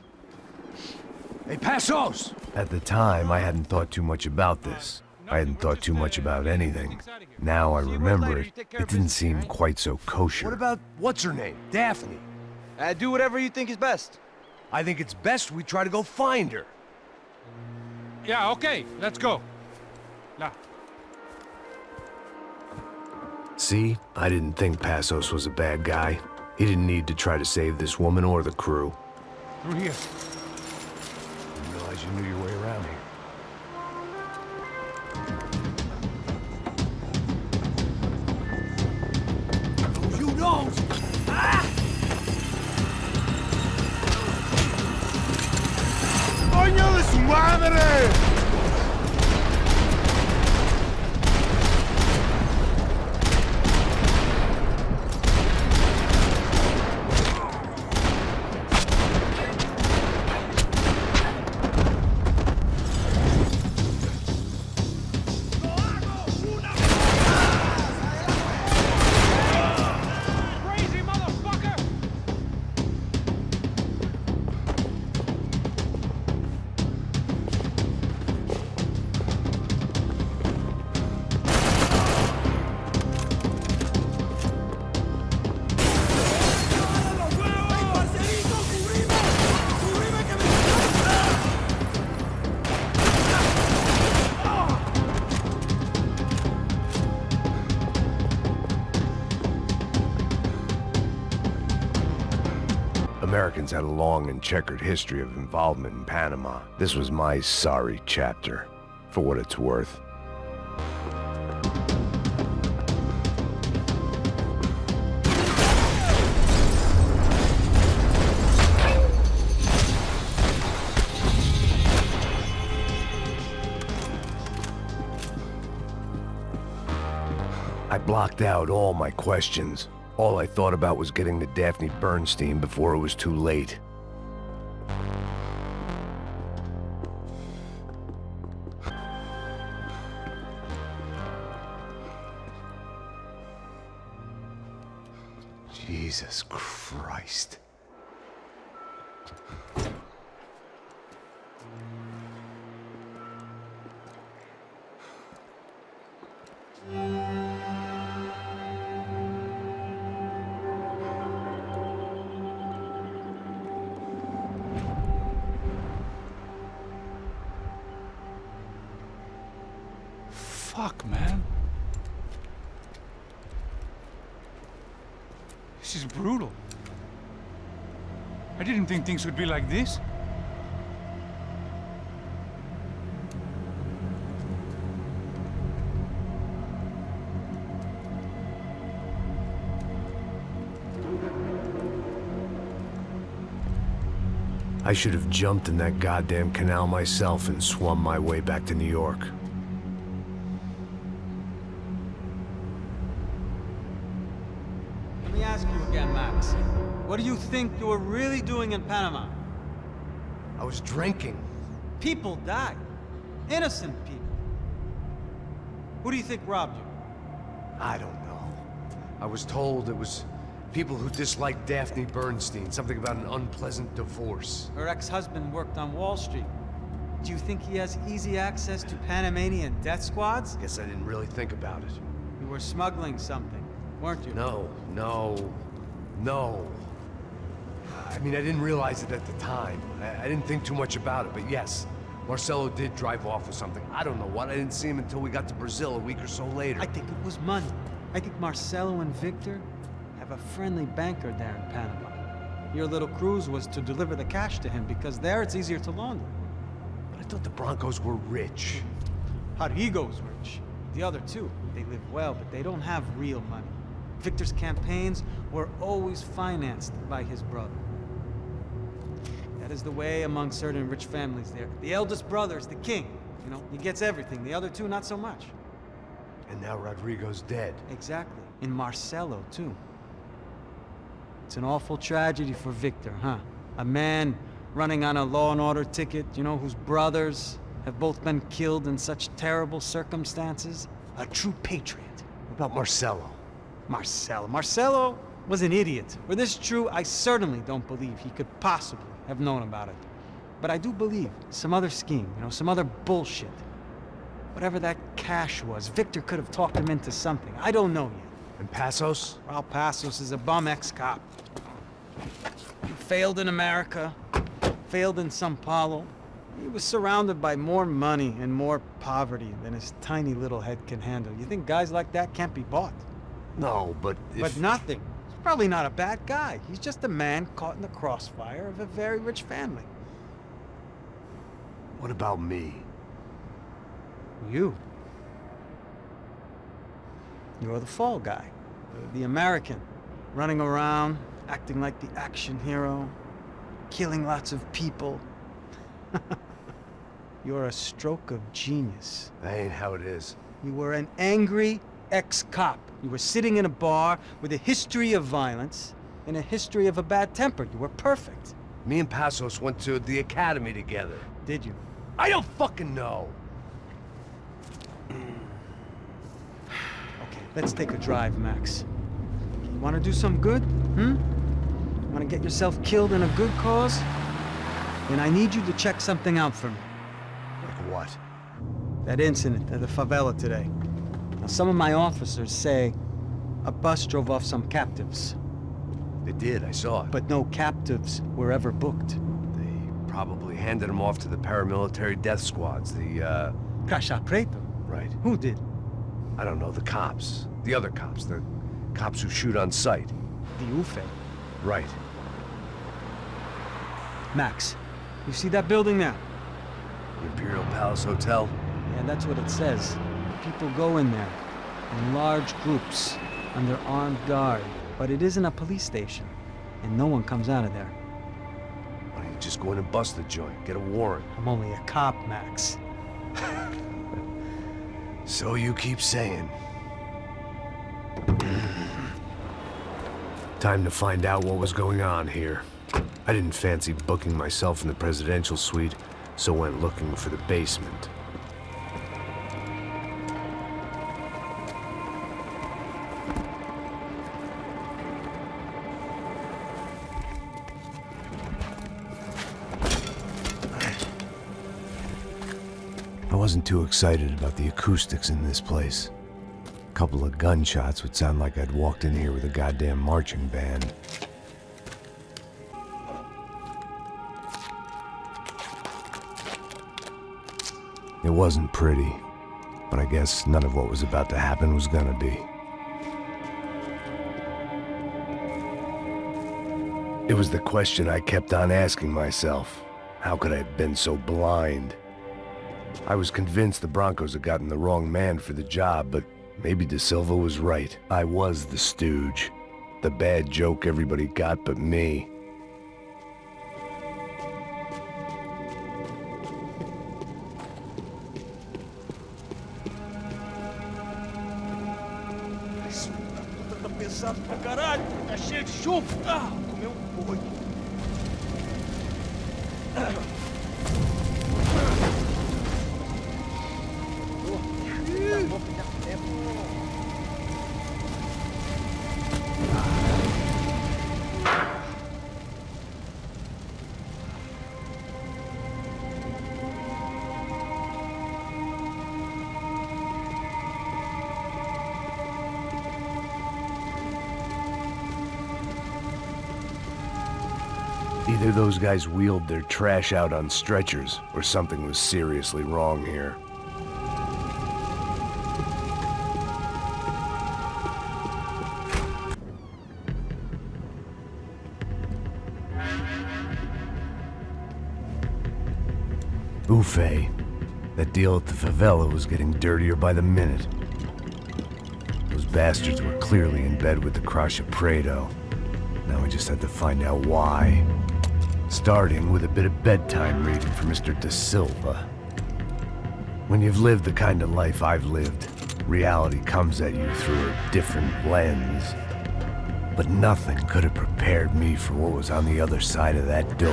Hey, Passos! At the time, I hadn't thought too much about this. I hadn't thought too much about anything. Now I remember it, it didn't seem quite so kosher. What about, what's her name? Daphne? Do whatever you think is best. I think it's best we try to go find her. Yeah, okay, let's go. Now. See, I didn't think Passos was a bad guy. He didn't need to try to save this woman or the crew. Through here. Didn't realize you knew your way around here. You know! ¡Coño de su madre! Americans had a long and checkered history of involvement in Panama. This was my sorry chapter, for what it's worth. I blocked out all my questions. All I thought about was getting to Daphne Bernstein before it was too late. Jesus Christ. Fuck, man. This is brutal. I didn't think things would be like this. I should have jumped in that goddamn canal myself and swum my way back to New York. Let me ask you again, Max. What do you think you were really doing in Panama? I was drinking. People died. Innocent people. Who do you think robbed you? I don't know. I was told it was people who disliked Daphne Bernstein, something about an unpleasant divorce. Her ex-husband worked on Wall Street. Do you think he has easy access to Panamanian death squads? Guess I didn't really think about it. You were smuggling something, weren't you? No. I mean, I didn't realize it at the time. I didn't think too much about it, but yes, Marcelo did drive off with something. I don't know what. I didn't see him until we got to Brazil a week or so later. I think it was money. I think Marcelo and Victor have a friendly banker there in Panama. Your little cruise was to deliver the cash to him because there it's easier to launder. But I thought the Broncos were rich. Rodrigo's rich. The other two, they live well, but they don't have real money. Victor's campaigns were always financed by his brother. That is the way among certain rich families there. The eldest brother is the king. You know, he gets everything. The other two, not so much. And now Rodrigo's dead. Exactly. in Marcelo, too. It's an awful tragedy for Victor, huh? A man running on a law and order ticket, you know, whose brothers have both been killed in such terrible circumstances. A true patriot. What about Marcelo? Marcelo was an idiot. Were this true, I certainly don't believe he could possibly have known about it. But I do believe some other scheme, you know, some other bullshit. Whatever that cash was, Victor could have talked him into something. I don't know yet. And Passos? Well, Passos is a bum ex-cop. He failed in America, failed in Сан-Pаулу. He was surrounded by more money and more poverty than his tiny little head can handle. You think guys like that can't be bought? No, but if... But nothing. He's probably not a bad guy. He's just a man caught in the crossfire of a very rich family. What about me? You. You're the fall guy. The American. Running around, acting like the action hero. Killing lots of people. You're a stroke of genius. That ain't how it is. You were an angry ex-cop. You were sitting in a bar with a history of violence and a history of a bad temper. You were perfect. Me and Passos went to the academy together. Did you? I don't fucking know. Okay, let's take a drive, Max. You want to do some good? Want to get yourself killed in a good cause? Then I need you to check something out for me. Like what? That incident at the favela today. Now, some of my officers say a bus drove off some captives. They did, I saw it. But no captives were ever booked. They probably handed them off to the paramilitary death squads, the, Caixa Preto? Right. Who did? I don't know, the cops. The other cops, the cops who shoot on sight. The UFE. Right. Max, you see that building now? The Imperial Palace Hotel? Yeah, that's what it says. People go in there, in large groups, under armed guard. But it isn't a police station, and no one comes out of there. Why don't you just go in and bust the joint, get a warrant? I'm only a cop, Max. So you keep saying. Time to find out what was going on here. I didn't fancy booking myself in the presidential suite, so went looking for the basement. I wasn't too excited about the acoustics in this place. A couple of gunshots would sound like I'd walked in here with a goddamn marching band. It wasn't pretty, but I guess none of what was about to happen was gonna be. It was the question I kept on asking myself. How could I have been so blind? I was convinced the Broncos had gotten the wrong man for the job, but maybe De Silva was right. I was the stooge. The bad joke everybody got but me. Pesado pra caralho, tá cheio de chumbo. Ah, comeu boi. Either those guys wheeled their trash out on stretchers, or something was seriously wrong here. Buffet. That deal at the favela was getting dirtier by the minute. Those bastards were clearly in bed with the Caixa Preto. Now we just had to find out why. Starting with a bit of bedtime reading for Mr. De Silva. When you've lived the kind of life I've lived, Reality comes at you through a different lens. But nothing could have prepared me for what was on the other side of that door.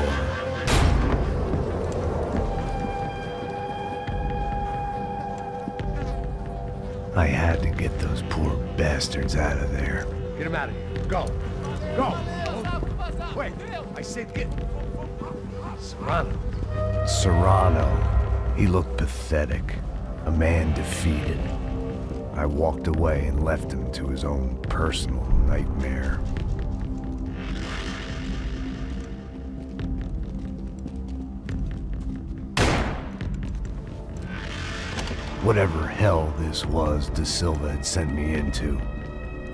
I had to get those poor bastards out of there. Get him out of here. Go. Go. Wait, I said get... Serrano. Serrano. He looked pathetic. A man defeated. I walked away and left him to his own personal nightmare. Whatever hell this was De Silva had sent me into,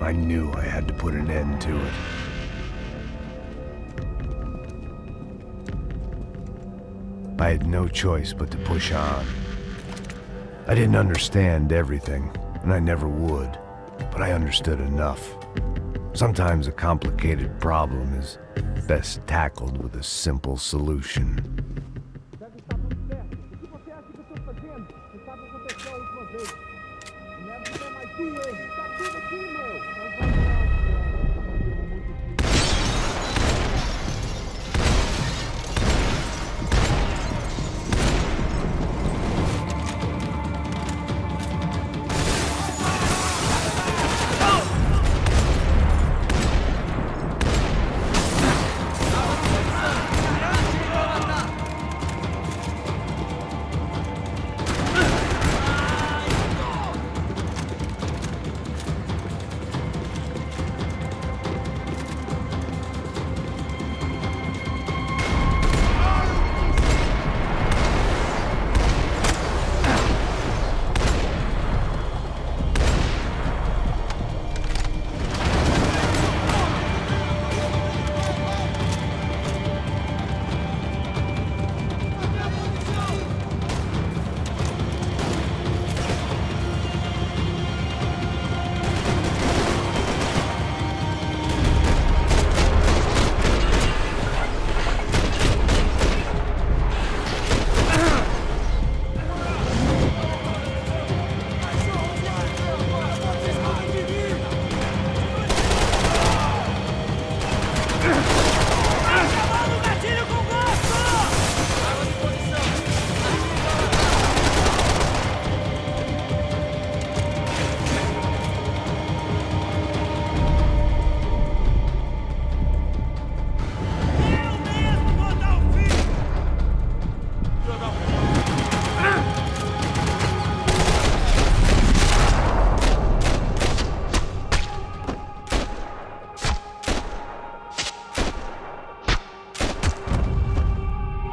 I knew I had to put an end to it. I had no choice but to push on. I didn't understand everything, and I never would, but I understood enough. Sometimes a complicated problem is best tackled with a simple solution.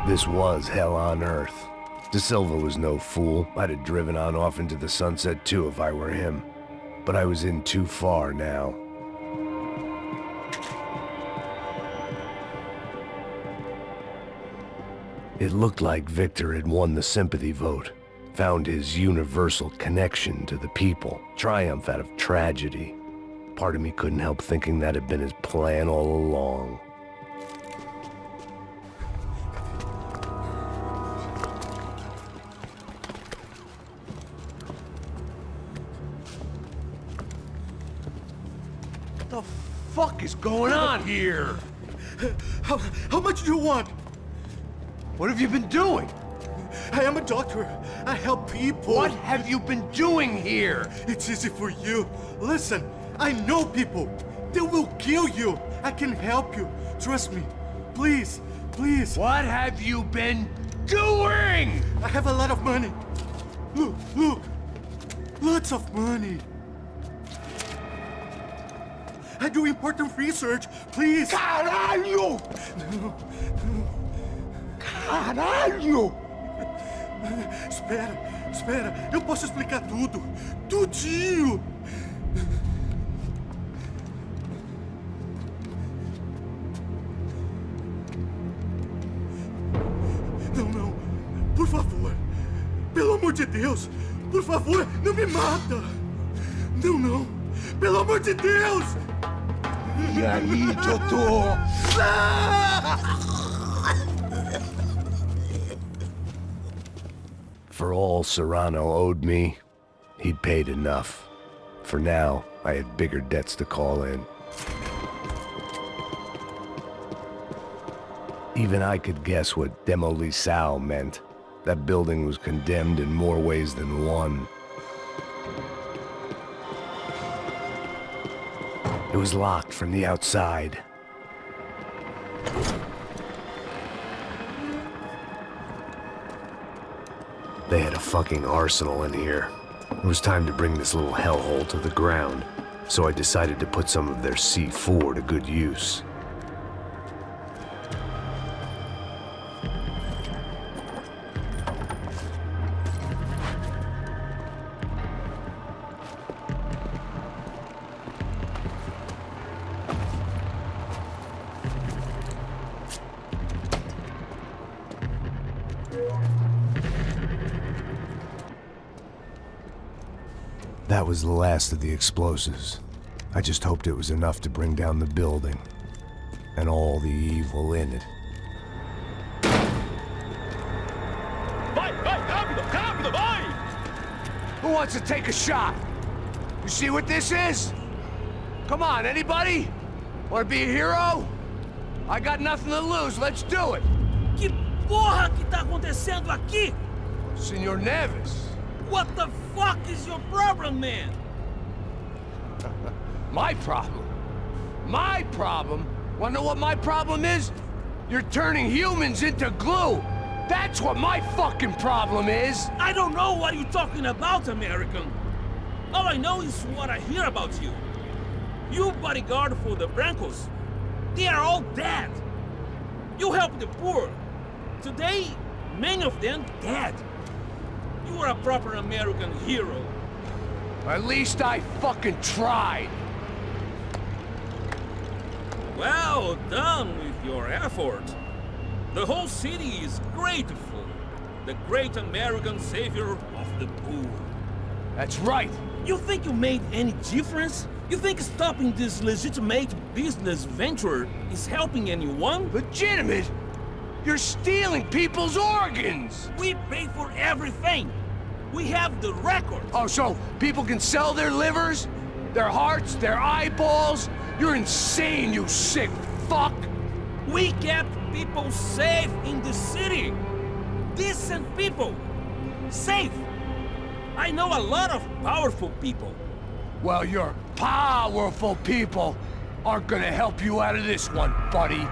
This was hell on earth. De Silva was no fool. I'd have driven on off into the sunset too if I were him. But I was in too far now. It looked like Victor had won the sympathy vote, found his universal connection to the people, triumph out of tragedy. Part of me couldn't help thinking that had been his plan all along. What the fuck is going on here? How much do you want? What have you been doing? I am a doctor. I help people. What have you been doing here? It's easy for you. Listen, I know people. They will kill you. I can help you. Trust me. Please, please. What have you been doing? I have a lot of money. Look, look. Lots of money. I do important research. Please. Caralho! Caralho! Espera, espera. Eu posso explicar tudo. Tudinho. Não, não. Por favor. Pelo amor de Deus. Por favor, não me mata. Não, não. Pelo amor de Deus. E aí, Totô? For all Serrano owed me, He'd paid enough. For now, I had bigger debts to call in. Even I could guess what demolição meant. That building was condemned in more ways than one. It was locked from the outside. They had a fucking arsenal in here. It was time to bring this little hellhole to the ground, so I decided to put some of their C4 to good use. That was the last of the explosives. I just hoped it was enough to bring down the building and all the evil in it. Vai, rápido, rápido, vai! Who wants to take a shot? You see what this is? Come on, anybody? Want to be a hero? I got nothing to lose, let's do it! Que porra que tá acontecendo aqui? Senor Neves. What the fuck is your problem, man? My problem? My problem? Wanna know what my problem is? You're turning humans into glue! That's what my fucking problem is! I don't know what you're talking about, American. All I know is what I hear about you. You bodyguard for the Brancos. They are all dead. You help the poor. Today, many of them dead. You are a proper American hero. At least I fucking tried. Well done with your effort. The whole city is grateful. The great American savior of the poor. That's right. You think you made any difference? You think stopping this legitimate business venture is helping anyone? Legitimate? You're stealing people's organs! We pay for everything! We have the record! Oh, so people can sell their livers? Their hearts? Their eyeballs? You're insane, you sick fuck! We kept people safe in the city! Decent people! Safe! I know a lot of powerful people. Well, your powerful people aren't gonna help you out of this one, buddy.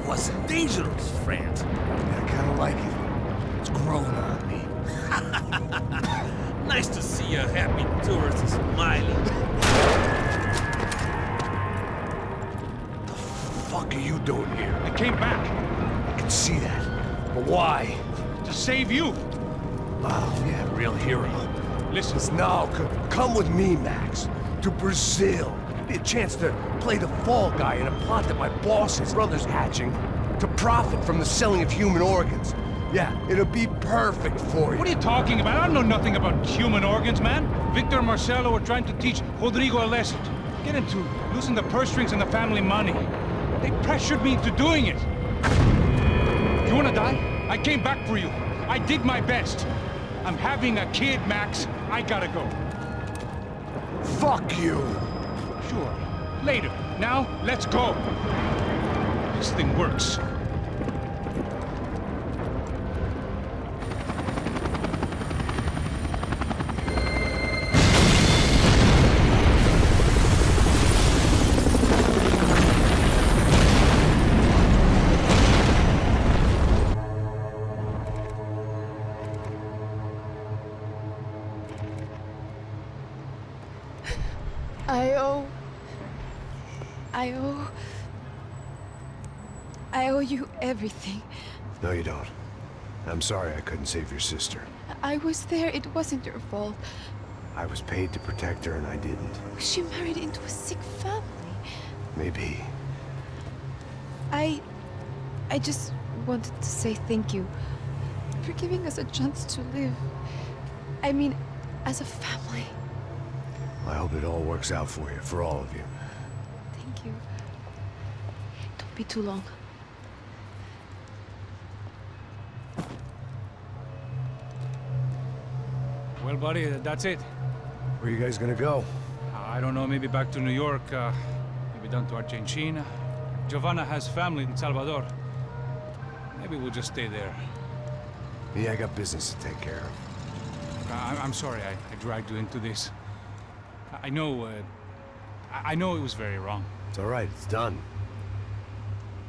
was dangerous, friend. I kinda like it. It's growing on me. Nice to see a happy tourist smiling. The fuck doing here? I came back. I can see that. But why? To save you. Oh, yeah, real hero. Listen. Now, come with me, Max. To Brazil. Be a chance to play the fall guy in a plot that my boss's brother's hatching to profit from the selling of human organs. Yeah, it'll be perfect for you. What are you talking about? I don't know nothing about human organs, man. Victor and Marcelo were trying to teach Rodrigo a lesson. Get him to loosen the purse strings and the family money. They pressured me into doing it. You wanna die? I came back for you. I did my best. I'm having a kid, Max. I gotta go. Fuck you. Sure. Later. Now, let's go. This thing works. I owe you everything. No, you don't. I'm sorry I couldn't save your sister. I was there. It wasn't your fault. I was paid to protect her and I didn't. She married into a sick family. Maybe. I just wanted to say thank you for giving us a chance to live. I mean, as a family. I hope it all works out for you, for all of you. Thank you. Don't be too long. Well, buddy, that's it. Where are you guys gonna go? I don't know, maybe back to New York, maybe down to Argentina. Giovanna has family in Salvador. Maybe we'll just stay there. Yeah, I got business to take care of. I'm sorry I dragged you into this. I know it was very wrong. It's all right, it's done.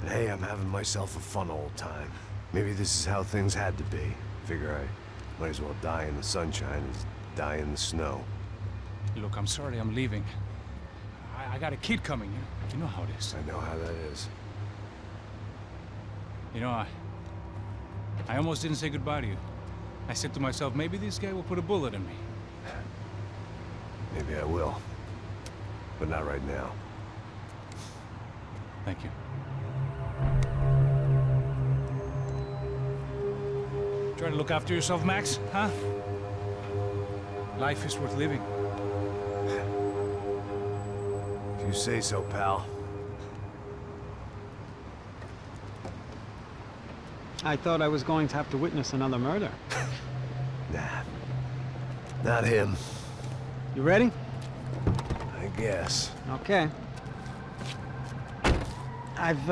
But hey, I'm having myself a fun old time. Maybe this is how things had to be. Figure I might as well die in the sunshine as die in the snow. Look, I'm sorry I'm leaving. I got a kid coming, you know how it is. I know how that is. You know, I almost didn't say goodbye to you. I said to myself, maybe this guy will put a bullet in me. Maybe I will. But not right now. Thank you. Try to look after yourself, Max, huh? Life is worth living. If you say so, pal. I thought I was going to have to witness another murder. Nah. Not him. You ready? I guess. Okay. I've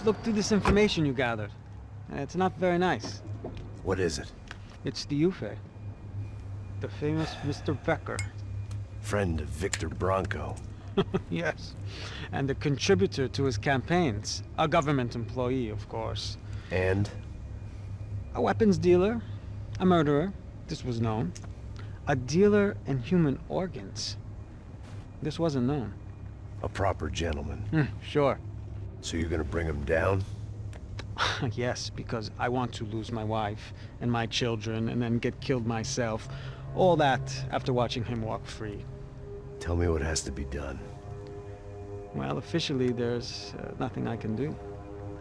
looked through this information you gathered. And it's not very nice. What is it? It's the Ufe. The famous Mr. Becker. Friend of Victor Bronco. Yes. And a contributor to his campaigns. A government employee, of course. And? A weapons dealer. A murderer. This was known. A dealer in human organs. This wasn't known. A proper gentleman. Sure. So you're gonna bring him down? Yes, because I want to lose my wife and my children and then get killed myself. All that after watching him walk free. Tell me what has to be done. Well, officially there's nothing I can do.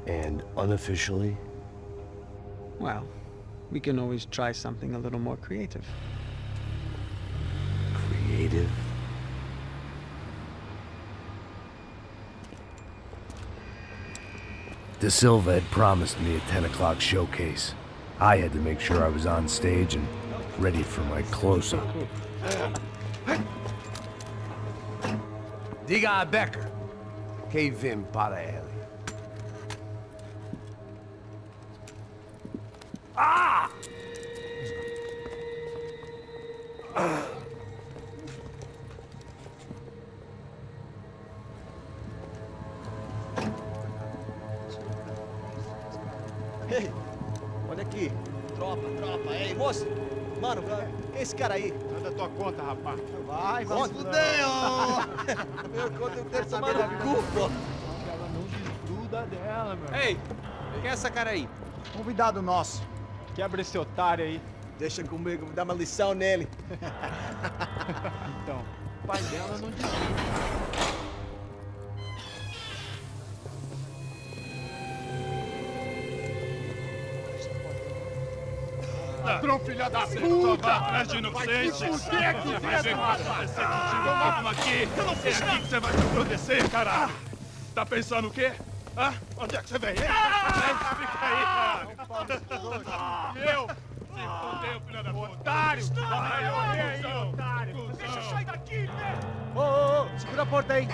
And unofficially? Well, we can always try something a little more creative. Creative? De Silva had promised me a 10 o'clock showcase. I had to make sure I was on stage and ready for my close-up. Diga a Becker. Que vim para ele. Ah! Ei, olha aqui. Tropa. Ei, moço. Mano, quem é esse cara aí? Manda tua conta, rapaz. Vai se fuder, ó. Meu conta eu quero tomar no cu, pô. dela, meu. Ei, quem é essa cara aí? Convidado nosso. Quebra esse otário aí. Deixa comigo, vou dar uma lição nele. Então, o pai dela não diz. Ladrão, filha da puta! Vai atrás de inocente! Vai ver o que vai acontecer contigo! Vamos aqui! Eu não fiz nada! Que você vai se proteger, caralho! Tá pensando o quê? Hã? Onde é que você vem? Fica aí, cara! E eu? Se fodeu, filha da puta! Otário! Vai, ô, otário! Deixa eu sair daqui, né? Ô, segura a porta aí.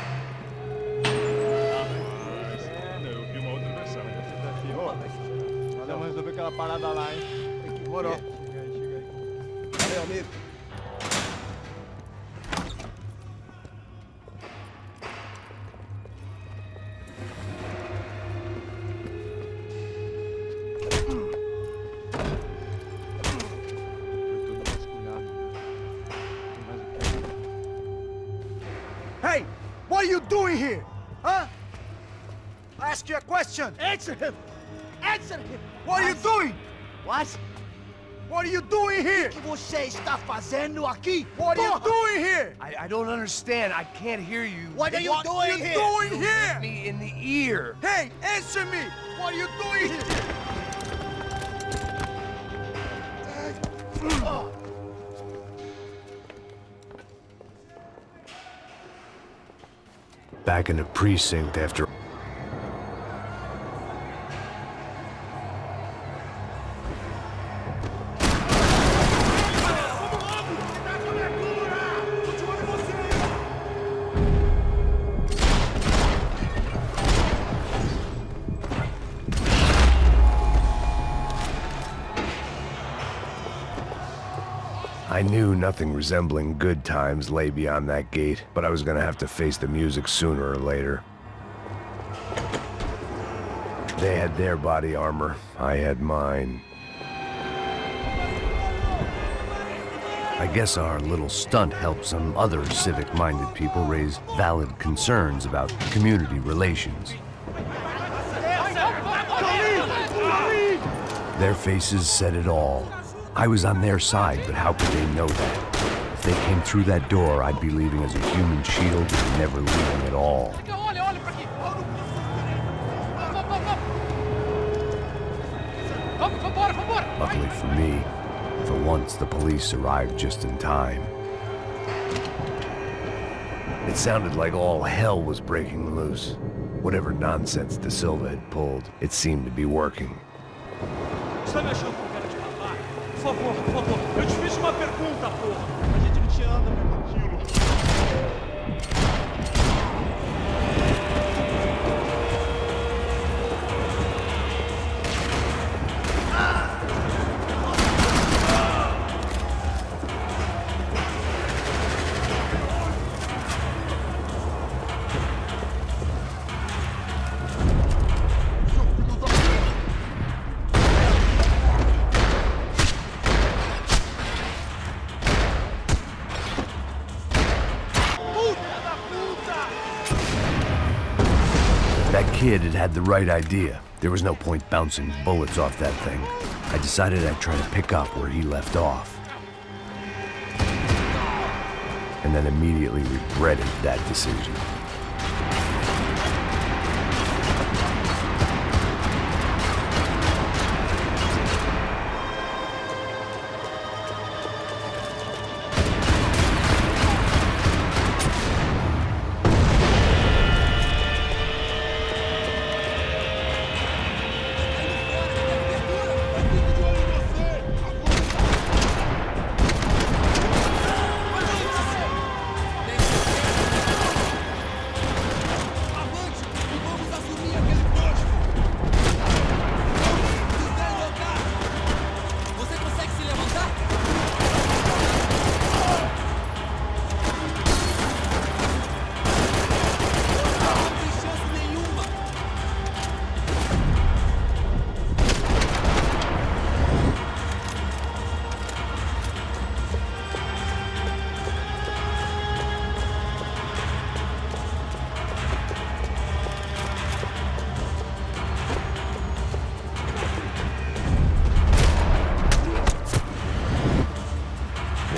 Eu vi uma outra versão. Vamos resolver aquela parada lá, hein? Demorou. Chega aí. Valeu, amigo. Hey, what are you doing here? Huh? I ask you a question. Answer him. Answer him. What are you doing? What? What are you doing here? O que você está fazendo aqui? What are you doing here? I don't understand. I can't hear you. What are you doing here? Doing You here? hit me in the ear. Hey, answer me. What are you doing here? Back in the precinct after... I knew nothing resembling good times lay beyond that gate, but I was gonna have to face the music sooner or later. They had their body armor, I had mine. I guess our little stunt helped some other civic-minded people raise valid concerns about community relations. Their faces said it all. I was on their side, but how could they know that? If they came through that door, I'd be leaving as a human shield and never leaving at all. Luckily for me, for once the police arrived just in time. It sounded like all hell was breaking loose. Whatever nonsense De Silva had pulled, it seemed to be working. Você me achando com cara de babaca? Por favor, eu te fiz uma pergunta, porra! A gente não te anda por aquilo. That kid had had the right idea. There was no point bouncing bullets off that thing. I decided I'd try to pick up where he left off. And then immediately regretted that decision.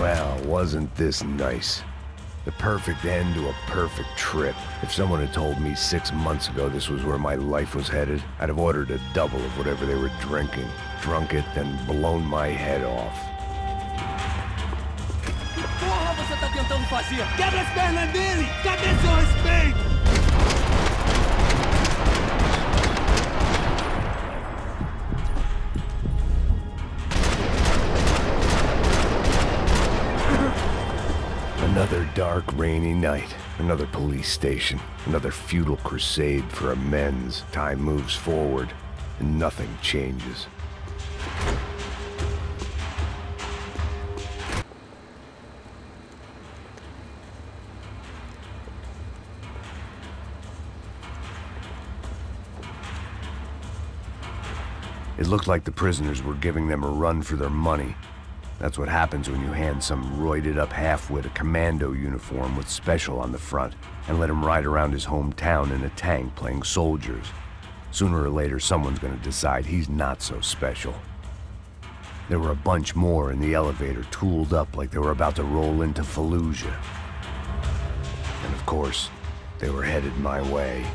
Well, wasn't this nice? The perfect end to a perfect trip. If someone had told me 6 months ago this was where my life was headed, I'd have ordered a double of whatever they were drinking, drunk it, then blown my head off. Que porra você tá tentando fazer? Quebra as pernas dele! Cadê seu respeito? Another dark, rainy night. Another police station. Another futile crusade for amends. Time moves forward, and nothing changes. It looked like the prisoners were giving them a run for their money. That's what happens when you hand some roided-up halfwit a commando uniform with special on the front and let him ride around his hometown in a tank playing soldiers. Sooner or later, someone's gonna decide he's not so special. There were a bunch more in the elevator, tooled up like they were about to roll into Fallujah. And of course, they were headed my way.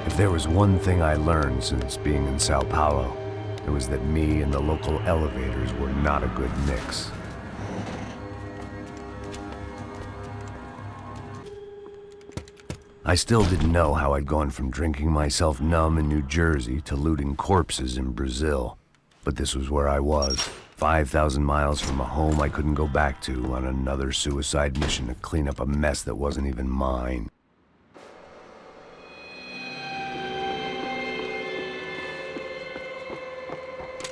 If there was one thing I learned since being in Сан-Паулу, it was that me and the local elevators were not a good mix. I still didn't know how I'd gone from drinking myself numb in New Jersey to looting corpses in Brazil. But this was where I was, 5,000 miles from a home I couldn't go back to, on another suicide mission to clean up a mess that wasn't even mine.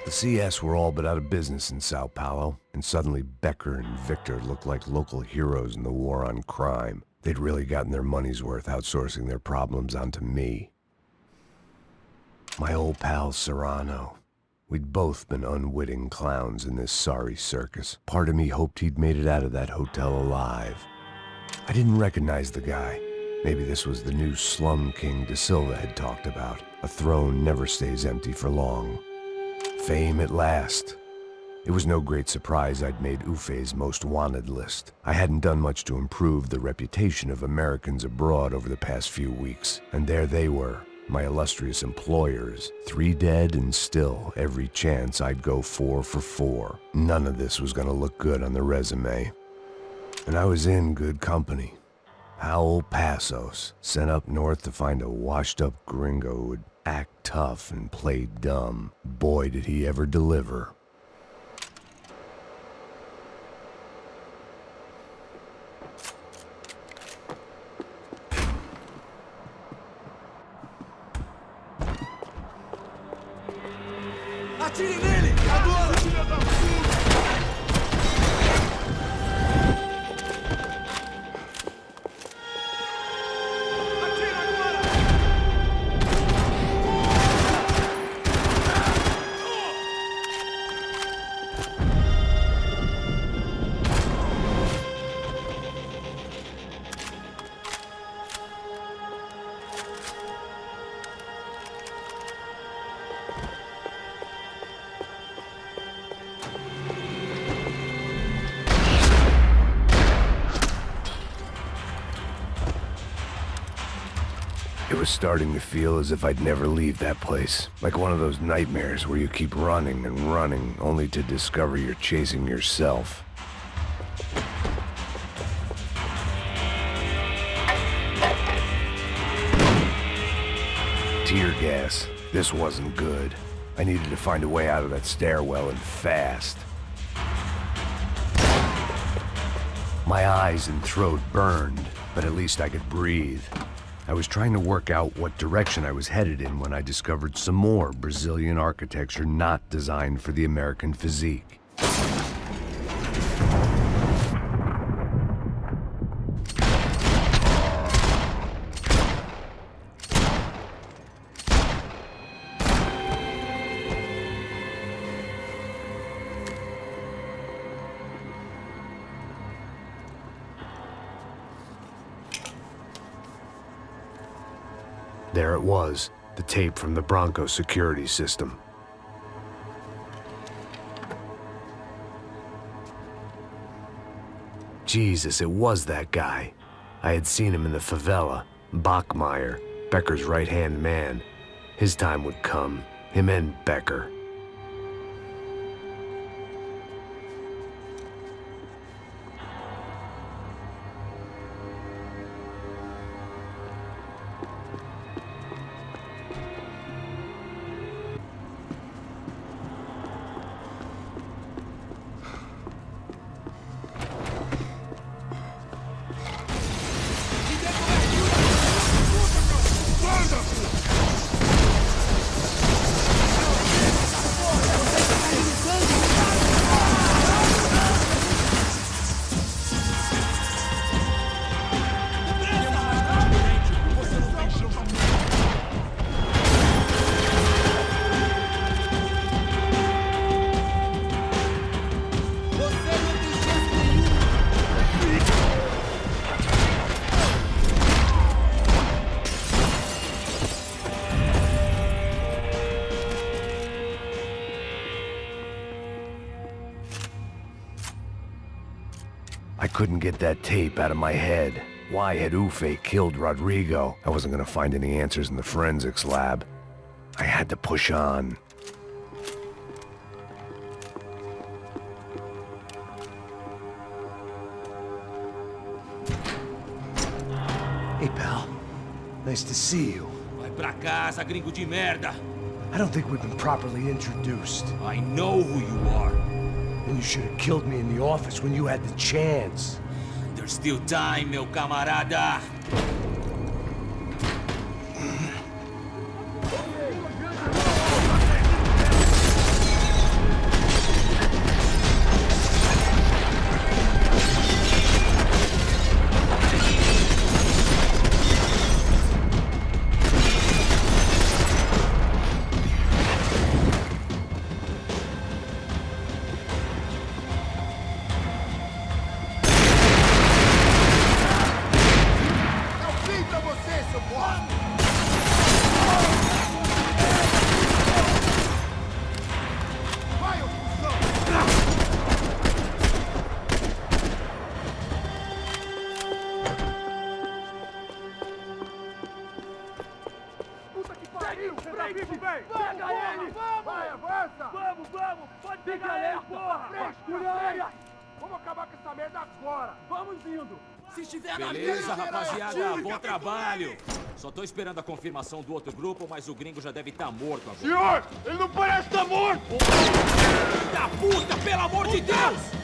The CS were all but out of business in Сан-Паулу, and suddenly Becker and Victor looked like local heroes in the war on crime. They'd really gotten their money's worth outsourcing their problems onto me. My old pal Serrano. We'd both been unwitting clowns in this sorry circus. Part of me hoped he'd made it out of that hotel alive. I didn't recognize the guy. Maybe this was the new slum king De Silva had talked about. A throne never stays empty for long. Fame at last. It was no great surprise I'd made Ufe's most wanted list. I hadn't done much to improve the reputation of Americans abroad over the past few weeks, and there they were, my illustrious employers, 3 dead and still every chance I'd go 4 for 4. None of this was gonna look good on the resume. And I was in good company. Howell Passos, sent up north to find a washed-up gringo who would act tough and play dumb. Boy, did he ever deliver. Atire nele! Agora! It was starting to feel as if I'd never leave that place. Like one of those nightmares where you keep running and running, only to discover you're chasing yourself. Tear gas. This wasn't good. I needed to find a way out of that stairwell and fast. My eyes and throat burned, but at least I could breathe. I was trying to work out what direction I was headed in when I discovered some more Brazilian architecture not designed for the American physique. There it was, the tape from the Bronco security system. Jesus, it was that guy. I had seen him in the favela, Bachmeyer, Becker's right-hand man. His time would come, him and Becker. I couldn't get that tape out of my head. Why had Ufe killed Rodrigo? I wasn't gonna find any answers in the forensics lab. I had to push on. Hey, pal. Nice to see you. Vai pra casa, gringo de merda. I don't think we've been properly introduced. I know who you are. And you should have killed me in the office when you had the chance. There's still time, meu camarada. Beleza, rapaziada, bom trabalho. Só tô esperando a confirmação do outro grupo, mas o gringo já deve estar morto agora. Senhor, ele não parece estar morto! Filho da puta, pelo amor de Deus!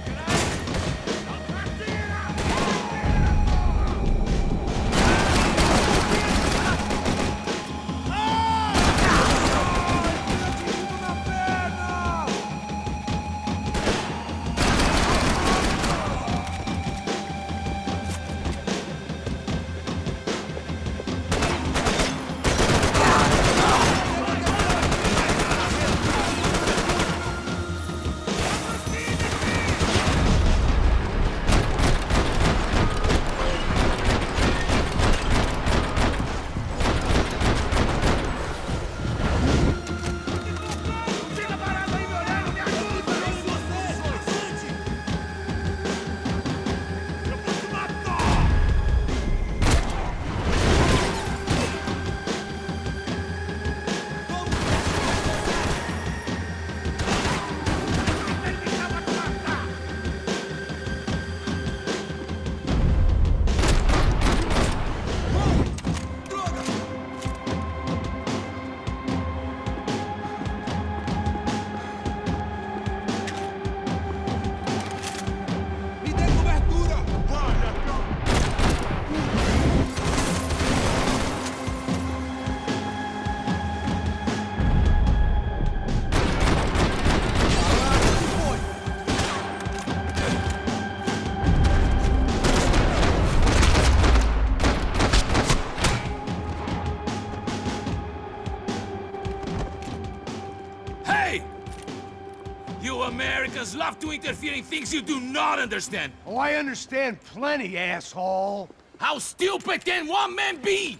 You Americans love to interfere in things you do not understand. Oh, I understand plenty, asshole. How stupid can one man be?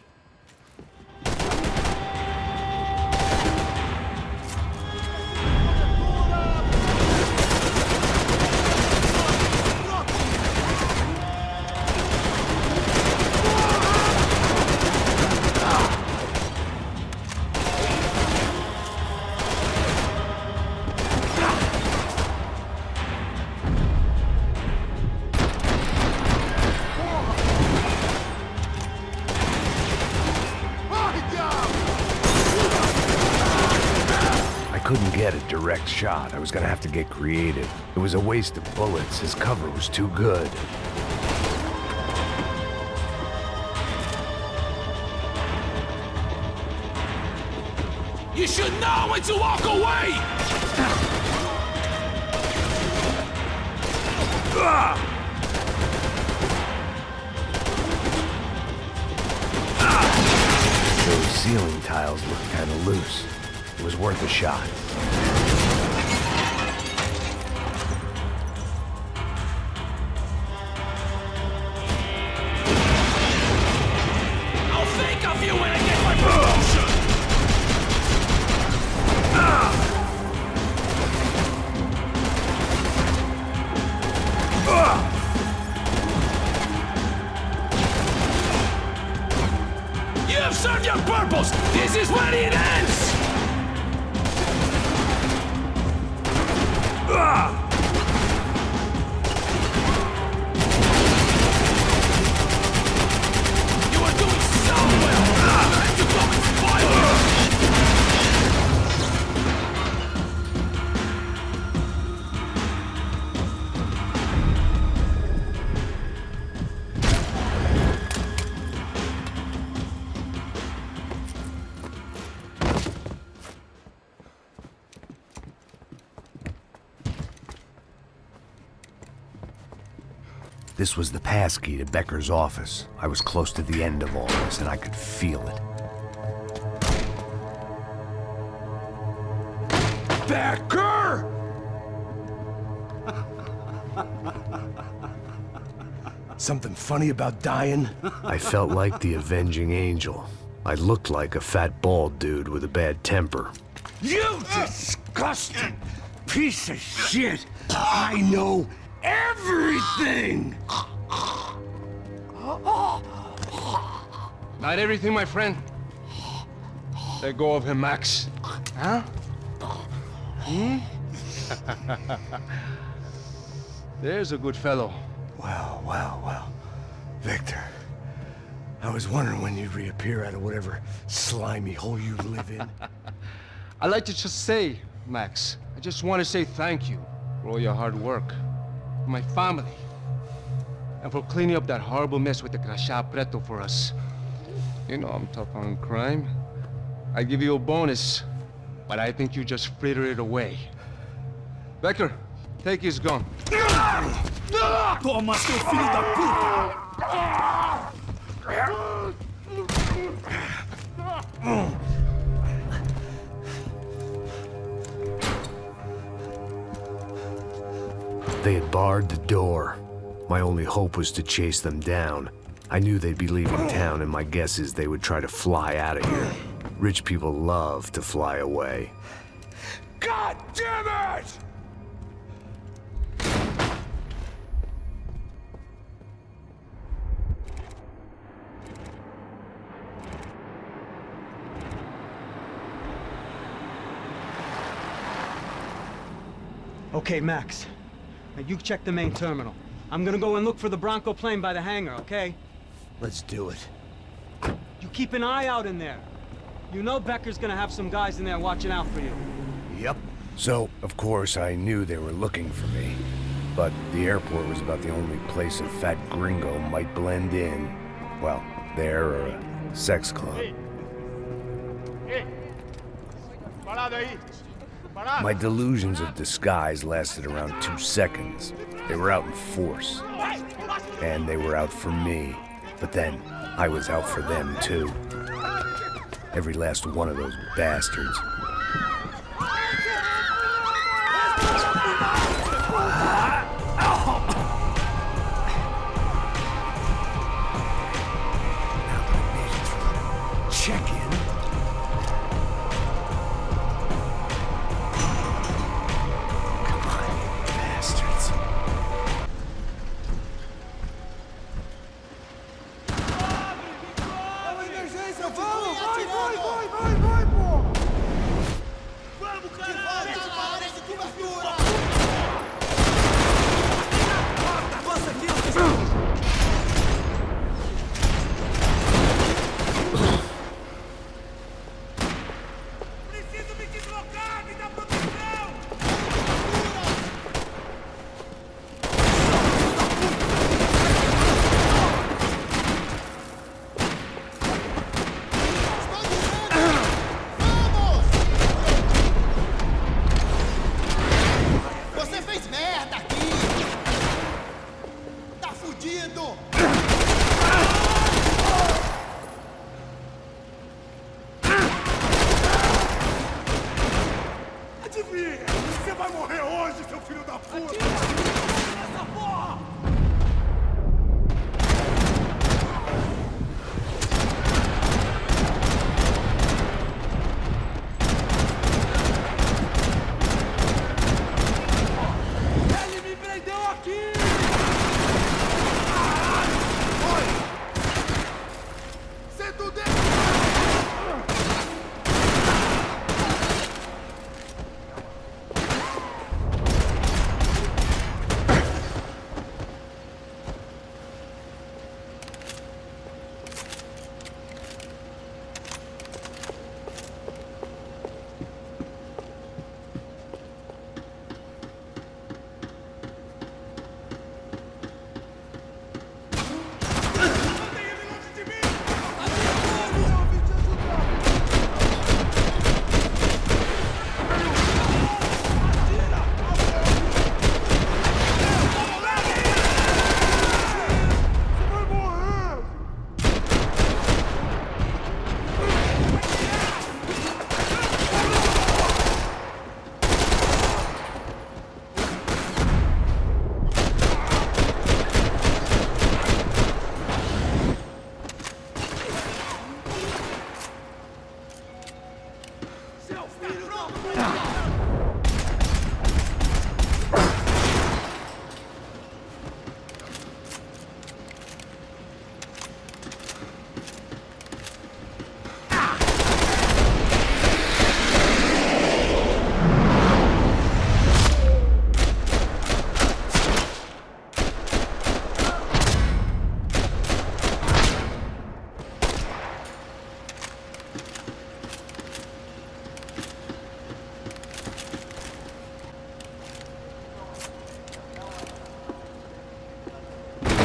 Couldn't get a direct shot. I was gonna have to get creative. It was a waste of bullets. His cover was too good. You should know when to walk away! Those ceiling tiles looked kind of loose. It was worth a shot. I'll think of you when I get my promotion! You have served your purpose! This is where it ends! You are doing so well! To go and spoil it! This was the passkey to Becker's office. I was close to the end of all this, and I could feel it. Becker! Something funny about dying? I felt like the avenging angel. I looked like a fat bald dude with a bad temper. You disgusting piece of shit! I know everything! Not everything, my friend. Let go of him, Max. Huh? Hmm? There's a good fellow. Well, well, well. Victor, I was wondering when you'd reappear out of whatever slimy hole you live in. I'd like to just say, Max, I just want to say thank you for all your hard work, for my family, and for cleaning up that horrible mess with the Crachá Preto for us. You know I'm tough on crime. I give you a bonus, but I think you just frittered it away. Becker, take his gun. Toma, seu filho da puta! They had barred the door. My only hope was to chase them down. I knew they'd be leaving town, and my guess is they would try to fly out of here. Rich people love to fly away. God damn it! Okay, Max. Now you check the main terminal. I'm gonna go and look for the Bronco plane by the hangar, okay? Let's do it. You keep an eye out in there. You know Becker's gonna have some guys in there watching out for you. Yep. So, of course, I knew they were looking for me. But the airport was about the only place a fat gringo might blend in. Well, there or a sex club. My delusions of disguise lasted around 2 seconds. They were out in force. And they were out for me. But then, I was out for them, too. Every last one of those bastards. Check-in. Come on, you bastards.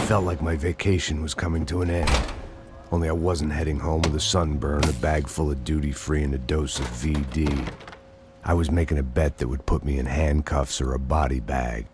Felt like my vacation was coming to an end. Only I wasn't heading home with a sunburn, a bag full of duty-free, and a dose of VD. I was making a bet that would put me in handcuffs or a body bag.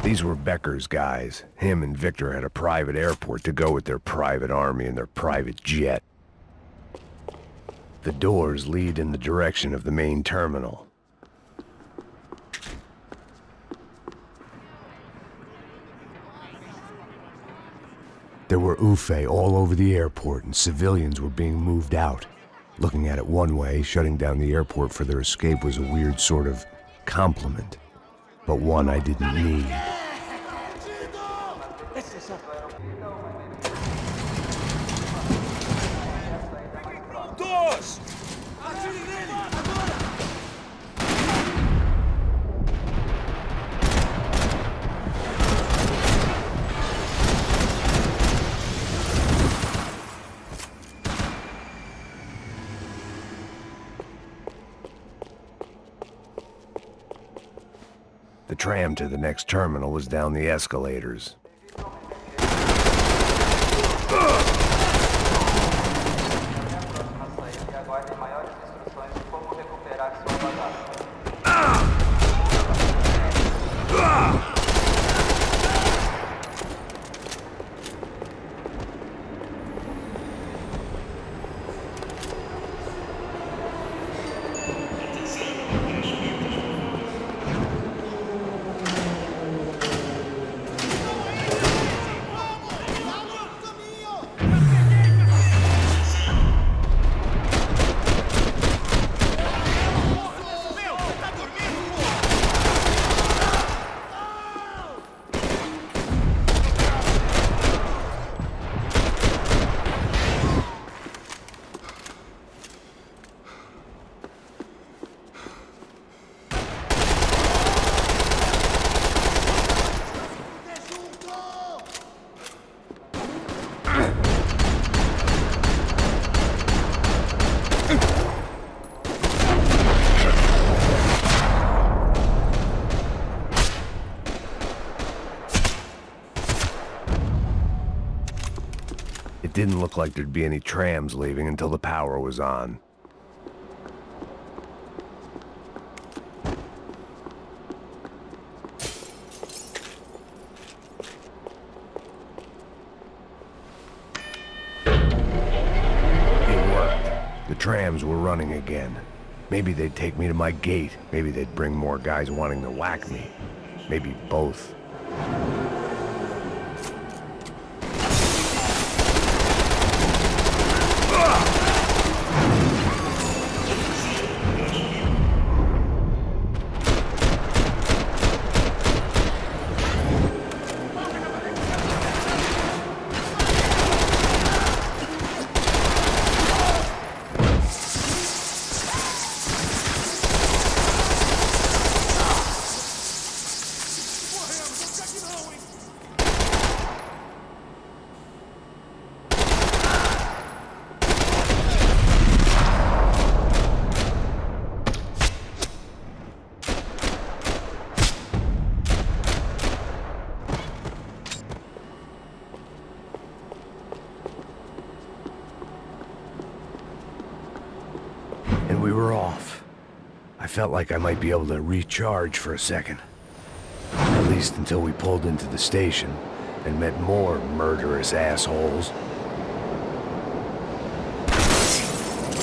These were Becker's guys. Him and Victor had a private airport to go with their private army and their private jet. The doors lead in the direction of the main terminal. There were UFE all over the airport, and civilians were being moved out. Looking at it one way, shutting down the airport for their escape was a weird sort of compliment. but one I didn't need. Doors! The tram to the next terminal was down the escalators. It didn't look like there'd be any trams leaving until the power was on. It worked. The trams were running again. Maybe they'd take me to my gate. Maybe they'd bring more guys wanting to whack me. Maybe both. And we were off. I felt like I might be able to recharge for a second. At least until we pulled into the station and met more murderous assholes.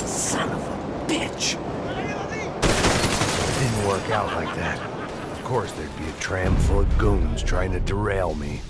Son of a bitch! It didn't work out like that. Of course there'd be a tram full of goons trying to derail me.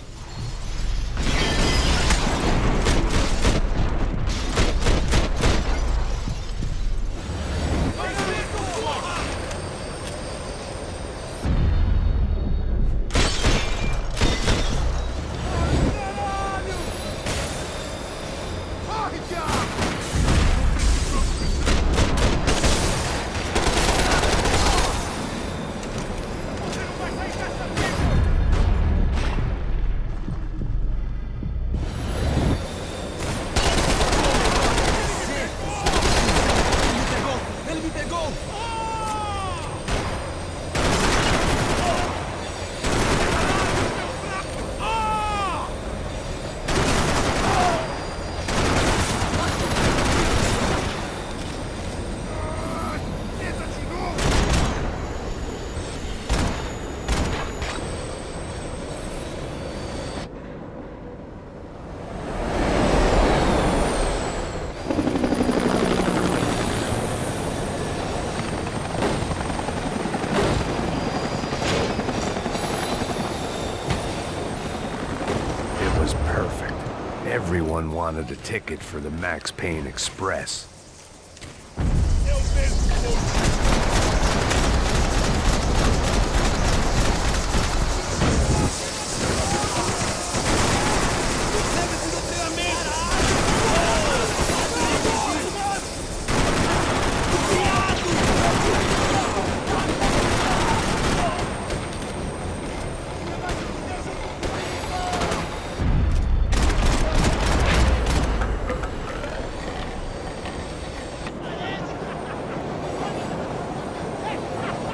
Everyone wanted a ticket for the Max Payne Express.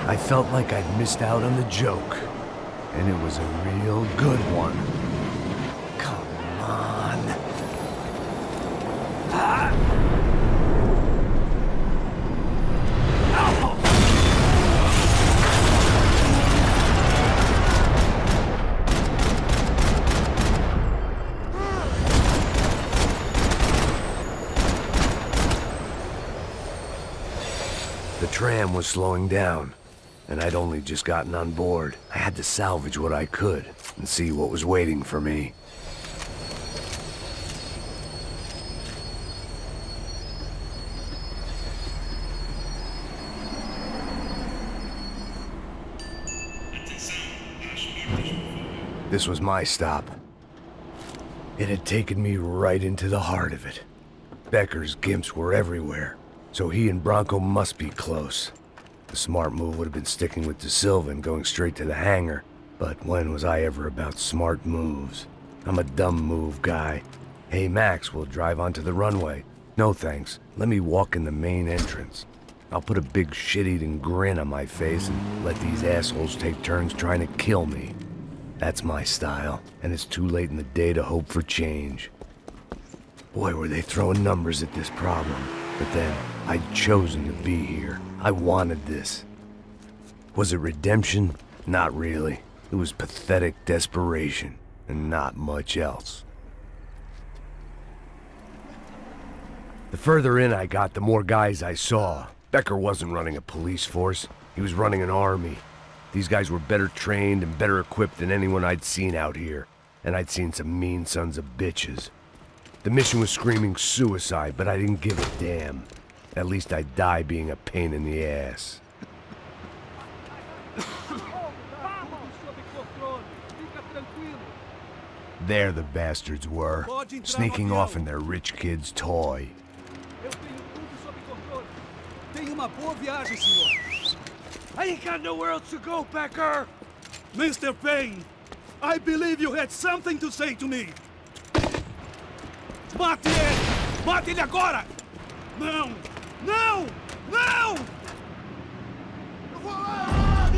I felt like I'd missed out on the joke. And it was a real good one. Come on. The tram was slowing down, and I'd only just gotten on board. I had to salvage what I could and see what was waiting for me. This was my stop. It had taken me right into the heart of it. Becker's gimps were everywhere, so he and Bronco must be close. The smart move would have been sticking with De Silva and going straight to the hangar, but when was I ever about smart moves? I'm a dumb move guy. Hey Max, we'll drive onto the runway. No thanks, let me walk in the main entrance. I'll put a big shit-eating grin on my face and let these assholes take turns trying to kill me. That's my style, and it's too late in the day to hope for change. Boy, were they throwing numbers at this problem. But then, I'd chosen to be here. I wanted this. Was it redemption? Not really. It was pathetic desperation, and not much else. The further in I got, the more guys I saw. Becker wasn't running a police force. He was running an army. These guys were better trained and better equipped than anyone I'd seen out here. And I'd seen some mean sons of bitches. The mission was screaming suicide, but I didn't give a damn. At least I'd die being a pain in the ass. There the bastards were, sneaking off in their rich kid's toy. I ain't got nowhere else to go, Becker! Mr. Payne, I believe you had something to say to me. Mate ele! Mate ele agora! Não! Não! Não! Eu vou lá!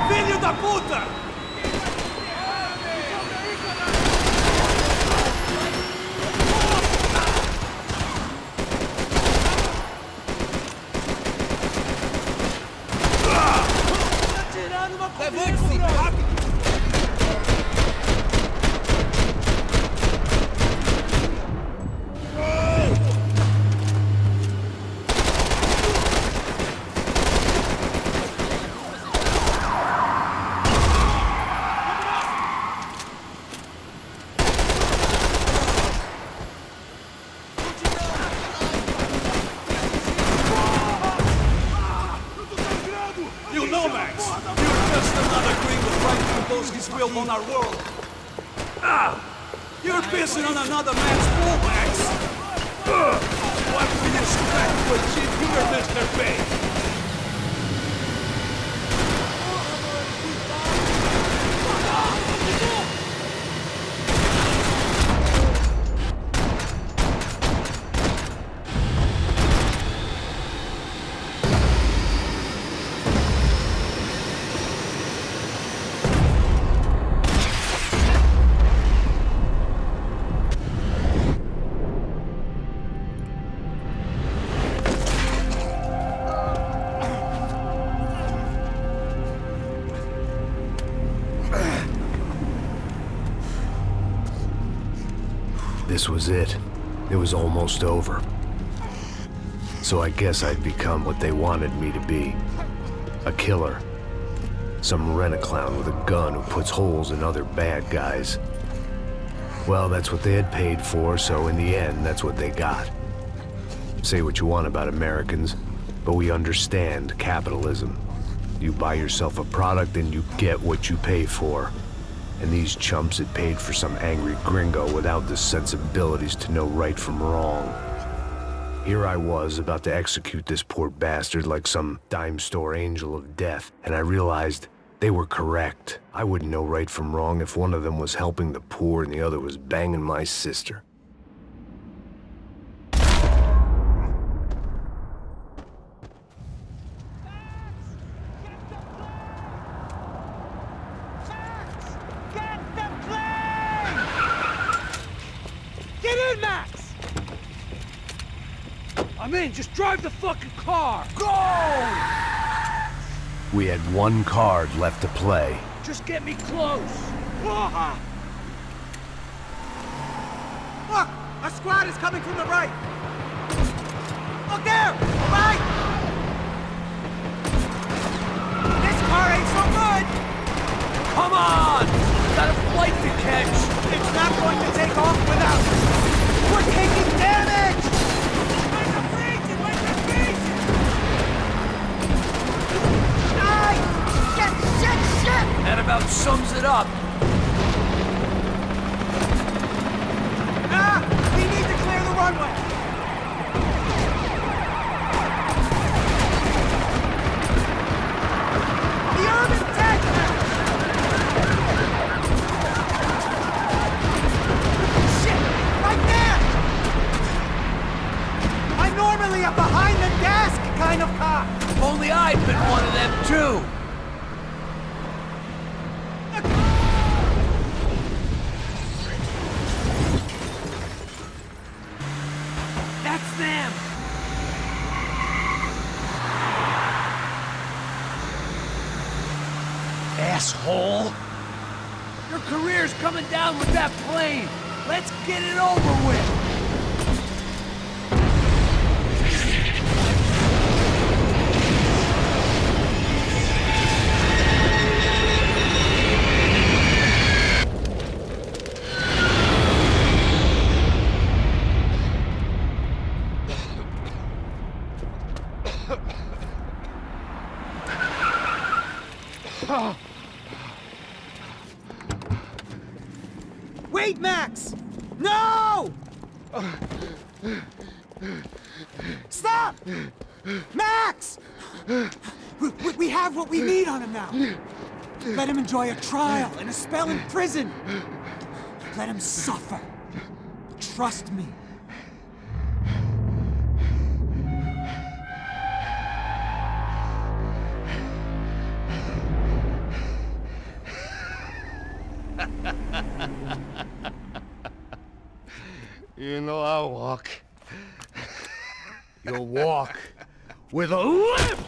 Filho da puta! On our world. You're pissing on another man's bull, Max. What do you expect to achieve here, Mr. Payne? This was it. It was almost over. So I guess I'd become what they wanted me to be. A killer. Some rent-a-clown with a gun who puts holes in other bad guys. Well, that's what they had paid for, so in the end, that's what they got. Say what you want about Americans, but we understand capitalism. You buy yourself a product and you get what you pay for. And these chumps had paid for some angry gringo without the sensibilities to know right from wrong. Here I was about to execute this poor bastard like some dime store angel of death, and I realized they were correct. I wouldn't know right from wrong if one of them was helping the poor and the other was banging my sister. Get in, Max! I'm in, just drive the fucking car! Go! We had one card left to play. Just get me close! Look! A squad is coming from the right! Look there! Right! This car ain't so good! Come on! Got a flight to catch! It's not going to take off without us! We're taking damage! That about sums it up. We need to clear the runway! The urban tank now! Shit! Right there! I'm normally a behind-the-desk kind of cop! If only I'd been one of them, too! That's them! Asshole! Your career's coming down with that plane! Let's get it over with! Wait, Max! No! Stop! Max! We have what we need on him now. Let him enjoy a trial and a spell in prison. Let him suffer. Trust me. You know I'll walk. You'll walk with a lift!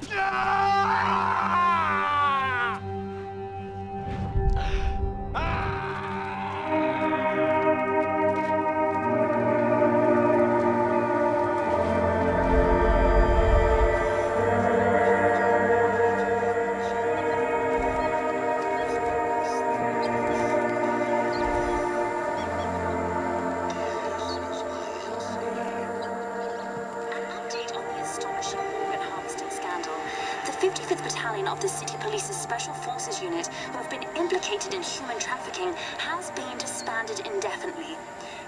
Of the City Police's Special Forces unit who have been implicated in human trafficking has been disbanded indefinitely.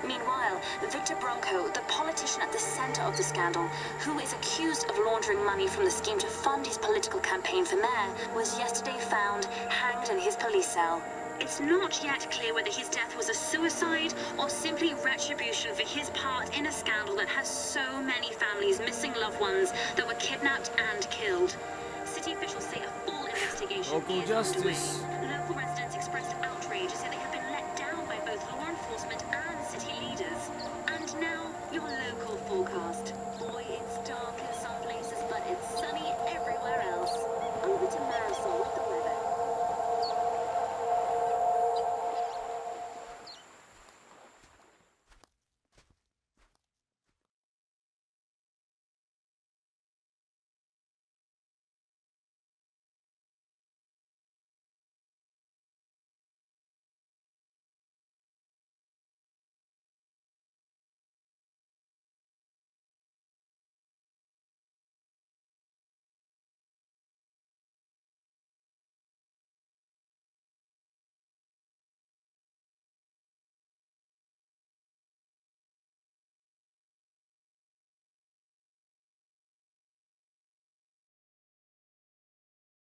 Meanwhile, Victor Bronco, the politician at the center of the scandal, who is accused of laundering money from the scheme to fund his political campaign for mayor, was yesterday found hanged in his police cell. It's not yet clear whether his death was a suicide or simply retribution for his part in a scandal that has so many families missing loved ones that were kidnapped and killed. City officials say a full investigation Local is justice. underway. Local residents expressed outrage as they have been let down by both law enforcement and city leaders. And now, your local forecast. Boy, it's dark as